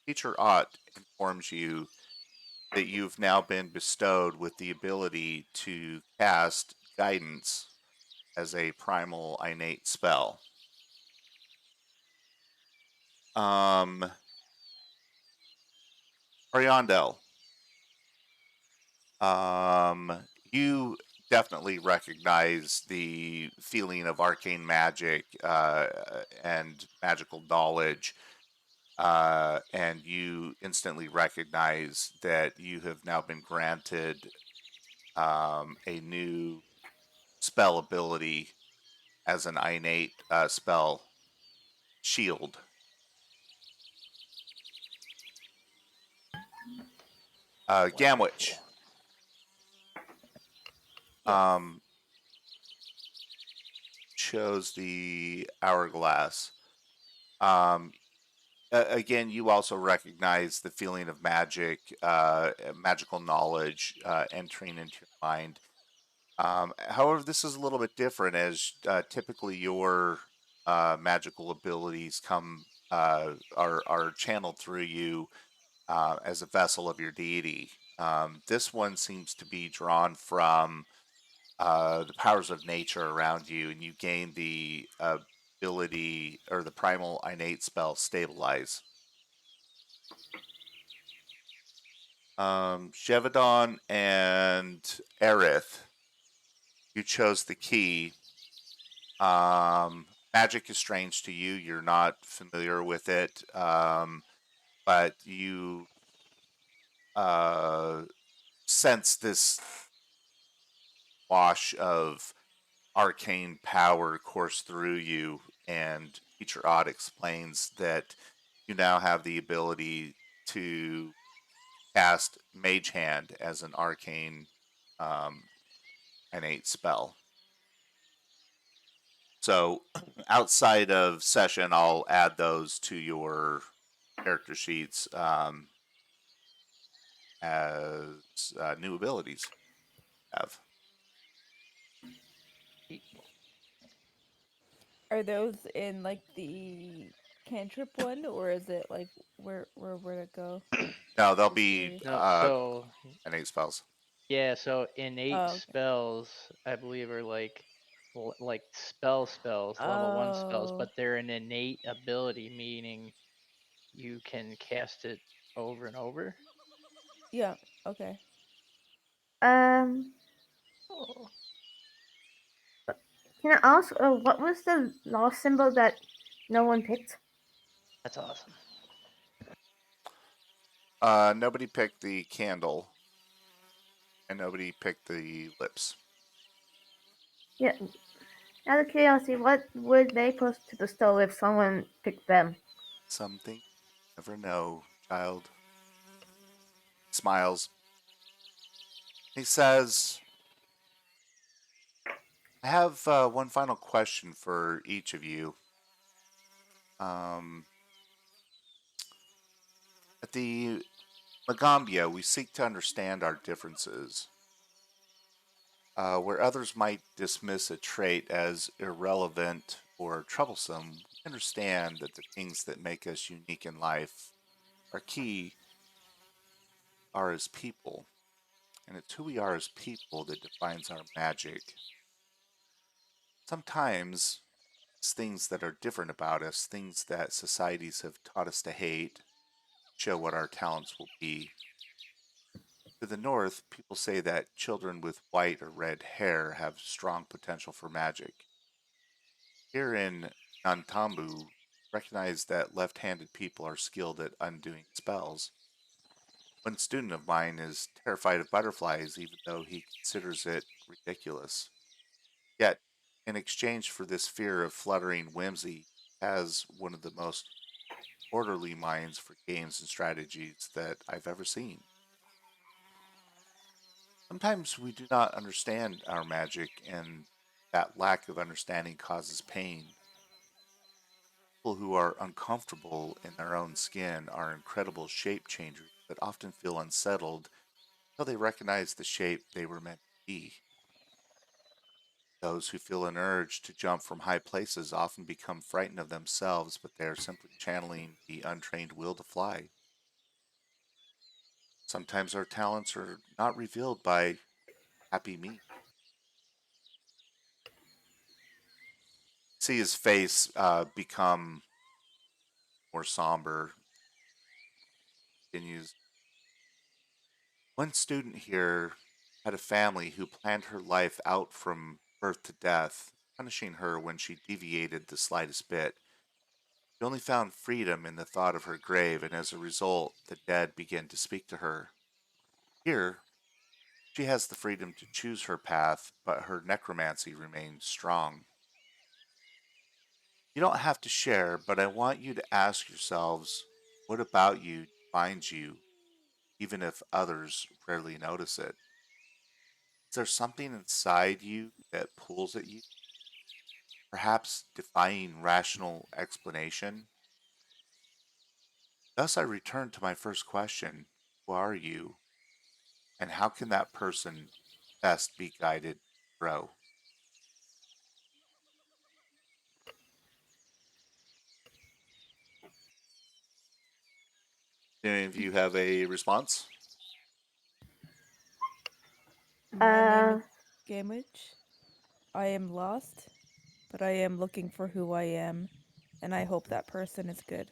Teacher Ott informs you that you've now been bestowed with the ability to cast guidance as a primal innate spell. Ariandel, you definitely recognize the feeling of arcane magic and magical knowledge, and you instantly recognize that you have now been granted a new spell ability as an innate spell, shield. Gamwich, Wonderful. Yes. um, chose the hourglass. Um, Again, you also recognize the feeling of magic, magical knowledge entering into your mind. However, this is a little bit different, as typically your magical abilities are channeled through you as a vessel of your deity. This one seems to be drawn from the powers of nature around you, and you gain the ability or the primal innate spell stabilize. Shevadon and Aerith, you chose the key. Magic is strange to you. You're not familiar with it, but you uh, sense this wash of arcane power course through you, and Teacher Odd explains that you now have the ability to cast Mage Hand as an arcane um, innate spell. So outside of session, I'll add those to your character sheets as new abilities. Have Are those in like the cantrip one, or is it like where to go? no, they'll Just be curious. No, so innate spells. yeah, so innate Oh, okay. spells, I believe, are like like spells, level one spells, Oh, but they're an innate ability, meaning you can cast it over and over. yeah. Okay. Um, Oh, can I ask, what was the last symbol that no one picked? that's awesome. Nobody picked the candle, and nobody picked the lips. Yeah, out of curiosity, what were they supposed to bestow if someone picked them? Something you never know, child. Smiles. He says, I have one final question for each of you. Um, at the Magambia, we seek to understand our differences. Where others might dismiss a trait as irrelevant or troublesome, we understand that the things that make us unique in life are key are as people, and it's who we are as people that defines our magic. Sometimes it's things that are different about us, things that societies have taught us to hate, show what our talents will be. To the north, people say that children with white or red hair have strong potential for magic. Here in Nantambu, recognize that left handed people are skilled at undoing spells. One student of mine is terrified of butterflies, even though he considers it ridiculous. Yet, in exchange for this fear of fluttering whimsy, he has one of the most orderly minds for games and strategies that I've ever seen. Sometimes we do not understand our magic, and that lack of understanding causes pain. People who are uncomfortable in their own skin are incredible shape changers that often feel unsettled until they recognize the shape they were meant to be. Those who feel an urge to jump from high places often become frightened of themselves, but they are simply channeling the untrained will to fly. Sometimes our talents are not revealed by happy me. See his face become more somber. Continues. One student here had a family who planned her life out from birth to death, punishing her when she deviated the slightest bit. She only found freedom in the thought of her grave, and as a result, the dead began to speak to her. Here, she has the freedom to choose her path, but her necromancy remains strong. You don't have to share, but I want you to ask yourselves what about you defines you, even if others rarely notice it? Is there something inside you that pulls at you, perhaps defying rational explanation? Thus, I return to my first question: who are you, and how can that person best be guided to grow? Do any of you have a response? My name is Uh, Gamage. I am lost, but I am looking for who I am, and I hope that person is good.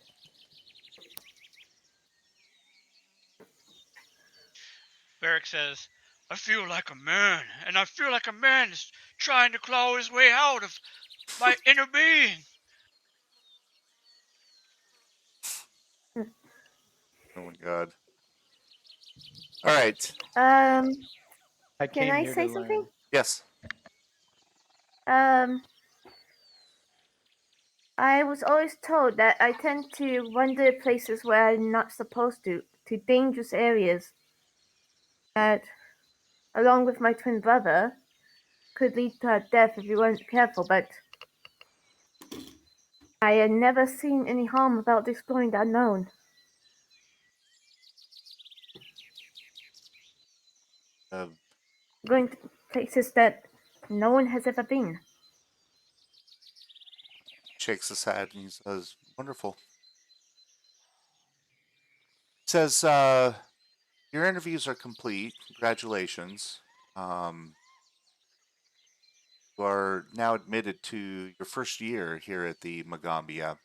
Beric says, I feel like a man, and I feel like a man is trying to claw his way out of my inner being. Oh my god. All right. um, I can came I here to say something? learn. Yes. Um, I was always told that I tend to wander places where I'm not supposed to dangerous areas that, along with my twin brother, could lead to our death if we weren't careful. But I had never seen any harm about exploring the unknown. Uh, Going to places that no one has ever been. Shakes his head and he says, "Wonderful." He says, "Your interviews are complete. Congratulations. Um, you are now admitted to your first year here at the Magambia.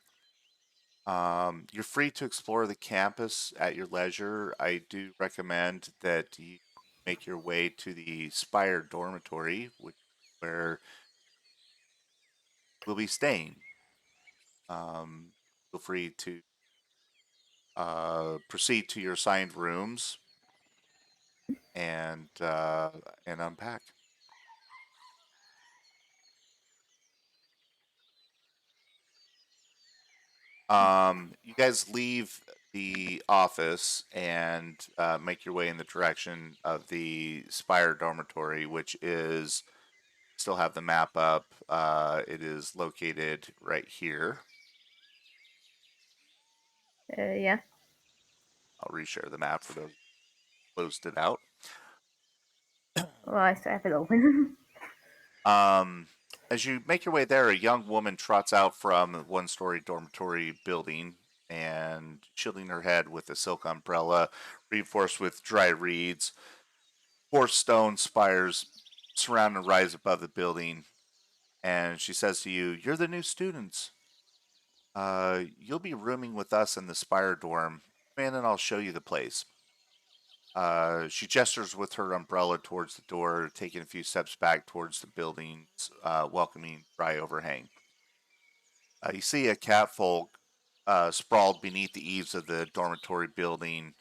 You're free to explore the campus at your leisure. I do recommend that you make your way to the Spire dormitory, which where we'll be staying. Um, feel free to proceed to your assigned rooms and unpack." You guys leave the office and make your way in the direction of the Spire dormitory, which is still have the map up. It is located right here. Yeah. I'll reshare the map for those who closed it out. Well, I still have it open. Um, as you make your way there, a young woman trots out from the one-story dormitory building and shielding her head with a silk umbrella reinforced with dry reeds. Four stone spires surround and rise above the building, and she says to you, "You're the new students. You'll be rooming with us in the Spire dorm. Come in and I'll show you the place." She gestures with her umbrella towards the door, taking a few steps back towards the building's welcoming dry overhang. You see a catfolk sprawled beneath the eaves of the dormitory building,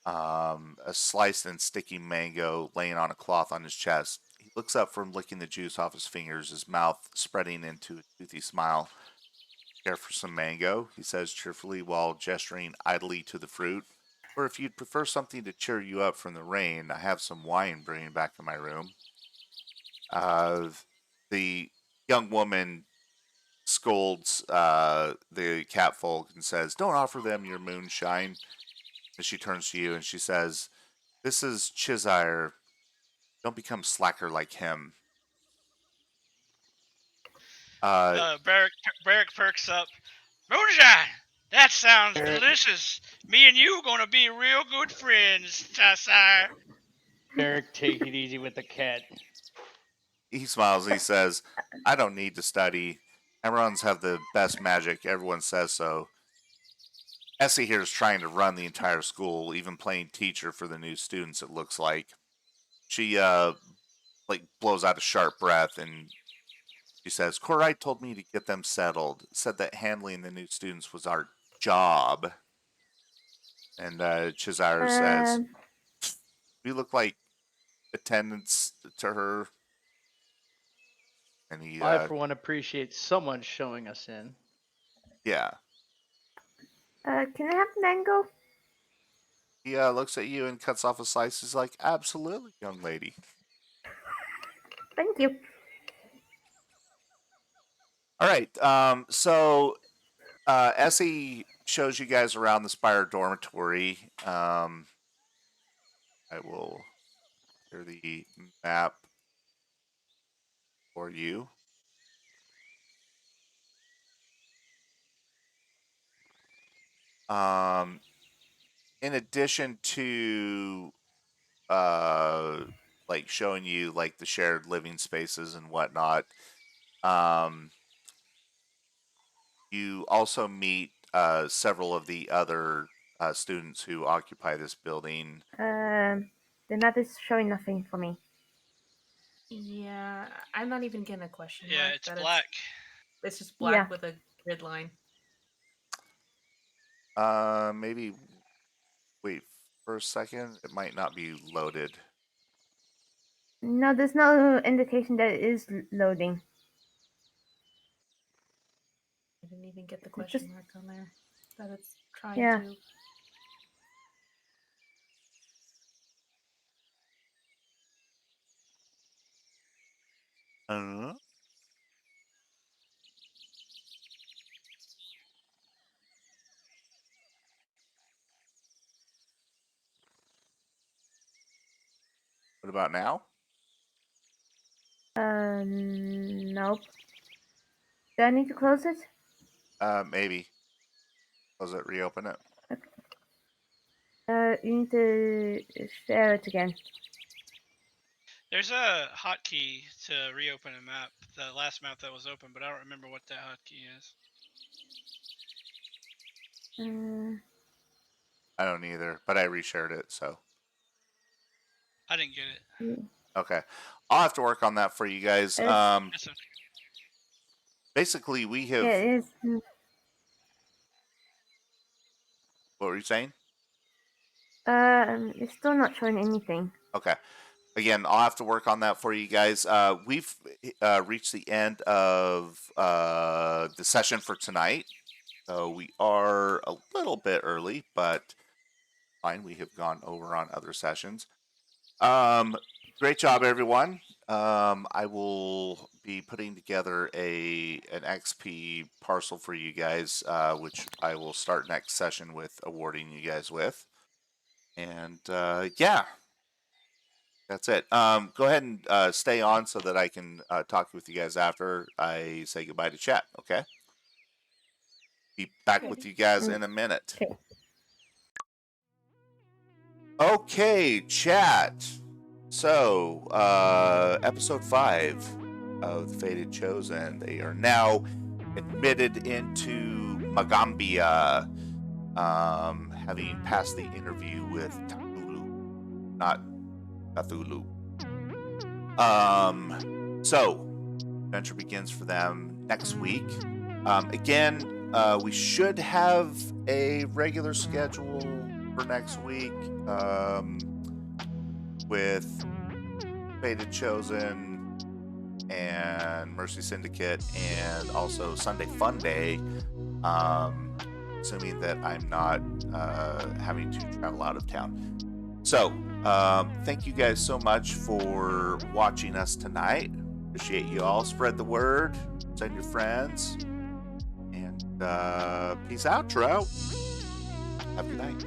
a sliced and sticky mango laying on a cloth on his chest. He looks up from licking the juice off his fingers, his mouth spreading into a toothy smile. "Care for some mango?" he says cheerfully while gesturing idly to the fruit. "Or if you'd prefer something to cheer you up from the rain, I have some wine brewing back in my room." Uh, the young woman scolds the catfolk and says, "Don't offer them your moonshine." And she turns to you and she says, "This is Chisire. Don't become slacker like him." Uh, Barrack perks up. Moonshine! That sounds Barrack, delicious. Me and you gonna be real good friends, Tassar. Barrack, take it easy with the cat. he smiles and he says, "I don't need to study. Emerons have the best magic. Everyone says so. Essie here is trying to run the entire school, even playing teacher for the new students, it looks like." She like blows out a sharp breath and she says, "Corite told me to get them settled. Said that handling the new students was our job." And Chisire says, um, "We look like attendants to her." And he, I, for one, appreciate someone showing us in. yeah, can I have mango? he looks at you and cuts off a slice. He's like, "Absolutely, young lady." Thank you. All right. So Essie shows you guys around the Spire dormitory. I will share the map for you. Um, in addition to uh, like showing you like the shared living spaces and whatnot, um, you also meet several of the other students who occupy this building. The map is showing nothing for me. Yeah, I'm not even getting a question Yeah, mark. it's That black. it's just Yeah. black with a grid line. Maybe wait for a second. It might not be loaded. No, there's no indication that it is loading. I didn't even get the It's just, question mark on there. That it's trying yeah. to. Uh, about now? Nope. Do I need to close it? Maybe. Close it, reopen it. You need to share it again. There's a hotkey to reopen a map. The last map that was open, but I don't remember what that hotkey is. I don't either, but I reshared it, so. I didn't get it. Okay. I'll have to work on that for you guys. That's okay. Basically, we have. Yeah, it is. What were you saying? It's still not showing anything. Okay. Again, I'll have to work on that for you guys. We've reached the end of the session for tonight. So we are a little bit early, but fine. We have gone over on other sessions. Great job, everyone. I will be putting together an XP parcel for you guys, which I will start next session with awarding you guys with. And yeah, that's it. Go ahead and stay on so that I can talk with you guys after I say goodbye to chat. Okay. Be back with you guys in a minute. Okay. Okay, chat. So, episode 5 of The Fated Chosen. They are now admitted into Magambia, having passed the interview with Cthulhu, not Cthulhu. So, adventure begins for them next week. Again, we should have a regular schedule for next week. With Fated Chosen and Mercy Syndicate and also Sunday Fun Day, assuming that I'm not having to travel out of town. So, thank you guys so much for watching us tonight. Appreciate you all. Spread the word, send your friends, and peace out, Trout. Have a good night.